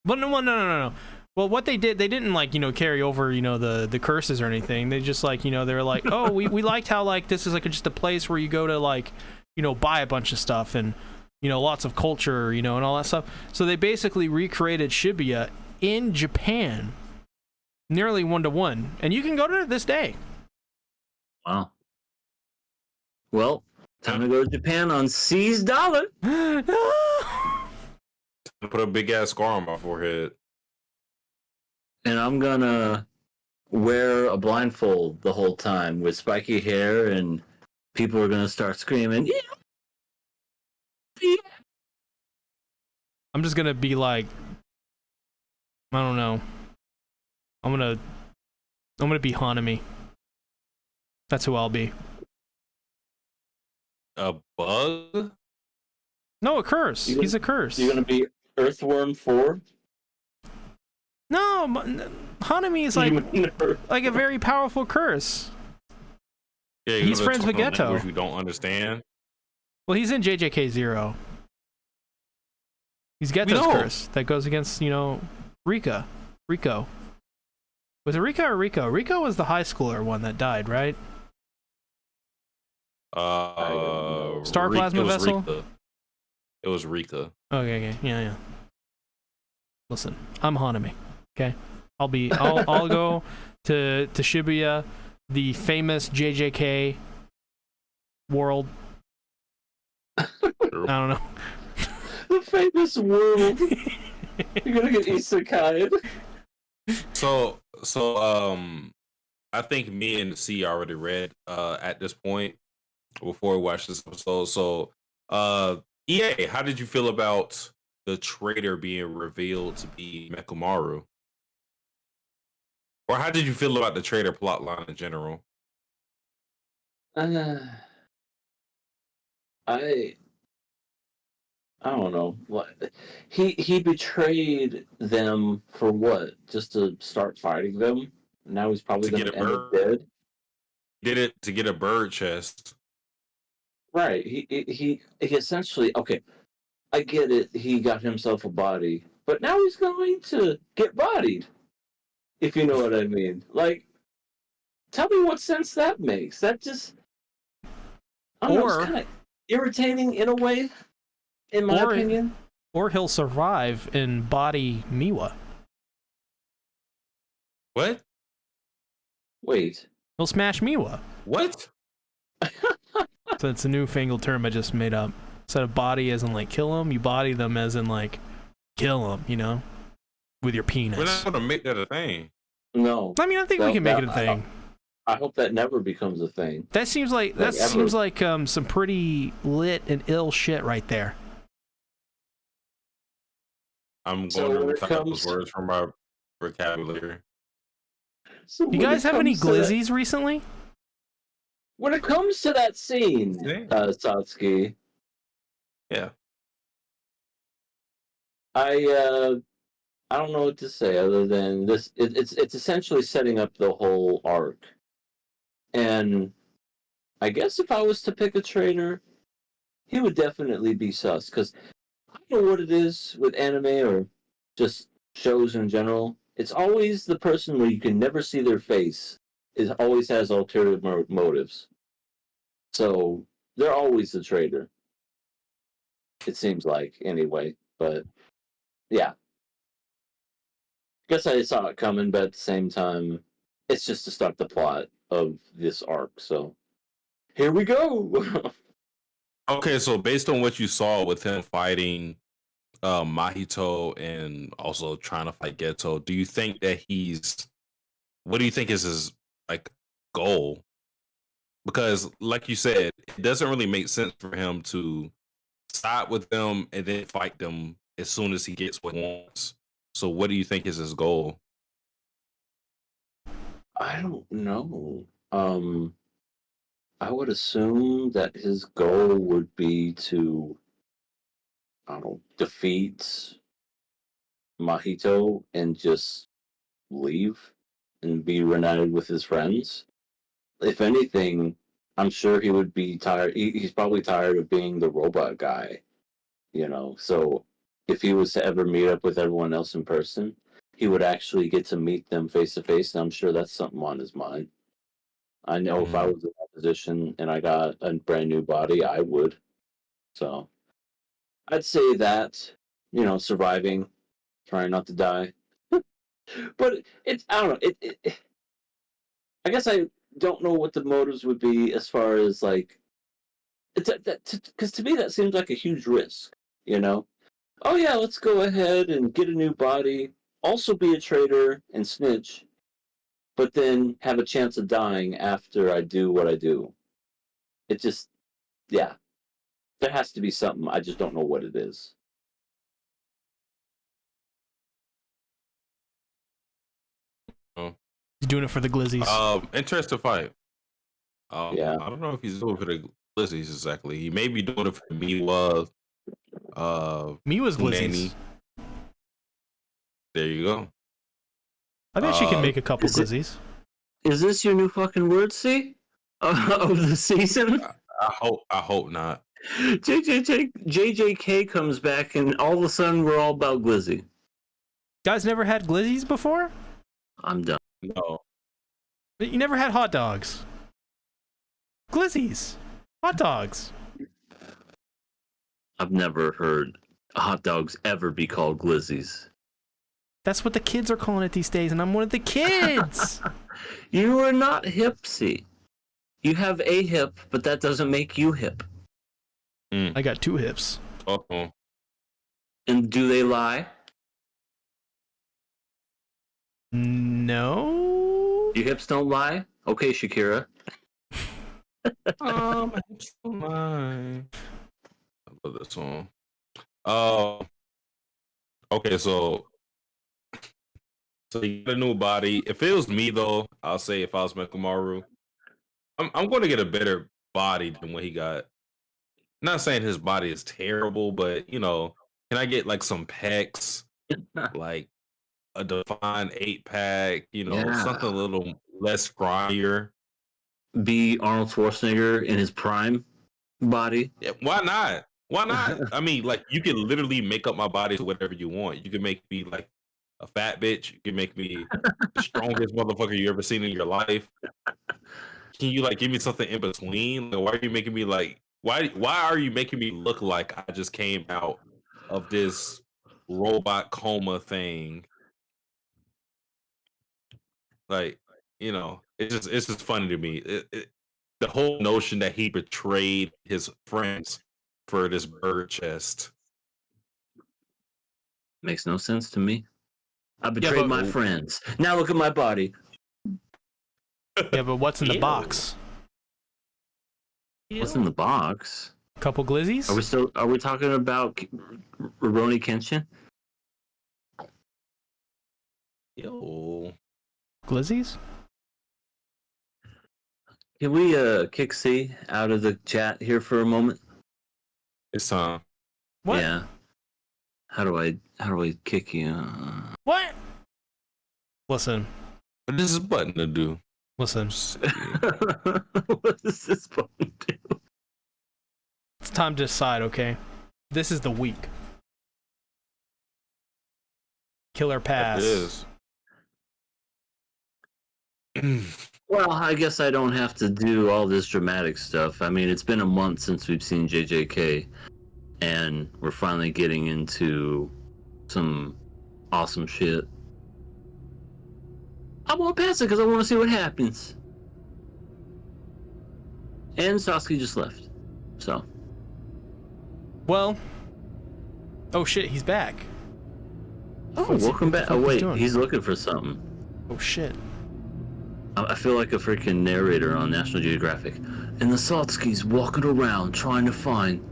Well, no. Well, what they did, they didn't carry over the curses or anything. They just they were like, oh, we liked how this is just a place where you go to buy a bunch of stuff and lots of culture and all that stuff. So they basically recreated Shibuya in Japan, nearly 1-to-1, and you can go to it this day. Wow. Well, time to go to Japan on C's dollar. Put a big ass scar on my forehead. And I'm gonna wear a blindfold the whole time with spiky hair, and people are gonna start screaming, yeah! I'm just gonna be like, I don't know. I'm gonna be Hanami. That's who I'll be. A bug? No, a curse. He's a curse. You're gonna be Earthworm 4? No, Hanami is like a very powerful curse. Yeah, he's friends with Geto. Which we don't understand. Well, he's in JJK 0. He's Geto's curse that goes against Rico. Was it Rika or Rico? Rico was the high schooler one that died, right? Star Plasma Vessel? Rika. It was Rika. Okay, yeah. Listen, I'm Hanami. Okay, I'll go to Shibuya, the famous JJK world. I don't know. The famous world. You're gonna get isekai. So I think me and C already read at this point before we watched this episode. So EA, how did you feel about the traitor being revealed to be Mekumaru? Or how did you feel about the traitor plotline in general? I don't know. What he betrayed them for what? Just to start fighting them? Now he's probably going to end up dead. Did it to get a bird chest. Right. He essentially, okay, I get it. He got himself a body, but now he's going to get bodied. If you know what I mean. Like, tell me what sense that makes. That just, I don't know, it's kind of irritating in a way, in my opinion. Or he'll survive and body Miwa. What? Wait. He'll smash Miwa. What? So it's a newfangled term I just made up. Instead of body as in kill him, you body them as in kill him, with your penis. We're not going to make that a thing. No. I mean, I think we can make it a thing. I hope that never becomes a thing. That seems like some pretty lit and ill shit right there. I'm going to retire those words from my vocabulary. So you guys have any glizzies recently? When it comes to that scene, Satsuki, yeah, I don't know what to say other than this. It's essentially setting up the whole arc, and I guess if I was to pick a traitor, he would definitely be sus. Because I don't know what it is with anime or just shows in general. It's always the person where you can never see their face. It always has ulterior motives. So they're always the traitor. It seems like, anyway. But yeah, guess I saw it coming, but at the same time, it's just to start the plot of this arc. So here we go. Okay, so based on what you saw with him fighting Mahito and also trying to fight Geto, do you think that what do you think is his like goal? Because like you said, it doesn't really make sense for him to side with them and then fight them as soon as he gets what he wants. So what do you think is his goal? I don't know. I would assume that his goal would be to, I don't know, defeat Mahito and just leave and be reunited with his friends. If anything, I'm sure he would be tired. He's probably tired of being the robot guy, So if he was to ever meet up with everyone else in person, he would actually get to meet them face to face, and I'm sure that's something on his mind. I know if I was in that position and I got a brand new body, I would. So I'd say that, surviving, trying not to die. But I don't know. I guess I don't know what the motives would be as far as like, because to me that seems like a huge risk, Oh yeah, let's go ahead and get a new body, also be a traitor and snitch, but then have a chance of dying after I do what I do. It just, yeah, there has to be something. I just don't know what it is. He's doing it for the glizzies. Interesting fight. Yeah. I don't know if he's doing it for the glizzies exactly. He may be doing it for the Miwa. Miwa's glizzies. There you go. I bet she can make a couple glizzies. Is this your new fucking word, C? Of the season? I hope not. JJK comes back and all of a sudden we're all about glizzy. Guys never had glizzies before? I'm done. No. You never had hot dogs? Glizzies. Hot dogs. I've never heard hot dogs ever be called glizzies. That's what the kids are calling it these days, and I'm one of the kids. You are not hipsy. You have a hip, but that doesn't make you hip. I got 2 hips. Uh-oh. And do they lie? No. Your hips don't lie? Okay, Shakira. My hips don't lie. I love this song. Okay, so you get a new body. If it was me though, I'll say if I was Mekumaru, I'm going to get a better body than what he got. Not saying his body is terrible, but can I get like some pecs, like a defined 8-pack, something a little less scrawnier. Be Arnold Schwarzenegger in his prime body. Yeah, why not? Why not? I mean, like you can literally make up my body to whatever you want. You can make me like a fat bitch. You can make me the strongest motherfucker you ever seen in your life. Can you like give me something in between? Like, why are you making me like? Why are you making me look like I just came out of this robot coma thing? Like, it's just funny to me. The whole notion that he betrayed his friends for this bird chest makes no sense to me. I betrayed my friends. Now look at my body. Yeah, but what's in the box? What's in the box? Couple glizzies? Are we talking about Rurouni Kenshin? Yo. Glizzies? Can we kick C out of the chat here for a moment? It's time. What? Yeah. How do I kick you? What? Listen. What does this button to do? Listen. What does this button do? time to decide, okay? This is the week. Killer pass. It is. Well, I guess I don't have to do all this dramatic stuff. I mean, it's been a month since we've seen JJK, and we're finally getting into some awesome shit. I won't pass it because I want to see what happens. And Sasuke just left. So. Well. Oh shit, he's back. Oh, What's he- welcome what the back. fuck Oh, is wait, doing? he's looking for something. Oh shit. I feel like a freaking narrator on National Geographic. And the Satsuki's walking around trying to find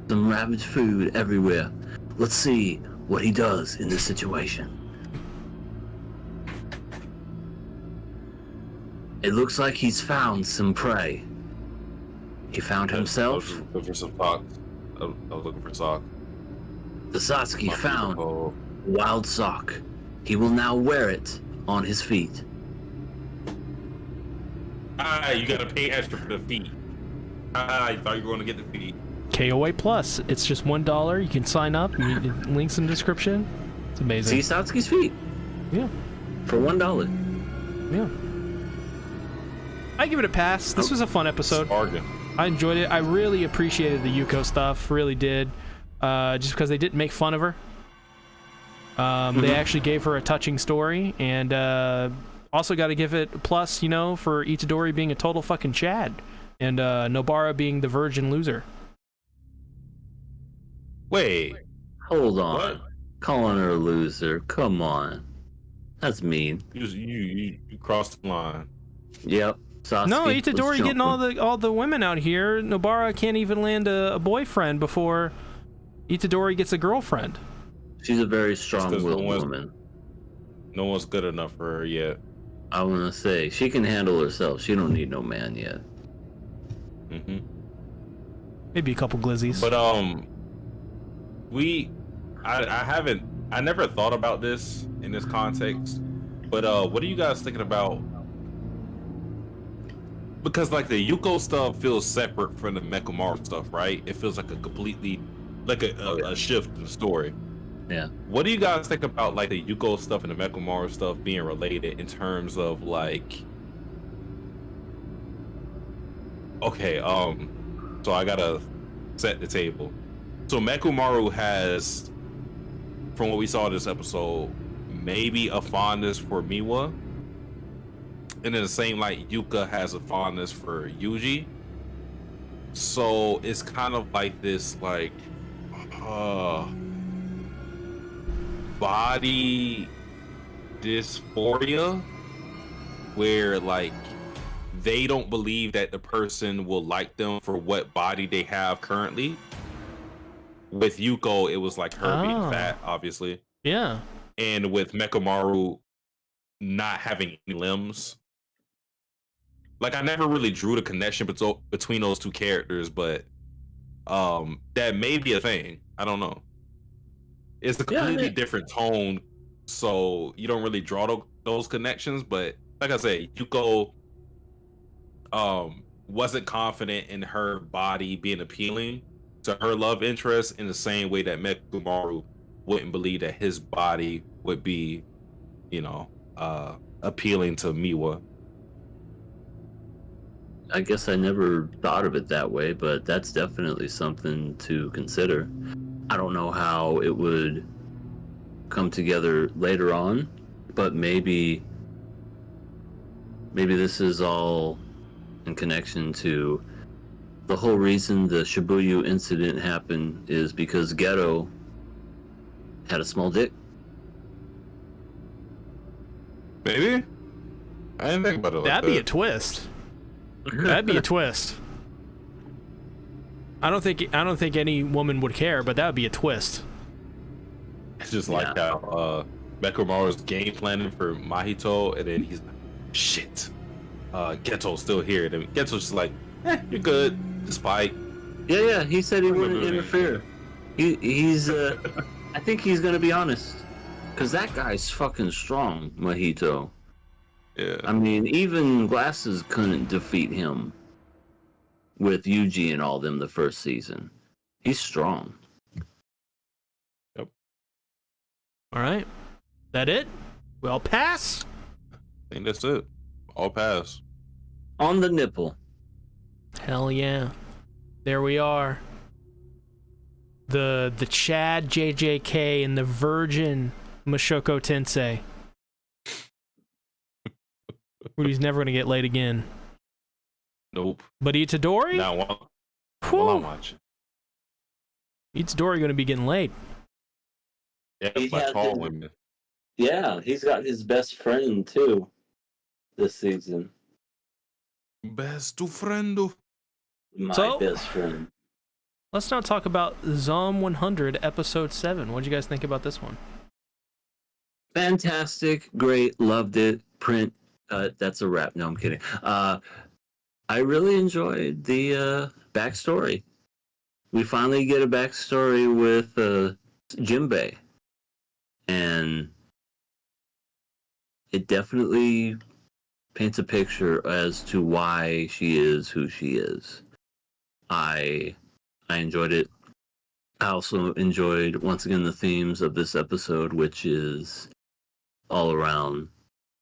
some ravaged food everywhere. Let's see what he does in this situation. It looks like he's found some prey. He found himself. I was looking for some socks. I was looking for socks. The Satsuki My found beautiful- wild sock. He will now wear it on his feet. You gotta pay extra for the feet. You thought you were going to get the feet. KOA Plus. It's just $1. You can sign up. Links in the description. It's See amazing. Satsuki's feet Yeah. for $1. Yeah. I give it a pass. This was a fun episode. Bargain. I enjoyed it. I really appreciated the Yuko stuff. Really did. Just because they didn't make fun of her. They actually gave her a touching story, and also got to give it a plus, you know, for Itadori being a total fucking Chad, and Nobara being the virgin loser. Wait. Hold on. What? Calling her a loser. Come on. That's mean. You crossed the line. Yep. Sasuke No, was Itadori getting jumping. all the women out here. Nobara can't even land a boyfriend before Itadori gets a girlfriend. She's a very Because strong-willed woman. No one's good enough for her yet. I want to say she can handle herself. She don't need no man yet. Hmm. Maybe a couple glizzies. But I never thought about this in this context. But what are you guys thinking about? Because like the Yuko stuff feels separate from the Mechamaru stuff, right? It feels like a completely like a shift in the story. Yeah. What do you guys think about like the Yuko stuff and the Mechamaru stuff being related in terms of like? Okay, so I gotta set the table. So Mechamaru has, from what we saw in this episode, maybe a fondness for Miwa. And in the same light, Yuka has a fondness for Yuji. So it's kind of like this like body dysphoria where like they don't believe that the person will like them for what body they have currently. With Yuko, it was like her being Oh. fat, obviously. Yeah. And with Mechamaru not having any limbs. Like I never really drew the connection between those two characters, but that may be a thing. I don't know. It's a completely different tone, so you don't really draw those connections. But like I said, Yuko wasn't confident in her body being appealing to her love interest in the same way that Mechamaru wouldn't believe that his body would be, you know, appealing to Miwa. I guess I never thought of it that way, but that's definitely something to consider. I don't know how it would come together later on, but maybe this is all in connection to the whole reason the Shibuya incident happened is because Geto had a small dick. Maybe? I didn't think about it like That'd be a that. twist. That'd be a twist. I don't think any woman would care, but that would be a twist. It's just like how Mechamaru's game planning for Mahito, and then he's like, shit, Geto's still here. And then Geto's just like, you're good, despite. Yeah, he said he wouldn't interfere. He's I think he's gonna be honest. Cause that guy's fucking strong, Mahito. Yeah. I mean, even Glasses couldn't defeat him with Yuji and all them the first season. He's strong. Yep. All right. That it? We all pass? I think that's it. All pass. On the nipple. Hell yeah. There we are. The Chad JJK and the virgin Mushoku Tensei. Rudy's never gonna get laid again. Nope. But Itadori? Now while I'm Whew. watching. Itadori gonna be getting laid. Yeah, He by had tall the- women. Yeah, he's got his best friend too this season. Best friend. My So- best friend. Let's now talk about Zom 100 episode 7. What did you guys think about this one? Fantastic, great, loved it. Print, that's a wrap. No, I'm kidding. I really enjoyed the backstory. We finally get a backstory with Jinbei, and it definitely paints a picture as to why she is who she is. I enjoyed it. I also enjoyed, once again, the themes of this episode, which is all around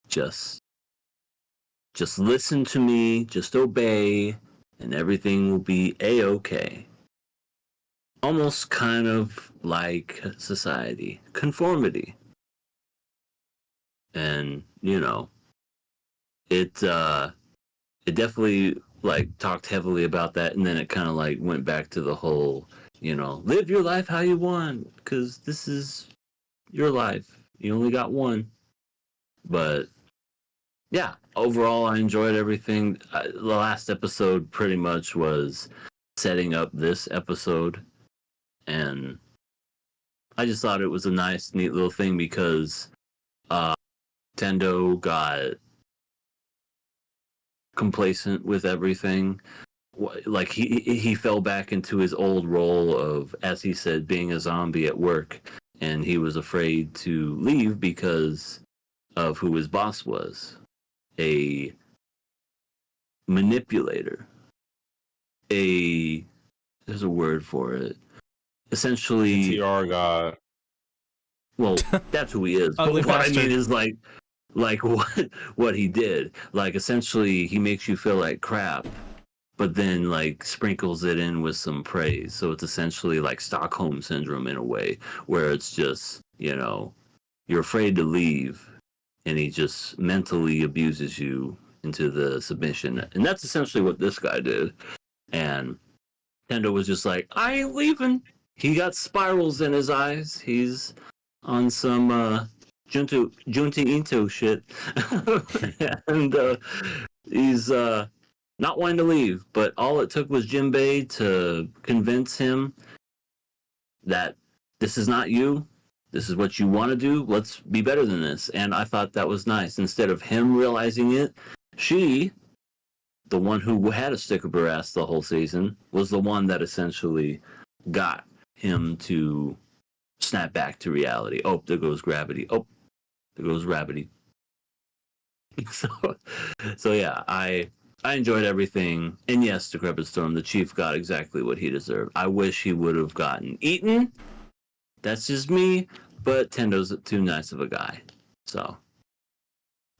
just listen to me, just obey, and everything will be a-okay. Almost kind of like society, conformity. And, you know, it definitely like talked heavily about that, and then it kind of like went back to the whole, you know, live your life how you want, because this is your life. You only got one. But yeah, overall, I enjoyed everything. The last episode pretty much was setting up this episode, and I just thought it was a nice, neat little thing because Tendo got complacent with everything. Like he fell back into his old role of, as he said, being a zombie at work, and he was afraid to leave because of who his boss was. A manipulator. There's a word for it. Essentially, TR God. well, that's who he is. But Ugly what I bastard. mean is like what he did. Like, essentially, he makes you feel like crap, but then like sprinkles it in with some praise. So it's essentially like Stockholm syndrome in a way, where it's just, you know, you're afraid to leave, and he just mentally abuses you into the submission. And that's essentially what this guy did. And Tendo was just like, I ain't leaving. He got spirals in his eyes. He's on some Junta Ito shit. And he's not wanting to leave. But all it took was Jinbei to convince him that this is not you. This is what you want to do. Let's be better than this. And I thought that was nice. Instead of him realizing it, she, the one who had a stick up her ass the whole season, was the one that essentially got him to snap back to reality. Oh, there goes gravity. Oh, there goes gravity. So yeah, I enjoyed everything. And yes, Decrepit Storm, the chief got exactly what he deserved. I wish he would have gotten eaten. That's just me, but Tendo's too nice of a guy. So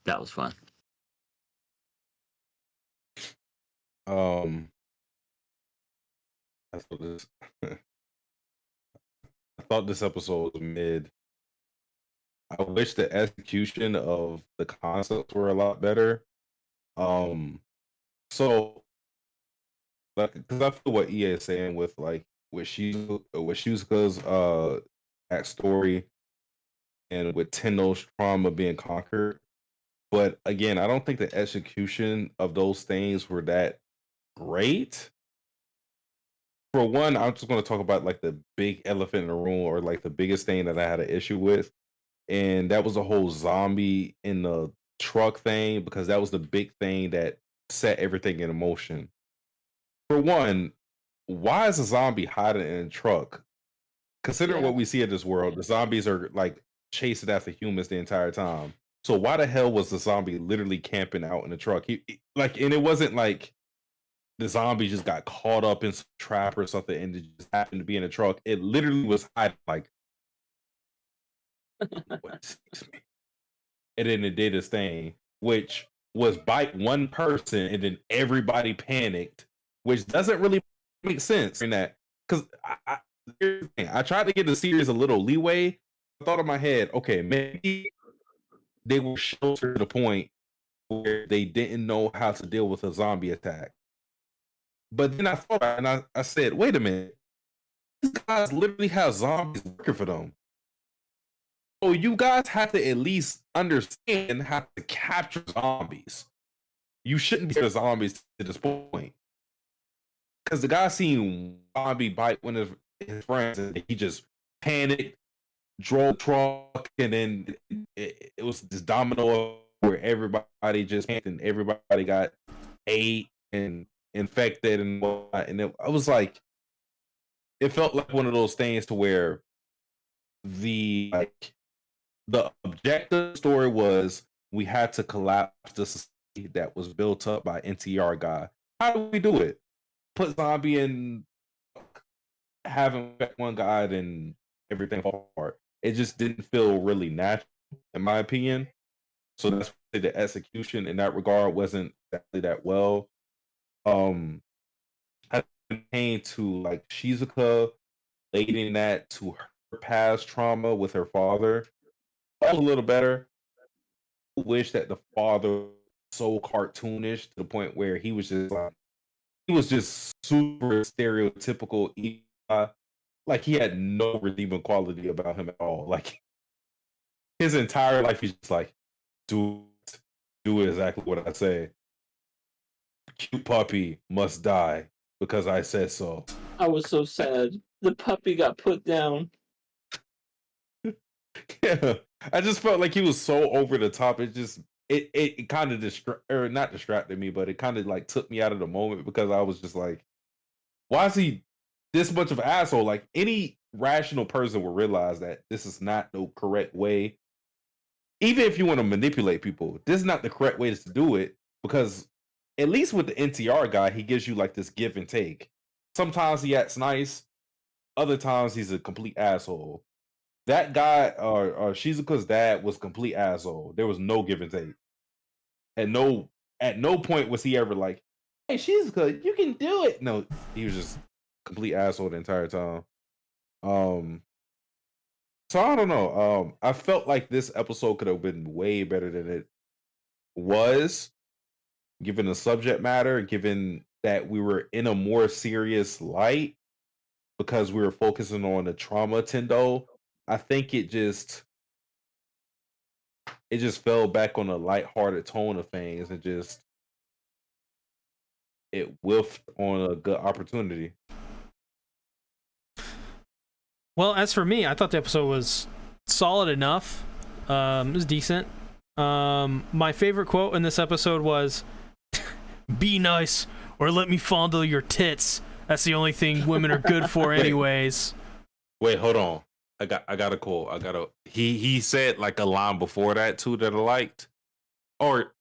that was fun. I thought this I thought this episode was mid. I wish the execution of the concepts were a lot better. So like, because I feel what EA is saying with like with Shuzuka's backstory and with Tenno's trauma being conquered. But again, I don't think the execution of those things were that great. For one, I'm just going to talk about like the big elephant in the room, or like the biggest thing that I had an issue with, and that was the whole zombie in the truck thing, because that was the big thing that set everything in motion. For one, why is a zombie hiding in a truck? Considering what we see in this world, the zombies are like chasing after humans the entire time. So why the hell was the zombie literally camping out in the truck? Like, and it wasn't like the zombie just got caught up in some trap or something and it just happened to be in a truck. It literally was hiding like, excuse me. And then it did its thing, which was bite one person and then everybody panicked, which doesn't really make sense in that. Because I tried to give the series a little leeway. I thought in my head, okay, maybe they were sheltered to the point where they didn't know how to deal with a zombie attack. But then I thought, and I said, wait a minute, these guys literally have zombies working for them. So you guys have to at least understand how to capture zombies. You shouldn't be zombies to this point. Because the guy seen zombie bite one of his friends and he just panicked, drove truck, and then it was this domino where everybody just panicked and everybody got ate and infected and whatnot. And I was like, it felt like one of those things to where the objective story was we had to collapse the society that was built up by NTR guy. How do we do it? Put zombie in, have him affect one guy, and everything fall apart. It just didn't feel really natural, in my opinion. So that's why the execution in that regard wasn't exactly that well. I came to like Shizuka relating that to her past trauma with her father. That was a little better. I wish that the father was so cartoonish to the point where he was just super stereotypical. Like he had no redeeming quality about him at all. Like his entire life, he's just like, do exactly what I say. Cute puppy must die because I said so. I was so sad. The puppy got put down. Yeah, I just felt like he was so over the top. It kind of not distracted me, but it kind of like took me out of the moment because I was just like, why is he this much of an asshole? Like any rational person will realize that this is not the correct way. Even if you want to manipulate people, this is not the correct way to do it, because at least with the NTR guy, he gives you like this give and take. Sometimes he acts nice, other times he's a complete asshole. That guy, Shizuka's dad, was complete asshole. There was no give and take. At no point was he ever like, "Hey, Shizuka, you can do it." No, he was just complete asshole the entire time. So I don't know. I felt like this episode could have been way better than it was, given the subject matter, given that we were in a more serious light because we were focusing on the trauma Tendo. I think it just fell back on a lighthearted tone of things and just it whiffed on a good opportunity. Well, as for me, I thought the episode was solid enough. It was decent. My favorite quote in this episode was, "Be nice or let me fondle your tits. That's the only thing women are good for anyways." Wait, hold on. I got a quote. He said like a line before that too that I liked, or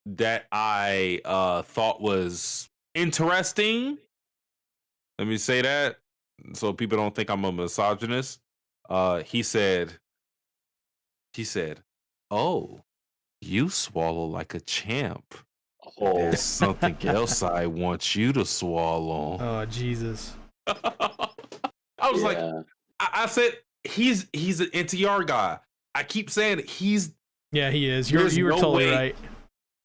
that I thought was interesting. Let me say that so people don't think I'm a misogynist. He said, "Oh, you swallow like a champ. There's something else I want you to swallow." Oh, Jesus. I was like, I said he's an NTR guy. I keep saying he's. Yeah, he is. You were totally right.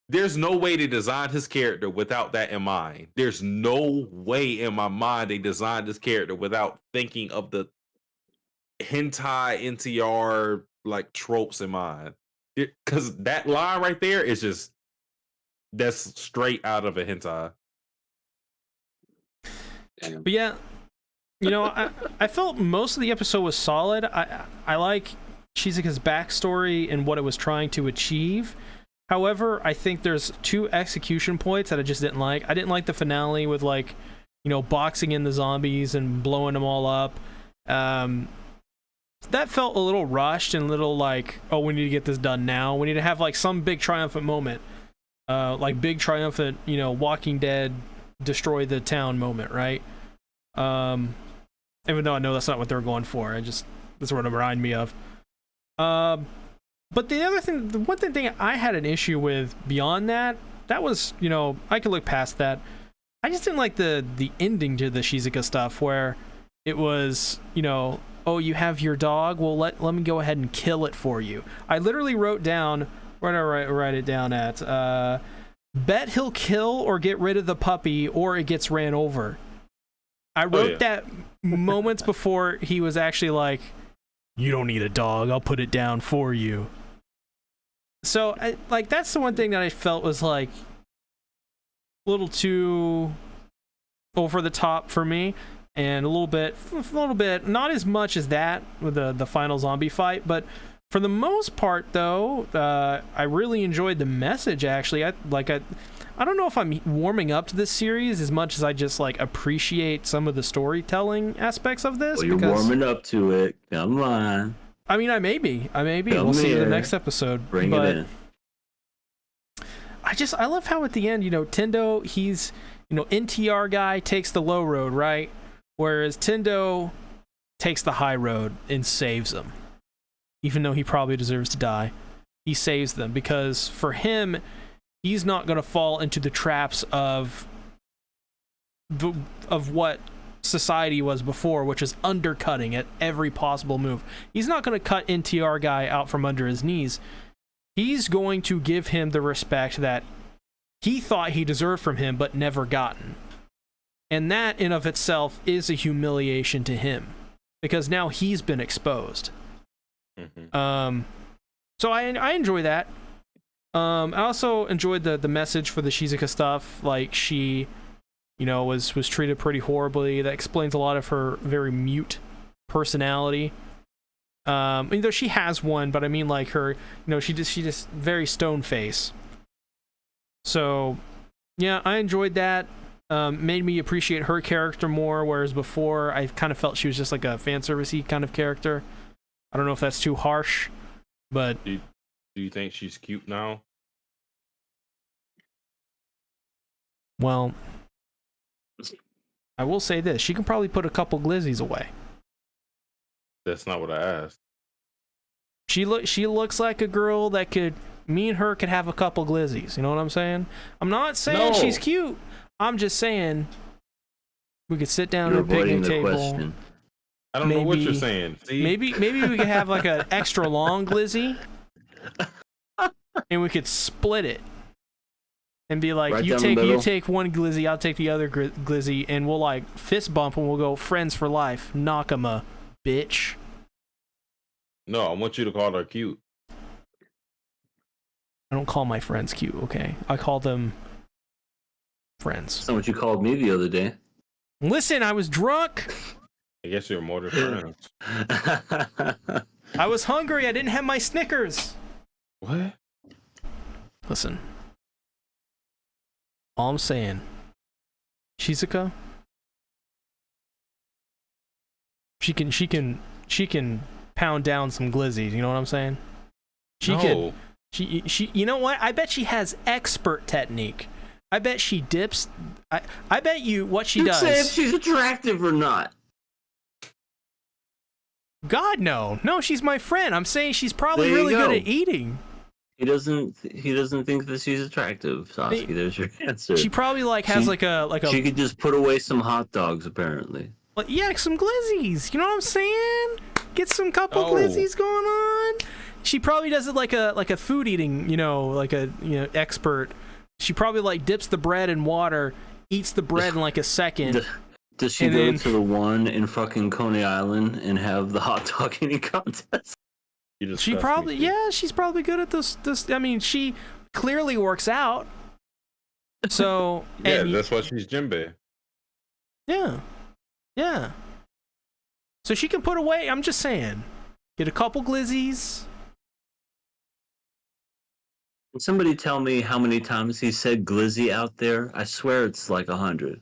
There's no way they designed his character without that in mind. There's no way in my mind they designed this character without thinking of the hentai NTR like tropes in mind. Because that line right there is just that's straight out of a hentai. But yeah, you know, I felt most of the episode was solid. I like Shizuka's backstory and what it was trying to achieve. However, I think there's two execution points that I just didn't like. I didn't like the finale with, like, you know, boxing in the zombies and blowing them all up. That felt a little rushed and a little like, oh, we need to get this done now. We need to have like some big triumphant moment. like big triumphant, you know, Walking Dead destroy the town moment, right? Even though I know that's not what they're going for, that's what it reminded me of. But the one thing I had an issue with beyond that was, you know, I could look past that. I just didn't like the ending to the Shizuka stuff where it was, you know, oh, you have your dog? Well, let me go ahead and kill it for you. I literally wrote down, where did I write it down at? Bet he'll kill or get rid of the puppy or it gets ran over. I wrote that moments before he was actually like, you don't need a dog, I'll put it down for you. So, that's the one thing that I felt was like a little too over the top for me, and a little bit, not as much as that with the final zombie fight, but for the most part, though, I really enjoyed the message. Actually, I don't know if I'm warming up to this series as much as I just like appreciate some of the storytelling aspects of this. Well, you're warming up to it. Come on. I mean, I may be. We'll see in the next episode. Bring it in. I love how at the end, you know, Tendo, he's, you know, NTR guy takes the low road, right? Whereas Tendo takes the high road and saves them. Even though he probably deserves to die, he saves them because for him, he's not going to fall into the traps of what society was before, which is undercutting at every possible move. He's not going to cut NTR guy out from under his knees. He's going to give him the respect that he thought he deserved from him but never gotten. And that in of itself is a humiliation to him because now he's been exposed. Mm-hmm. So I enjoy that. I also enjoyed the message for the Shizuka stuff. Like she, you know, was treated pretty horribly. That explains a lot of her very mute personality. I mean, though she has one, but I mean, like her, you know, she just very stone face. So, yeah, I enjoyed that. Made me appreciate her character more, whereas before I kind of felt she was just like a fan servicey kind of character. I don't know if that's too harsh, but do you think she's cute now? Well, I will say this: she can probably put a couple glizzies away. That's not what I asked. She looks like a girl that me and her could have a couple glizzies. You know what I'm saying? I'm not saying she's cute. I'm just saying we could sit down at a picnic table. Question. I don't know what you're saying. See? Maybe we could have like an extra long glizzy, and we could split it and be like, you take one glizzy, I'll take the other glizzy, and we'll like fist bump and we'll go friends for life. Nakama, bitch. No, I want you to call her cute. I don't call my friends cute, okay? I call them friends. That's not what you called me the other day. Listen, I was drunk. I guess you're more than friends. I was hungry. I didn't have my Snickers. What? Listen. All I'm saying, Shizuka, she can pound down some glizzies. You know what I'm saying? She you know what? I bet she has expert technique. I bet she dips. I bet you what she does. Say if she's attractive or not. God, no. No, she's my friend. I'm saying she's probably really good at eating. He doesn't think that she's attractive, Sasuke. There's your answer. She probably has like a She could just put away some hot dogs, apparently. Well, yeah, some glizzies. You know what I'm saying? Get some couple glizzies going on. She probably does it like a food eating, expert. She probably like dips the bread in water, eats the bread in like a second. Does she go to the one in fucking Coney Island and have the hot dog eating contest? She probably, she's probably good at this. I mean, she clearly works out. So yeah, that's why she's Jinbei. Yeah. So she can put away. I'm just saying, get a couple glizzies. Can somebody tell me how many times he said glizzy out there? I swear it's like 100.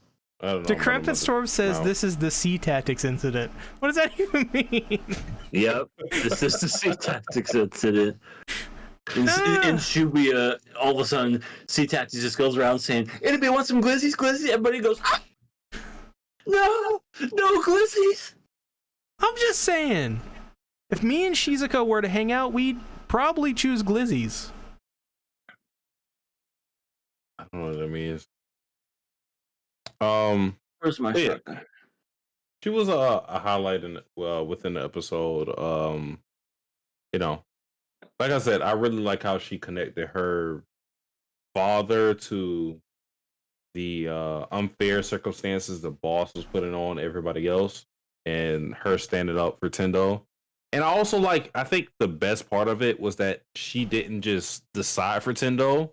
Decrepit Storm says this is the Sea Tactics incident. What does that even mean? Yep, this is the Sea Tactics incident. And Shibuya, all of a sudden, C-Taxi just goes around saying, "Anybody want some glizzies? Glizzies?" Everybody goes, "Ah! No glizzies." I'm just saying, if me and Shizuka were to hang out, we'd probably choose glizzies. I don't know what that means. Where's my yeah. shotgun? She was a highlight within the episode. You know, like I said, I really like how she connected her father to the unfair circumstances the boss was putting on everybody else, and her standing up for Tendo. And I think the best part of it was that she didn't just decide for Tendo.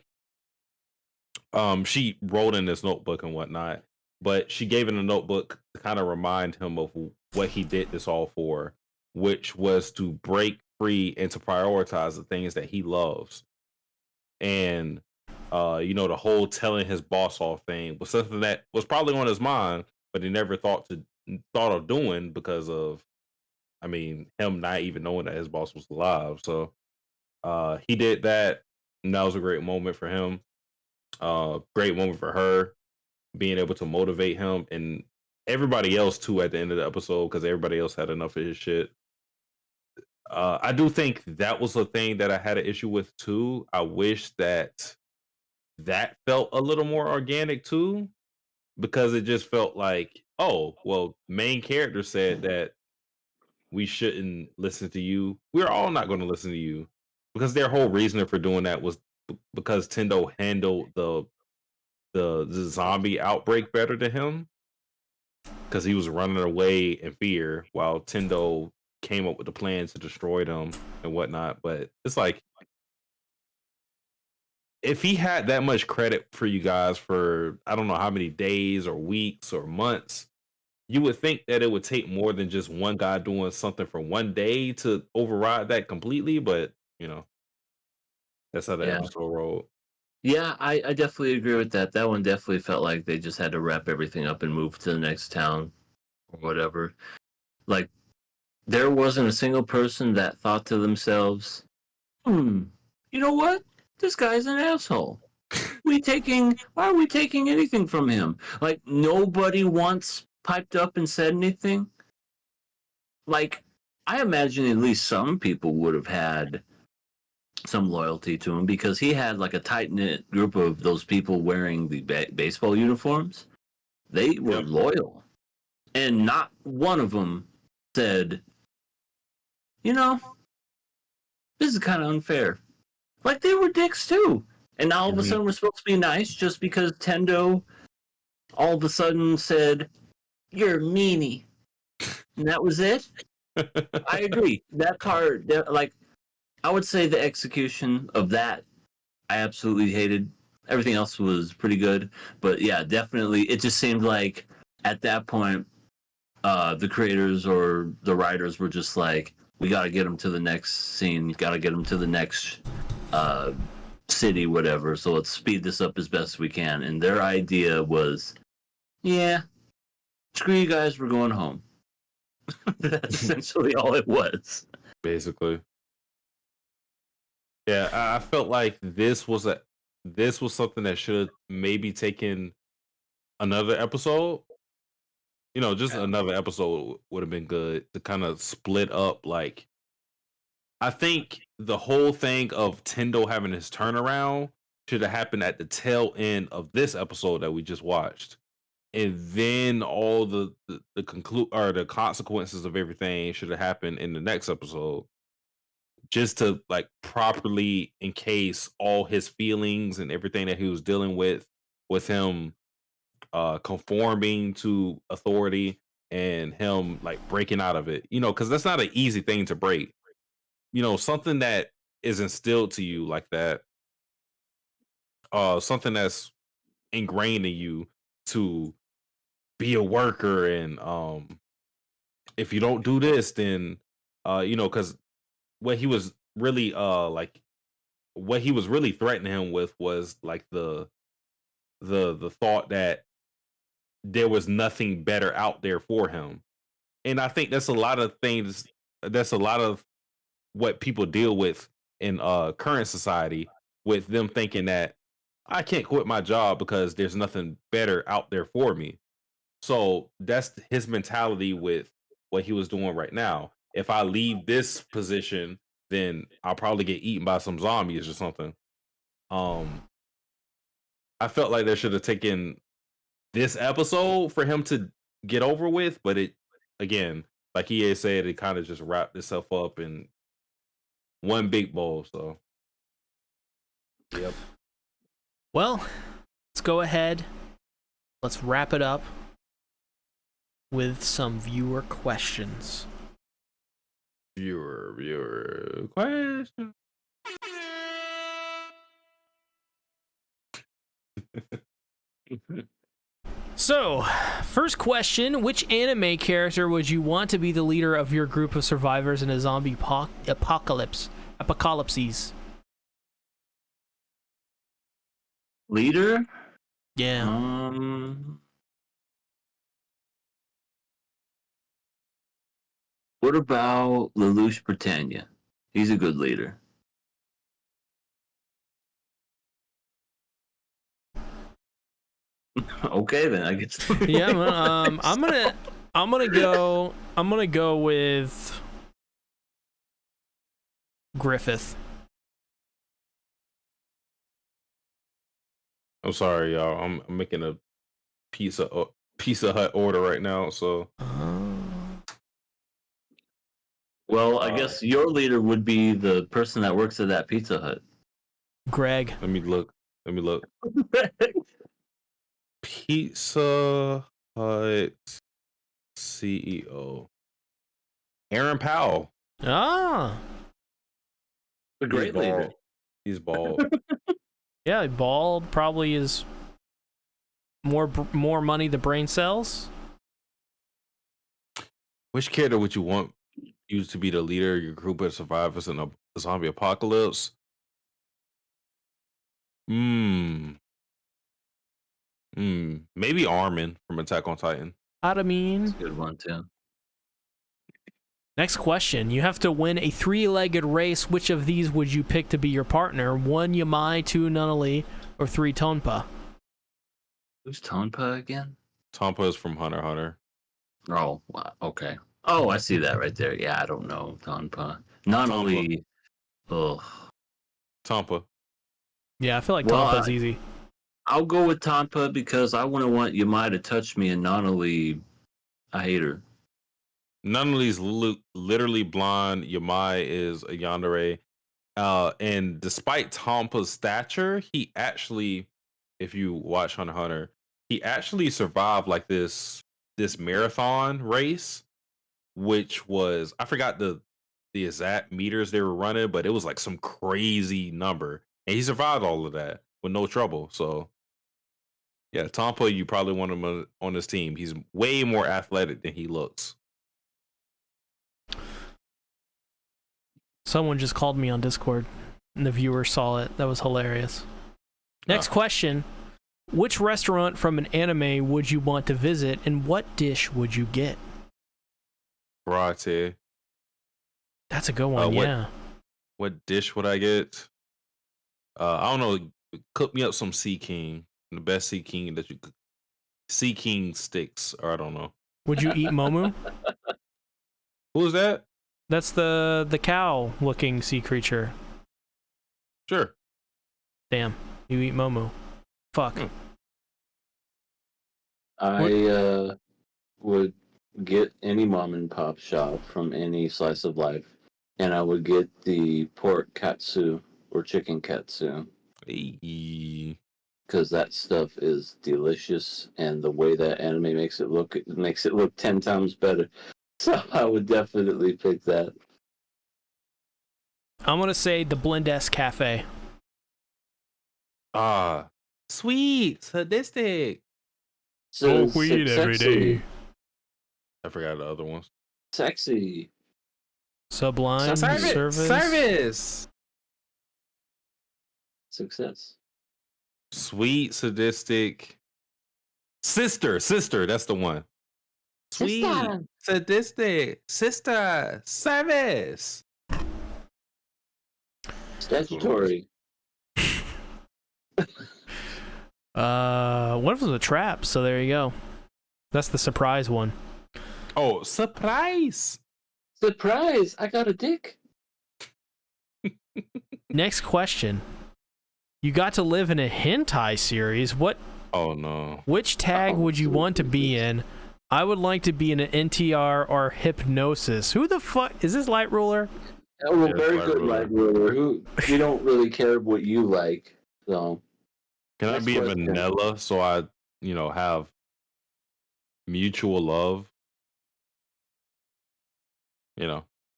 She wrote in this notebook and whatnot, but she gave him a notebook to kind of remind him of what he did this all for, which was to break free and to prioritize the things that he loves. And the whole telling his boss off thing was something that was probably on his mind, but he never thought of doing because of, him not even knowing that his boss was alive. So he did that, and that was a great moment for him. Great moment for her, being able to motivate him and everybody else too at the end of the episode, because everybody else had enough of his shit. I do think that was a thing that I had an issue with too. I wish that felt a little more organic too, because it just felt like, oh, well, main character said that we shouldn't listen to you. We're all not going to listen to you, because their whole reasoning for doing that was because Tendo handled the zombie outbreak better than him, because he was running away in fear while Tendo came up with the plan to destroy them and whatnot. But it's like, if he had that much credit for you guys for I don't know how many days or weeks or months, you would think that it would take more than just one guy doing something for one day to override that completely. But that's how the episode rolled. Yeah, I definitely agree with that. That one definitely felt like they just had to wrap everything up and move to the next town or whatever. Like, there wasn't a single person that thought to themselves, you know what? This guy's an asshole. Why are we taking anything from him? Like, nobody once piped up and said anything. Like, I imagine at least some people would have had some loyalty to him, because he had like a tight-knit group of those people wearing the baseball uniforms. They were loyal, and not one of them said, this is kind of unfair. Like, they were dicks too, and now all of a sudden we're supposed to be nice just because Tendo all of a sudden said, "You're a meanie," and that was it. I agree. That part, like, I would say the execution of that, I absolutely hated. Everything else was pretty good. But yeah, definitely, it just seemed like at that point, the creators or the writers were just like, we got to get them to the next scene, got to get them to the next city, whatever. So let's speed this up as best we can. And their idea was, yeah, screw you guys, we're going home. That's essentially all it was. Basically. Yeah, I felt like this was something that should have maybe taken another episode. Just another episode would have been good to kind of split up. Like, I think the whole thing of Tendo having his turnaround should have happened at the tail end of this episode that we just watched, and then all the consequences of everything should have happened in the next episode, just to like properly encase all his feelings and everything that he was dealing with him conforming to authority and him like breaking out of it, because that's not an easy thing to break. Something that is instilled to you like that, something that's ingrained in you to be a worker, and if you don't do this, then because what he was really what he was really threatening him with was like the thought that there was nothing better out there for him. And I think that's a lot of things, that's a lot of what people deal with in current society, with them thinking that I can't quit my job because there's nothing better out there for me. So that's his mentality with what he was doing right now. If I leave this position, then I'll probably get eaten by some zombies or something. I felt like they should have taken this episode for him to get over with, but it, again, like EA said, it kind of just wrapped itself up in one big bowl. So, yep. Well, let's go ahead. Let's wrap it up with some viewer questions. Viewer question. So, first question, which anime character would you want to be the leader of your group of survivors in a zombie apocalypses? Leader? Yeah. What about Lelouch Britannia? He's a good leader. Okay, then I guess. Yeah, I'm gonna go with Griffith. I'm sorry, y'all. I'm making a Pizza Hut order right now. So, Well, I guess your leader would be the person that works at that Pizza Hut. Greg. let me look. Pizza Hut CEO Aaron Powell. Ah. A great leader. He's bald. Yeah, bald probably is more money the brain cells. Which character would you want you to be the leader of your group of survivors in a zombie apocalypse? Maybe Armin from Attack on Titan. Adamine. Good one too. Next question. You have to win a 3-legged race. Which of these would you pick to be your partner? 1 Yamai, 2 Nunnally, or 3 Tonpa? Who's Tonpa again? Tompa is from Hunter x Hunter. Oh, wow. Okay. Oh, I see that right there. Yeah, I don't know Tonpa. Not only. Ugh. Tompa. Yeah, I feel like Well, Tompa's easy. I'll go with Tonpa because I wouldn't want Yamai to touch me, and not only I hate her. Nunnally's literally blonde. Yamai is a yandere. And despite Tompa's stature, he actually, if you watch Hunter x Hunter, he actually survived like this marathon race, which was, I forgot the exact meters they were running, but it was like some crazy number. And he survived all of that with no trouble. So yeah, Tompa, you probably want him on this team. He's way more athletic than he looks. Someone just called me on Discord, and the viewer saw it. That was hilarious. Next question. Which restaurant from an anime would you want to visit, and what dish would you get? Karate. That's a good one, yeah. What dish would I get? I don't know. Cook me up some Sea King. The best Sea King that you could. Sea King sticks, or I don't know. Would you eat Momu? Who's that? That's the cow-looking sea creature. Sure. Damn, you eat Momu. Fuck. I would get any mom and pop shop from any slice of life, and I would get the pork katsu or chicken katsu. Hey. Because that stuff is delicious, and the way that anime makes it look 10 times better. So I would definitely pick that. I'm gonna say the Blend-S Cafe. Sweet, sadistic. So Smoke weed every day. I forgot the other ones. Sexy. Sublime Service. Success. Sweet, sadistic. Sister. That's the one. Sweet, sadistic, sister, service. Statutory. One of them was a trap, so there you go. That's the surprise one. Oh, surprise! Surprise! I got a dick. Next question. You got to live in a hentai series. Oh no. Which tag would you want to be in? I would like to be in an NTR or hypnosis. Who the fuck is this light ruler? Oh, well, Yeah, very Light good, Ruler. Light Ruler. We don't really care what you like, so. Can Next I be a question. vanilla so I, have mutual love?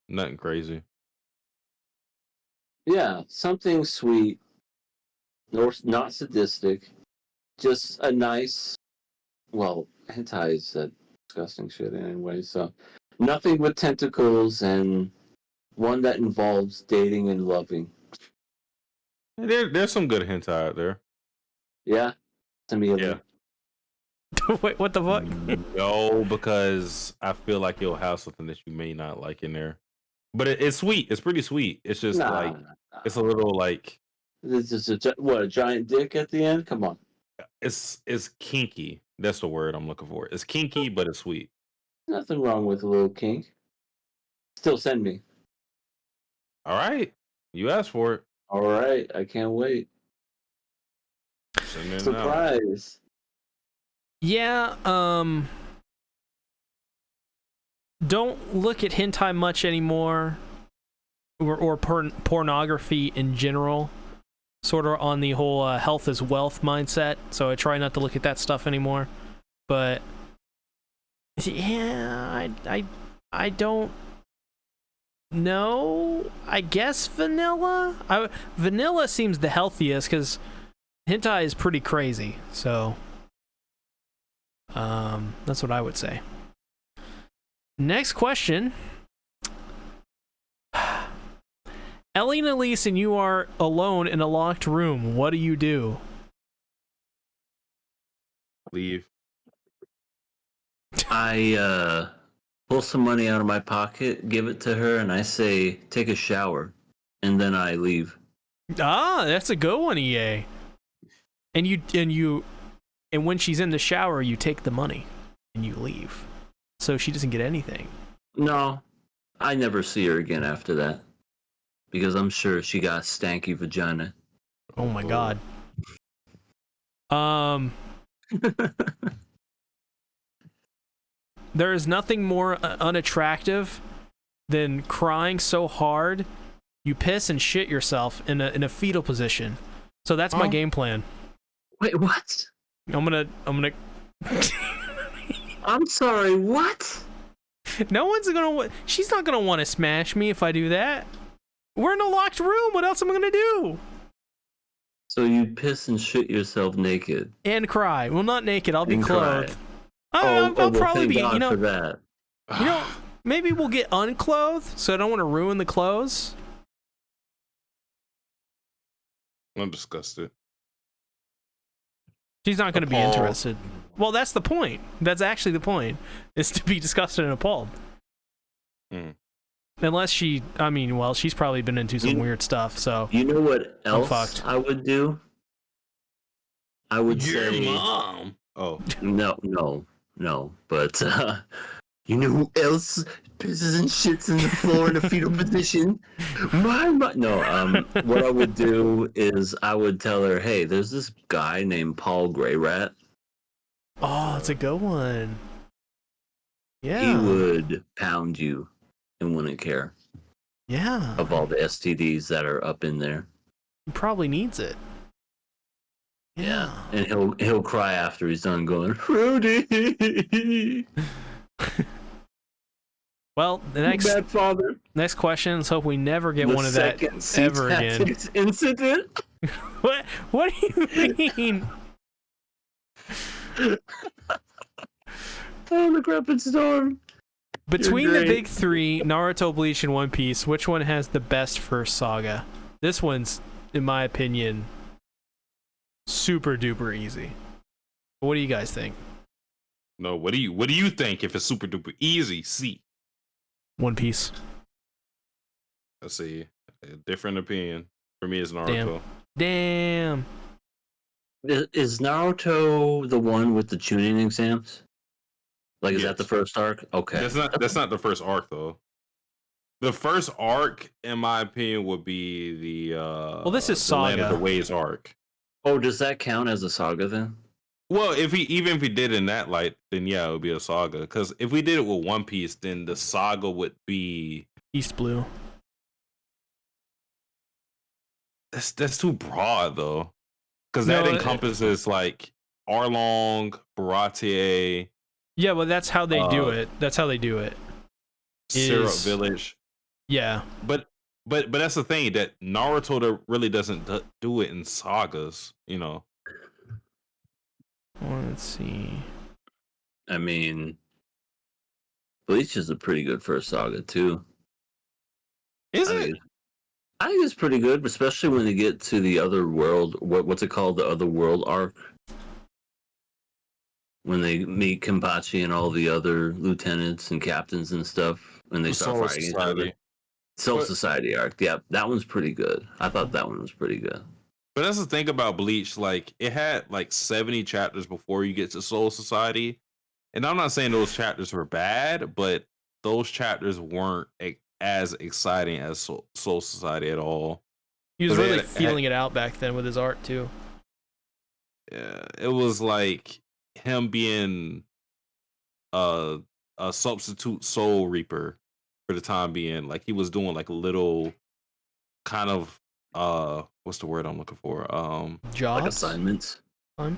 Nothing crazy. Yeah, something sweet, nor not sadistic, just a nice. Well, hentai is that disgusting shit anyway. So, nothing with tentacles and one that involves dating and loving. There's some good hentai out there. Yeah, to me. Yeah. Wait, what the fuck? No, because I feel like you'll have something that you may not like in there. But it's sweet. It's pretty sweet. It's just it's a little like This is a giant dick at the end. Come on. it's kinky. That's the word I'm looking for. It's kinky, but it's sweet. Nothing wrong with a little kink. Still send me. All right, you asked for it. All right, I can't wait. Send it out. Surprise. Yeah, don't look at hentai much anymore, or pornography in general. Sort of on the whole health is wealth mindset. So I try not to look at that stuff anymore. But yeah, I don't know. I guess vanilla. Vanilla seems the healthiest because hentai is pretty crazy. So that's what I would say. Next question. Ellie and Elise and you are alone in a locked room. What do you do? Leave. I pull some money out of my pocket, give it to her, and I say, take a shower. And then I leave. Ah, that's a good one, EA. And when she's in the shower, you take the money and you leave. So she doesn't get anything. No, I never see her again after that. Because I'm sure she got a stanky vagina. Oh my god. There is nothing more unattractive than crying so hard you piss and shit yourself in a fetal position. So that's my game plan. Wait, what? I'm gonna I'm sorry, what? No one's gonna she's not gonna want to smash me if I do that. We're in a locked room. What else am I gonna do? So you piss and shit yourself naked. And cry. Well, not naked. I'll be And clothed. cry. I'll well, probably thank be, God for that. Maybe we'll get unclothed, so I don't want to ruin the clothes. I'm disgusted. She's not going to be Appalled. interested. Well, that's the point. That's actually the point, is to be disgusted and appalled. Mm. Unless she's probably been into some weird stuff, so. You know what else fucked. I would do? I would say... mom. Oh. No. But you know who else pisses and shits in the floor in a fetal position? My mom. No, what I would do is I would tell her, hey, there's this guy named Paul Greyrat. Oh, it's a good one. Yeah. He would pound you and wouldn't care Yeah. of all the STDs that are up in there. He probably needs it. Yeah. And he'll cry after he's done going, Rudy. Well, the Bad father. next question. Let's hope we never get The one of that second ever again. tactics incident. What do you mean? Oh, the Crumpet Storm. Between You're the great. big three, Naruto, Bleach, and One Piece, which one has the best first saga? This one's, in my opinion, super duper easy. What do you guys think? No, what do you think if it's super duper easy? See. One Piece. I see. A different opinion. For me, it's Naruto. Damn. Is Naruto the one with the tuning exams? Like, is that the Yes. first arc? Okay. That's not the first arc though. The first arc, in my opinion, would be the this is the Land of Saga. the Waves arc. Oh, does that count as a saga then? Well, if he did in that light, then yeah, it would be a saga. Because if we did it with One Piece, then the saga would be East Blue. that's too broad though. Because that encompasses like Arlong, Baratie, Yeah, well, that's how they do it. That's how they do it. Syrup Village. Yeah. But that's the thing that Naruto really doesn't do it in sagas, you know. Let's see. I mean, Bleach is a pretty good first saga too. Is it? I think it's pretty good, especially when they get to the other world. What's it called? The other world arc. When they meet Kenpachi and all the other lieutenants and captains and stuff, and they start fighting each other. Soul Society arc. Yeah, that one's pretty good. I thought that one was pretty good. But that's the thing about Bleach. Like, it had like 70 chapters before you get to Soul Society. And I'm not saying those chapters were bad, but those chapters weren't as exciting as Soul Society at all. He was really feeling it out back then with his art too. Yeah, it was like him being a substitute Soul Reaper for the time being. Like, he was doing like a little kind of what's the word I'm looking for? Jobs? Like assignments.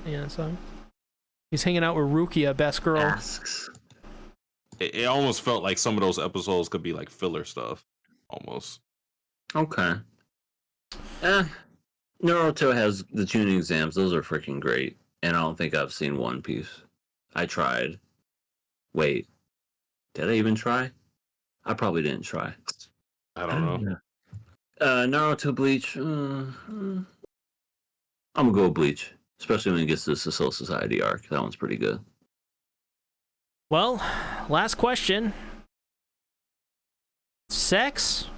Yeah, so he's hanging out with Rukia, best girl. Tasks. It almost felt like some of those episodes could be like filler stuff, almost. Okay. Naruto has the tuning exams. Those are freaking great. And I don't think I've seen One Piece. I tried. Wait. Did I even try? I probably didn't try. I don't know. Naruto Bleach. I'm gonna go with Bleach. Especially when it gets to the Soul Society arc. That one's pretty good. Well, last question. Sex?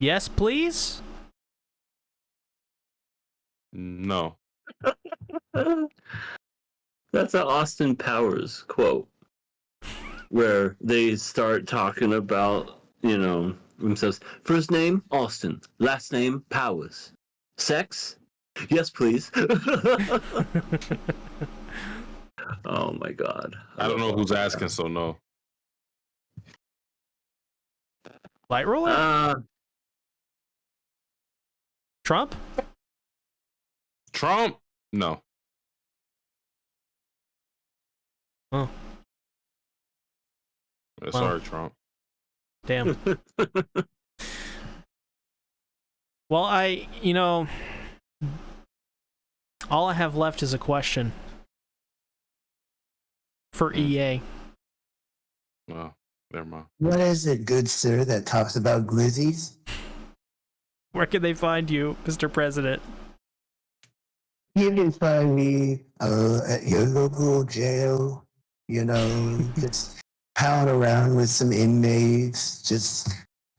Yes, please? No. That's an Austin Powers quote. Where they start talking about, themselves. First name, Austin. Last name, Powers. Sex? Yes, please. Oh my god. I don't know who's asking, so no. Light roller? Trump? Trump? No. Oh. Sorry, Trump. Damn. Well, all I have left is a question for EA. No, never mind. What is it, good sir, that talks about glizzies? Where can they find you, Mr. President? You can find me at your local jail, just pound around with some inmates, just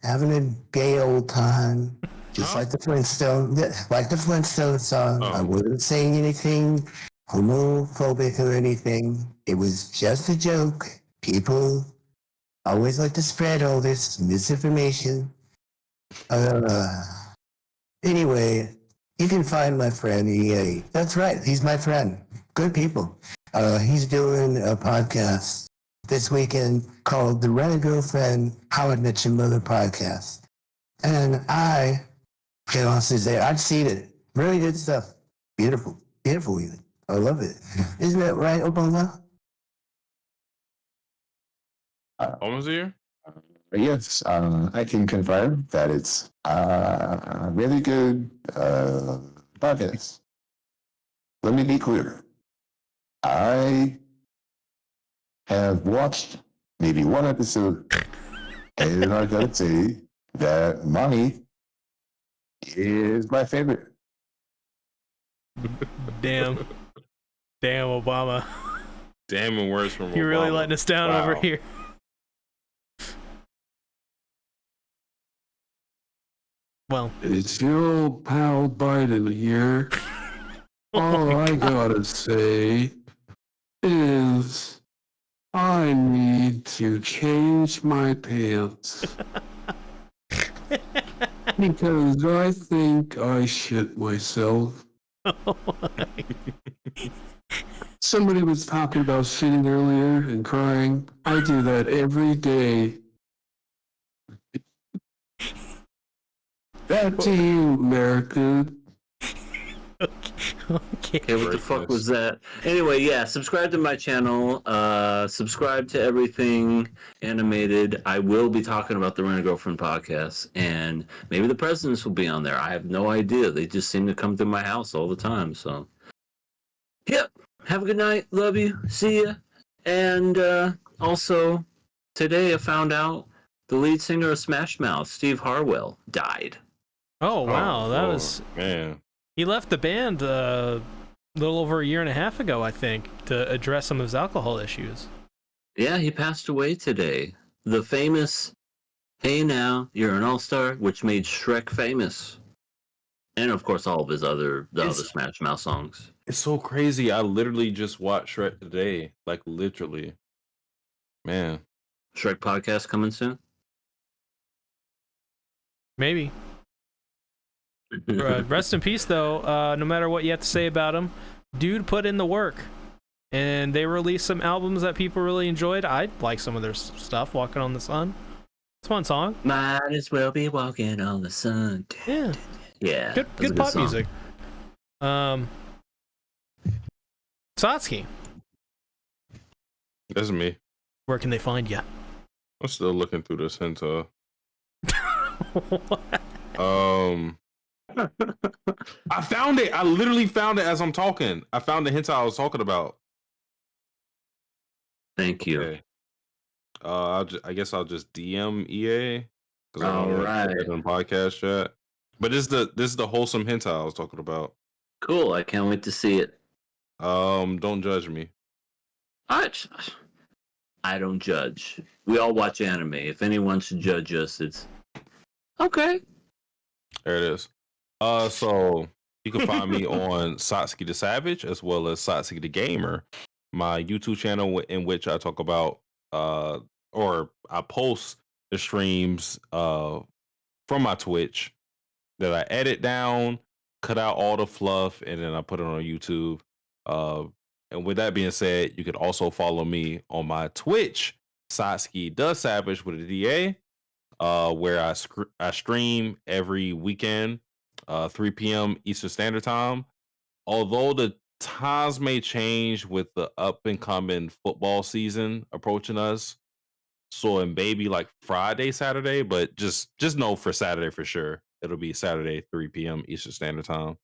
having a gay old time, just like the Flintstones song. I wasn't saying anything homophobic or anything. It was just a joke. People always like to spread all this misinformation. Anyway, you can find my friend EA. That's right, he's my friend. Good people. He's doing a podcast this weekend called The Rent a Girlfriend, How I Met Your Mother podcast. And I can honestly say I've seen it. Really good stuff. Beautiful. Beautiful even. I love it. Isn't that right, Obama? Almost here? Yes, I can confirm that it's a really good podcast. Let me be clear. I have watched maybe one episode, and I gotta say that Mommy is my favorite. Damn. Damn, Obama. Damn, and words from Obama. You're really letting us down over here. Well, It's your old pal Biden here. All I gotta say is I need to change my pants. Because I think I shit myself. Somebody was talking about shitting earlier and crying. I do that every day. Back to you, America. okay. What the fuck was that? Anyway, yeah, subscribe to my channel. Subscribe to everything animated. I will be talking about the Rent a Girlfriend podcast, and maybe the presidents will be on there. I have no idea. They just seem to come through my house all the time. So, yep. Have a good night. Love you. See ya. And also, today I found out the lead singer of Smash Mouth, Steve Harwell, died. Oh wow, Oh, that Lord, was. man. He left the band a little over a year and a half ago, I think, to address some of his alcohol issues. Yeah, he passed away today. The famous "Hey Now, You're an All-Star," which made Shrek famous, and of course all of his other Smash Mouth songs. It's so crazy. I literally just watched Shrek today. Like, literally. Man. Shrek podcast coming soon. Maybe. Rest in peace, though. No matter what you have to say about him, dude put in the work. And they released some albums that people really enjoyed. I like some of their stuff, Walking on the Sun. It's a fun song. Might as well be walking on the sun. Yeah. Yeah. Good pop music. Satsuki, That's me. where can they find you? I'm still looking through this hinta. I found it. I literally found it as I'm talking. I found the hinta I was talking about. Thank you. Okay. I guess I'll just DM EA because I All don't right. in the podcast chat. But this is the wholesome hinta I was talking about. Cool. I can't wait to see it. Don't judge me. I don't judge. We all watch anime. If anyone should judge us, it's okay. There it is. So you can find me on Satsuki the Savage as well as Satsuki the Gamer, my YouTube channel in which I talk about or I post the streams from my Twitch that I edit down, cut out all the fluff, and then I put it on YouTube. And with that being said, you can also follow me on my Twitch, Satsuki the Savage with a DA, where I stream every weekend, 3 p.m. Eastern Standard Time. Although the times may change with the up and coming football season approaching us, so it may be like Friday, Saturday, but just know for Saturday for sure, it'll be Saturday 3 p.m. Eastern Standard Time.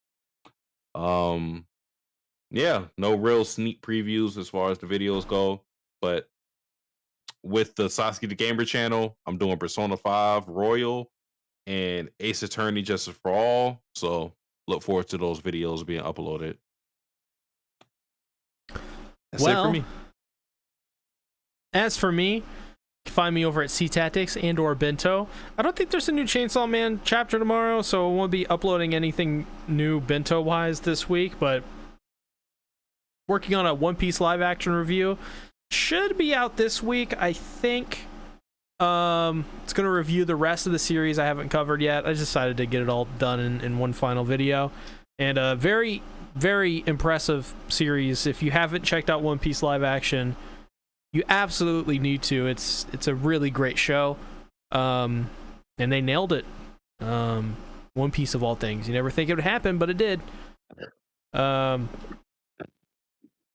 Yeah, no real sneak previews as far as the videos go, but with the Satsuki the Gamer channel, I'm doing Persona 5 Royal and Ace Attorney Justice for All. So look forward to those videos being uploaded. That's it for me. As for me, you can find me over at C-Tactics and or Bento. I don't think there's a new Chainsaw Man chapter tomorrow, so I won't be uploading anything new Bento-wise this week, but working on a One Piece live-action review. Should be out this week, I think. It's going to review the rest of the series I haven't covered yet. I just decided to get it all done in one final video. And a very, very impressive series. If you haven't checked out One Piece live action, you absolutely need to. It's a really great show. And they nailed it. One Piece of all things. You never think it would happen, but it did.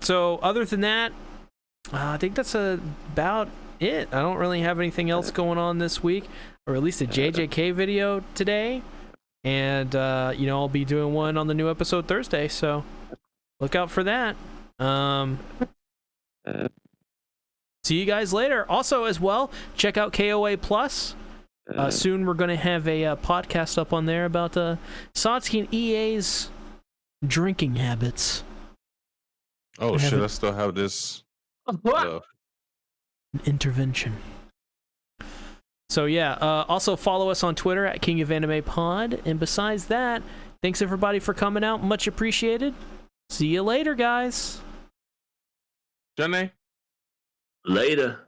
So other than that, I think that's about it. I don't really have anything else going on this week. I released a JJK video today, and I'll be doing one on the new episode Thursday, so look out for that. See you guys later. Also, as well, check out KOA Plus. Soon we're going to have a podcast up on there about Satsuki and EA's drinking habits. Oh shit! I still have this. Intervention. So yeah, also follow us on Twitter at King of Anime Pod. And besides that, thanks everybody for coming out. Much appreciated. See you later, guys. Johnny? Later.